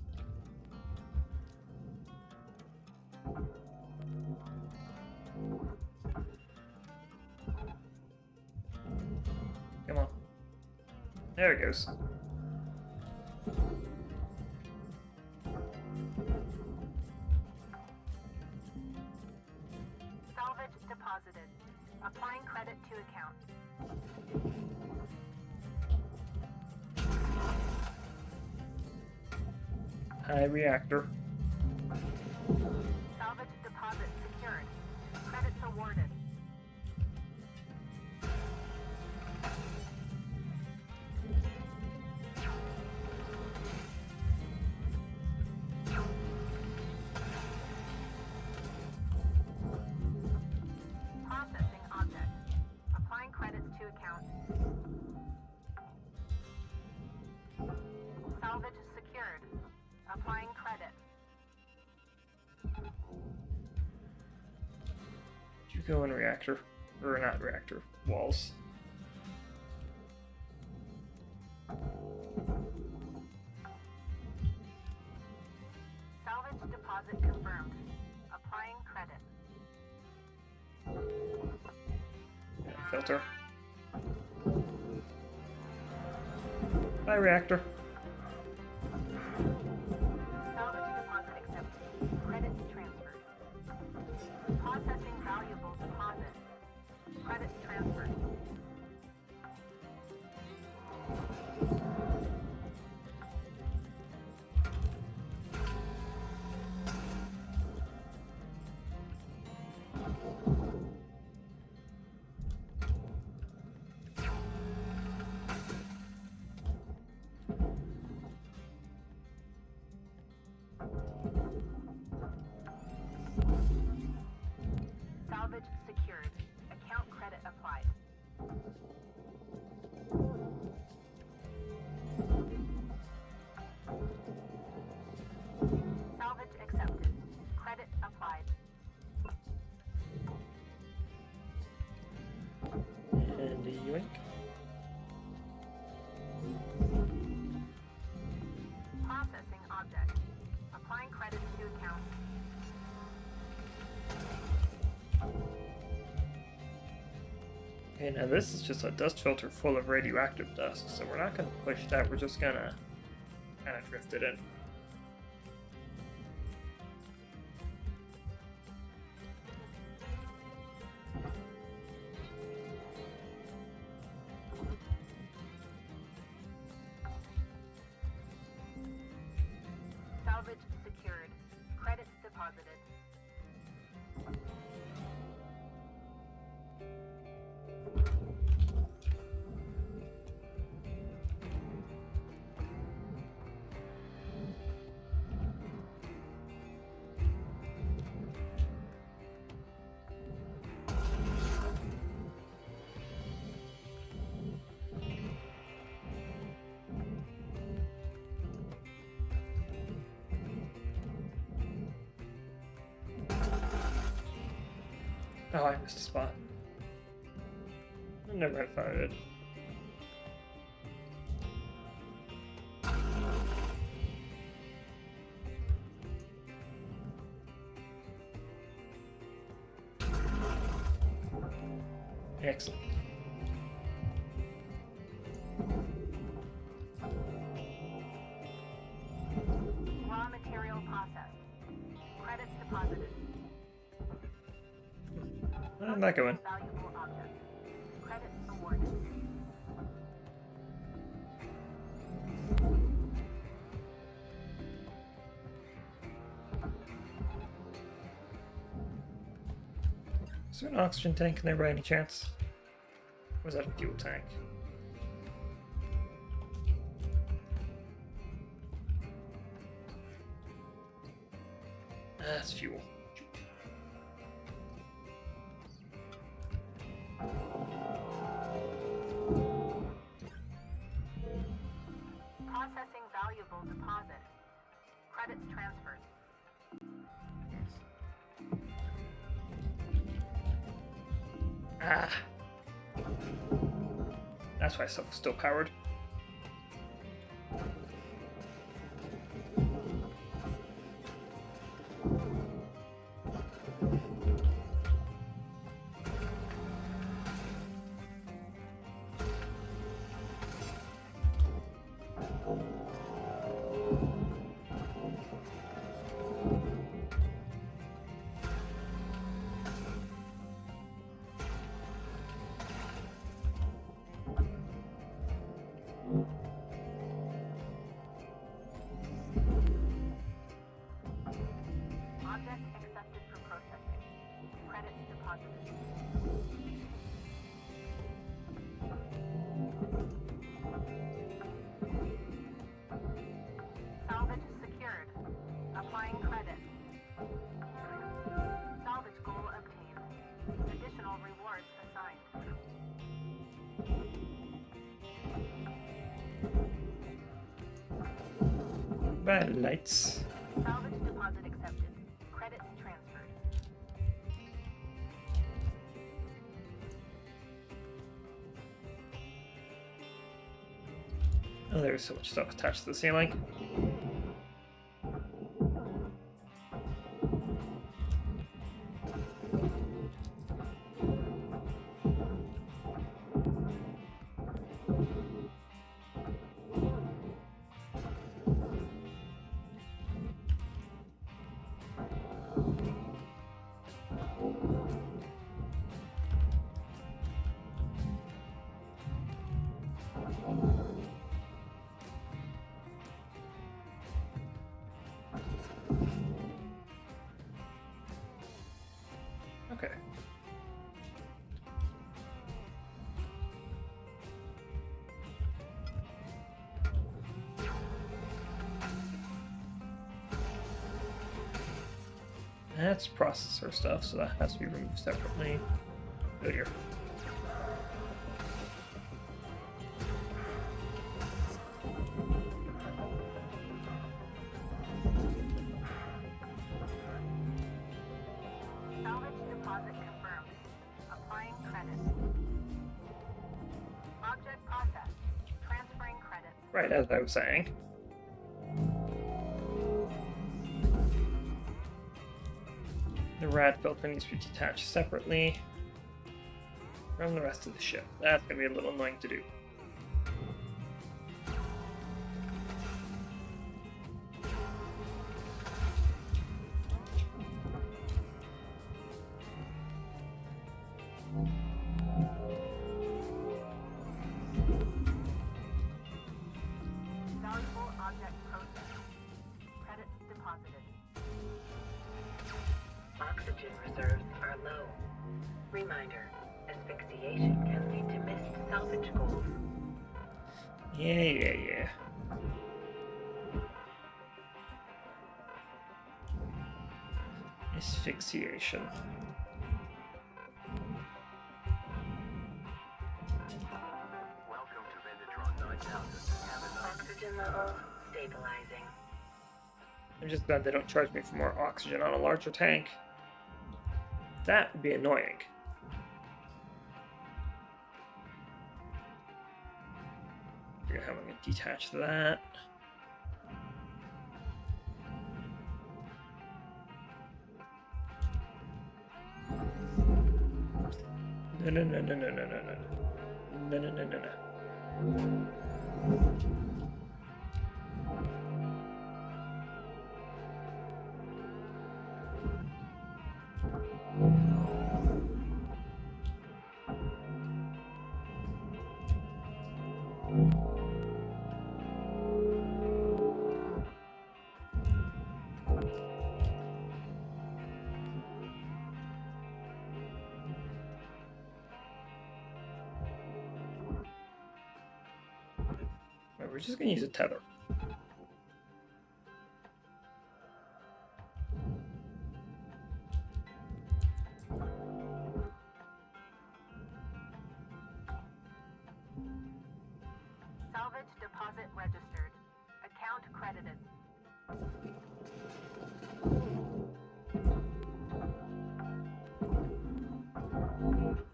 S1: Come on. There it goes.
S11: Salvage deposited. Applying credit to account.
S1: High reactor.
S11: Salvage deposit secured. Credits awarded. Processing object. Applying credits to account. Salvage secured. Applying credit.
S1: You go in reactor. Or not reactor. Walls.
S11: Salvage deposit confirmed. Applying credit.
S1: Filter. Bye, reactor.
S11: Salvage deposit accepted. Credit transferred. Processing valuable deposit. Credit transferred. Salvage secured. Account credit applied. Salvage accepted. Credit applied.
S1: And a yoink.
S11: Processing object. Applying credits to account.
S1: Okay, now this is just a dust filter full of radioactive dust, so we're not going to push that, we're just going to kind of drift it in.
S11: Salvage secured. Credits deposited.
S1: Oh, I missed a spot. I never had fun with it. Excellent.
S11: Raw material processed. Credits deposited.
S1: I'm not going.
S11: Valuable object. Credits awarded.
S1: Is there an oxygen tank in there by any chance? Or is that a fuel tank? That's fuel.
S11: Processing valuable deposit. Credits transferred.
S1: Ah. That's why stuff is still powered.
S11: Object accepted for processing. Credits deposited. Salvage secured. Applying credit. Salvage goal obtained. Additional rewards assigned.
S1: Bad lights.
S11: Salvage deposit accepted. Credits transferred.
S1: Oh, there's so much stuff attached to the ceiling. Okay. That's processor stuff, so that has to be removed separately. Oh dear.
S11: Salvage deposit confirmed. Applying credits. Object processed. Transferring credits.
S1: Right, as I was saying. The rad filter needs to be detached separately from the rest of the ship. That's going to be a little annoying to do.
S11: Valuable object processed. Credits deposited.
S6: Oxygen reserves are low. Reminder, asphyxiation can lead to missed salvage goals.
S1: Yeah. Asphyxiation.
S9: Welcome to Vendatron 9000. Have a nice
S6: Oxygen level stabilizing.
S1: I'm just glad they don't charge me for more oxygen on a larger tank. That would be annoying. Figure out how I'm going to detach that. No. We're just going to use a tether.
S11: Salvage deposit registered. Account credited.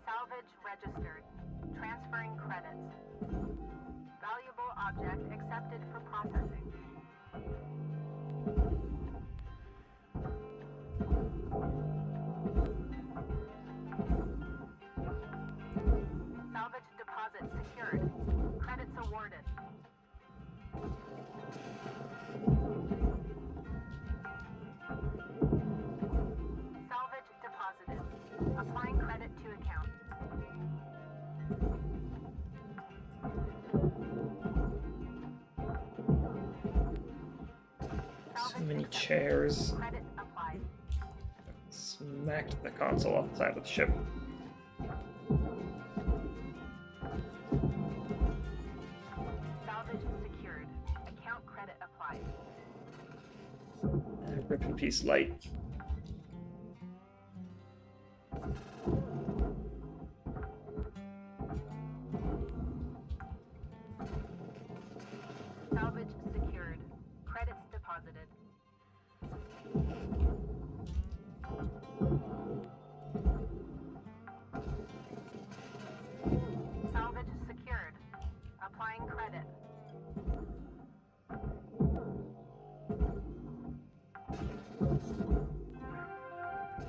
S11: Salvage registered. Transferring credits. Valuable object accepted for processing. Salvage deposit secured. Credits awarded. Salvage deposited. Applying credit to account.
S1: So many chairs.
S11: Credit applied.
S1: smacked the console off the side of the ship.
S11: Salvage secured. Account credit applied.
S1: Rip in peace, light.
S11: Salvage secured. Credits deposited. Salvage secured. Applying credit.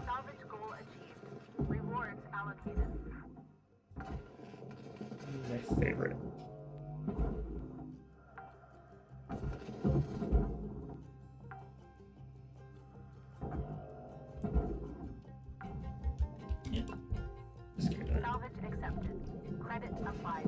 S11: Salvage goal achieved. Rewards allocated.
S1: My favorite. Yeah. Just give me that.
S11: Salvage accepted. Credit applied.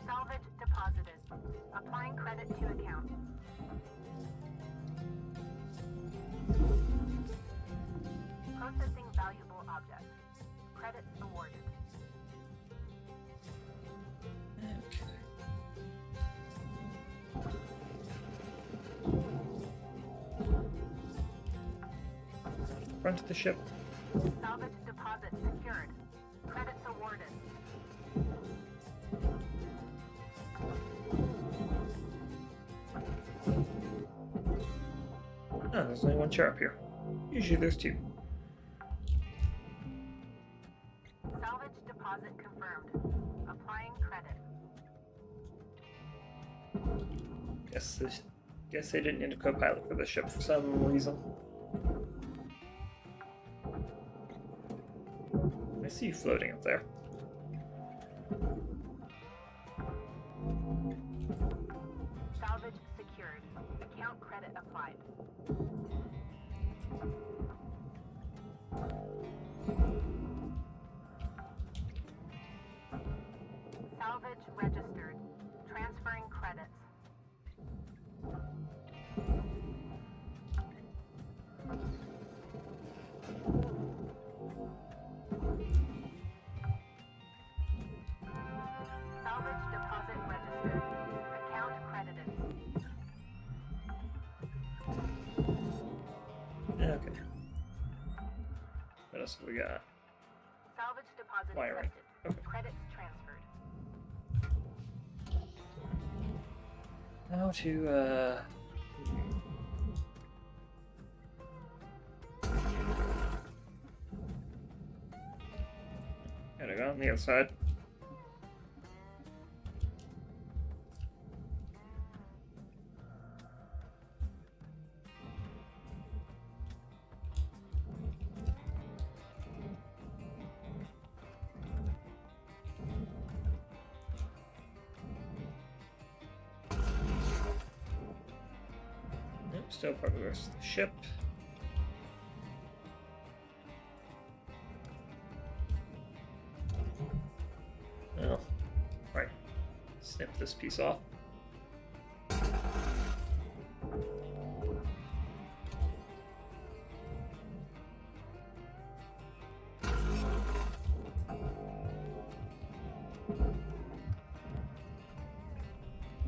S11: Salvage deposited. Applying credit to account. Processing valuable object. Credits awarded.
S1: Okay. Front of the ship.
S11: Salvage deposit secured. Credits awarded.
S1: Oh, there's only one chair up here. Usually there's two.
S11: Salvage deposit confirmed. Applying credit.
S1: Guess they didn't need a co-pilot for the ship for some reason. I see you floating up there.
S11: Salvage secured. Account credit applied. Salvage registered. Transferring credits. Salvage deposit registered. Account credited.
S1: Okay. What else have we got?
S11: Salvage deposit
S1: Wiring.
S11: accepted.
S1: Okay.
S11: Credits transferred.
S1: How to, Gotta go on the other side. Nope, still part of the rest of the ship. Oh, right. Snip this piece off.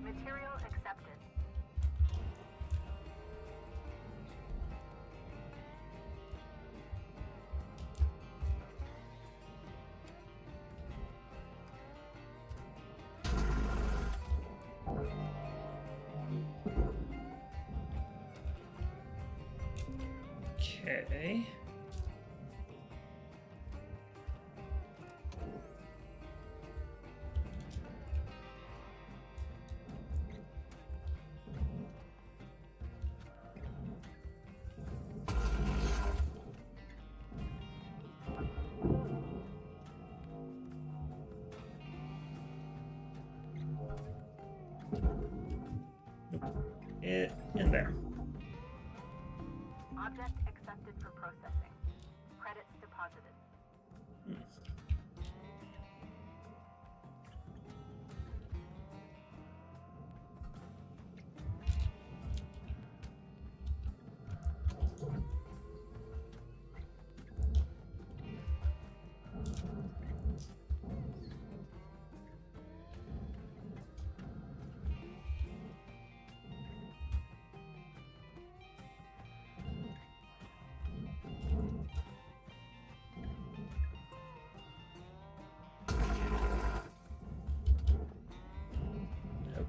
S11: Material accepted.
S1: Okay. it in there.
S11: Object accepted for processing. Credits deposited.
S1: Nope.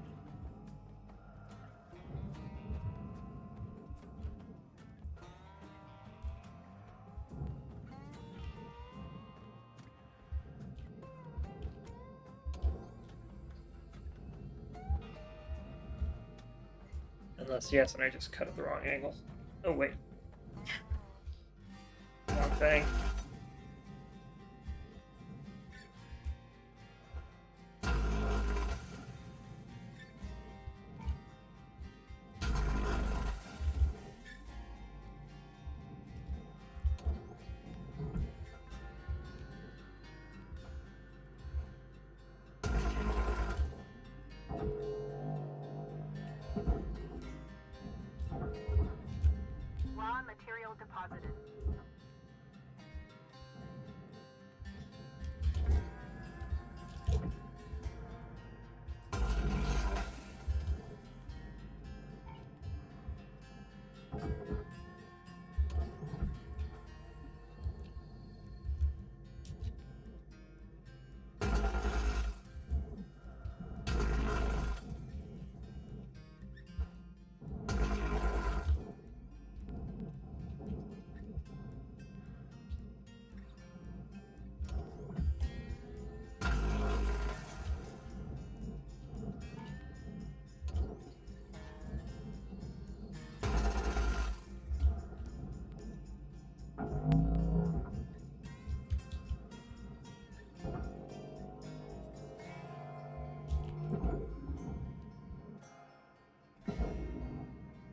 S1: Unless, yes, and I just cut at the wrong angle. Oh, wait. Wrong thing.
S11: Raw material deposited.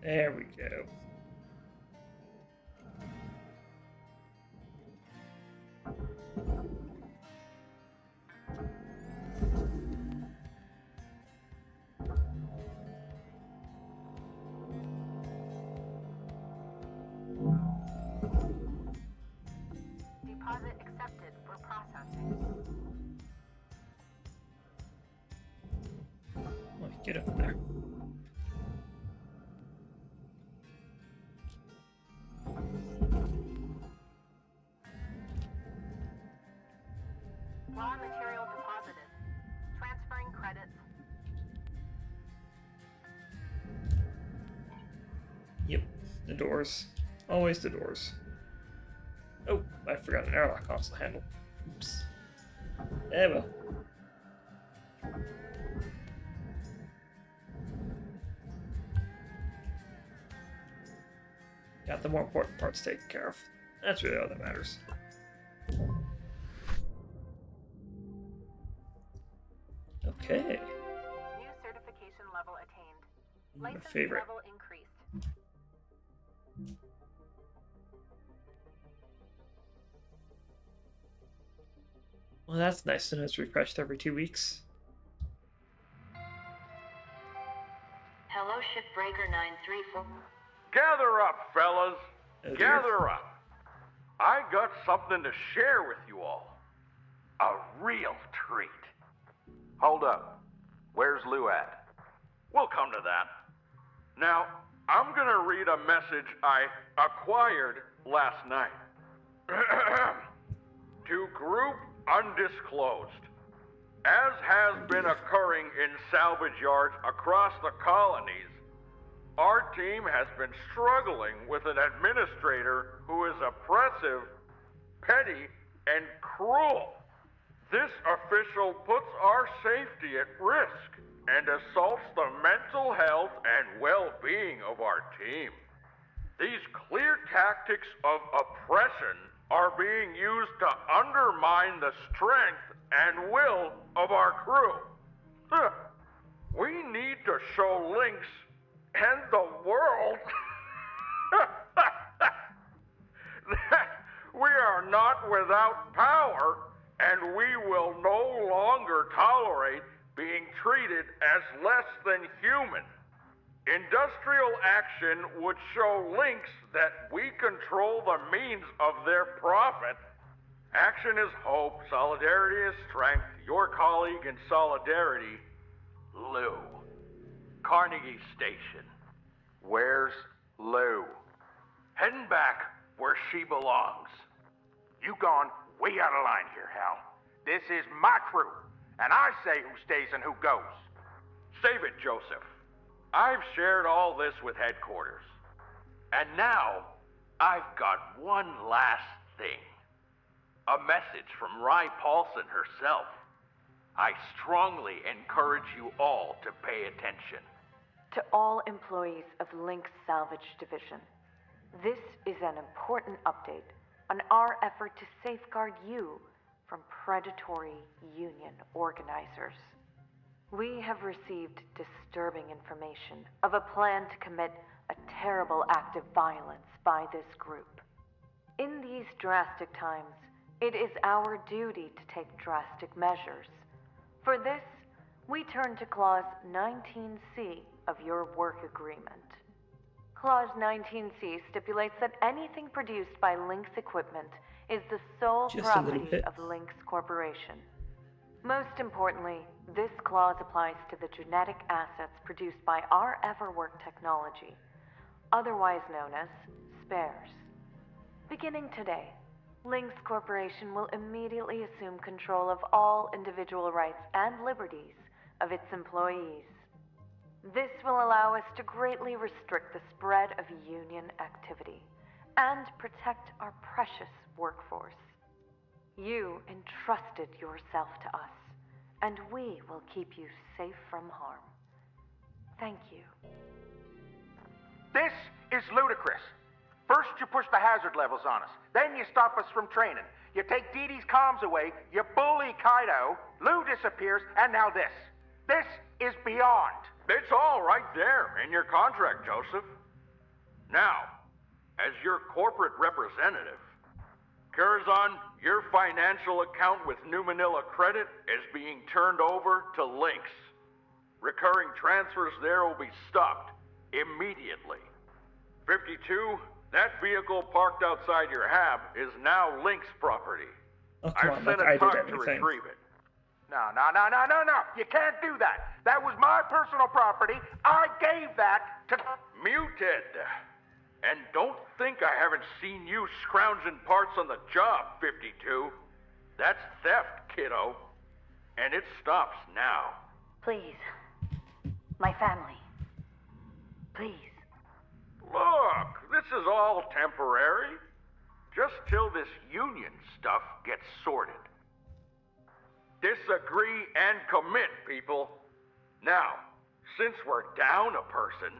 S1: There we go.
S11: Deposit accepted for processing.
S1: Oh, get up there.
S11: Raw material deposited. Transferring credits.
S1: Yep, the doors. Always the doors. Oh, I forgot an airlock console handle. Oops. Eh well. Got the more important parts taken care of. That's really all that matters. Okay.
S11: New certification level attained.
S1: My
S11: License
S1: favorite.
S11: level increased.
S1: Well, that's nice to know it's refreshed every 2 weeks.
S2: Hello, Shipbreaker 934.
S3: Gather up, fellas.
S1: Oh, dear.
S3: Gather up. I got something to share with you all. A real treat.
S8: Hold up. Where's Lou at?
S3: We'll come to that. Now, I'm gonna read a message I acquired last night. To Group Undisclosed. As has been occurring in salvage yards across the colonies, our team has been struggling with an administrator who is oppressive, petty, and cruel. This official puts our safety at risk and assaults the mental health and well-being of our team. These clear tactics of oppression are being used to undermine the strength and will of our crew. We need to show Lynx and the world. We are not without power, and we will no longer tolerate being treated as less than human. Industrial action would show Lynx that we control the means of their profit. Action is hope, solidarity is strength. Your colleague in solidarity, Lou. Carnegie Station.
S8: Where's Lou?
S3: Heading back where she belongs.
S8: You gone way out of line here, Hal. This is my crew, and I say who stays and who goes.
S3: Save it, Joseph. I've shared all this with headquarters. And now, I've got one last thing. A message from Rye Paulson herself. I strongly encourage you all to pay attention.
S12: To all employees of Lynx Salvage Division, this is an important update on our effort to safeguard you from predatory union organizers. We have received disturbing information of a plan to commit a terrible act of violence by this group. In these drastic times, it is our duty to take drastic measures. For this, we turn to Clause 19C of your work agreement. Clause 19C stipulates that anything produced by Lynx equipment is the sole
S1: Just a little
S12: property
S1: bit.
S12: of Lynx Corporation. Most importantly, this clause applies to the genetic assets produced by our Everwork technology, otherwise known as spares. Beginning today, Lynx Corporation will immediately assume control of all individual rights and liberties of its employees. This will allow us to greatly restrict the spread of union activity and protect our precious workforce. You entrusted yourself to us, and we will keep you safe from harm. Thank you.
S8: This is ludicrous. First you push the hazard levels on us, then you stop us from training. You take Dee Dee's comms away, you bully Kaido, Lou disappears, and now this. This is beyond.
S3: It's all right there in your contract, Joseph. Now, as your corporate representative, Curazon, your financial account with New Manila Credit is being turned over to Lynx. Recurring transfers there will be stopped immediately. 52, that vehicle parked outside your hab is now Lynx property.
S1: Oh, come
S3: I've
S1: on,
S3: sent
S1: like
S3: a
S1: I did
S3: truck to
S1: everything.
S3: retrieve it.
S8: No. You can't do that. That was my personal property. I gave that to...
S3: Muted. And don't think I haven't seen you scrounging parts on the job, 52. That's theft, kiddo. And it stops now.
S10: Please. My family. Please.
S3: Look, this is all temporary. Just till this union stuff gets sorted. Disagree and commit, people. Now, since we're down a person,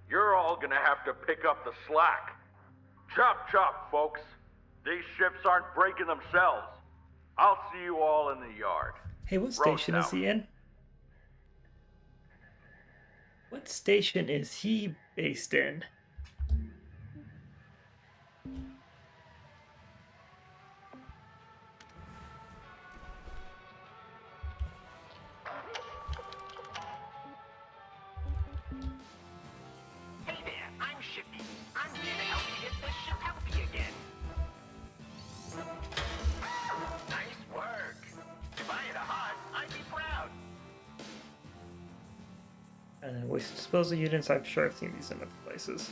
S3: you're all gonna have to pick up the slack. Chop chop, folks. These ships aren't breaking themselves. I'll see you all in the yard.
S1: Hey, what station is he in? What station is he based in?
S9: Hey there, I'm Shippy. I'm here to help you get this ship healthy again. Nice work. If I had a heart, I'd be proud.
S1: And then waste disposal units. I'm sure I've seen these in other places.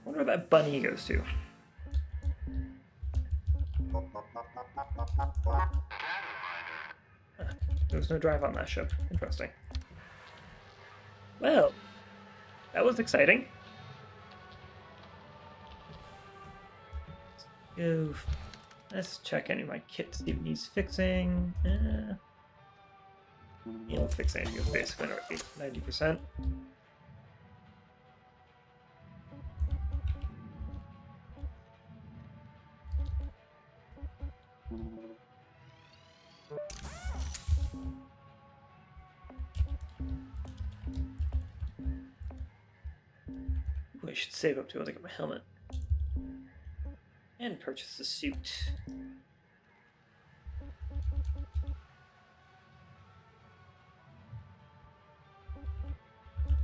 S1: Wonder where that bunny goes to. There was no drive on that ship. Interesting. Well, that was exciting. Let's check any of my kit to see if it needs fixing. You'll fix anything with basically 90%. I should save up to get my helmet. And purchase the suit.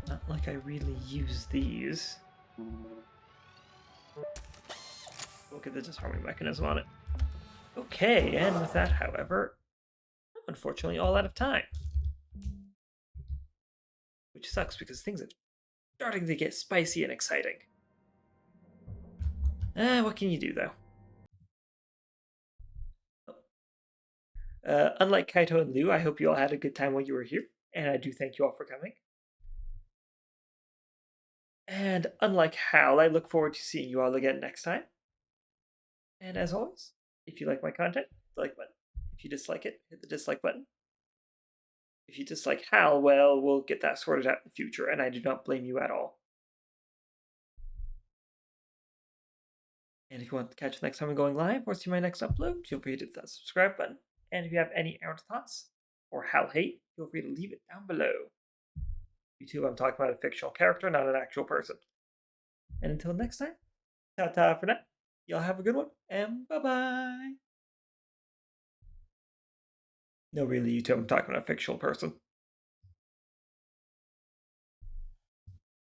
S1: Not like I really use these. Look at the disarming mechanism on it. Okay, and with that, however, I'm unfortunately all out of time. Which sucks because things are starting to get spicy and exciting. What can you do, though? Unlike Kaito and Lou, I hope you all had a good time while you were here, and I do thank you all for coming. And unlike Hal, I look forward to seeing you all again next time. And as always, if you like my content, hit the like button. If you dislike it, hit the dislike button. If you dislike Hal, well, we'll get that sorted out in the future, and I do not blame you at all. And if you want to catch the next time I'm going live or see my next upload, feel free to hit that subscribe button. And if you have any errant thoughts or Hal hate, feel free to leave it down below. YouTube, I'm talking about a fictional character, not an actual person. And until next time, ta-ta for now. Y'all have a good one, and bye-bye. No, really, YouTube, I'm talking about a fictional person.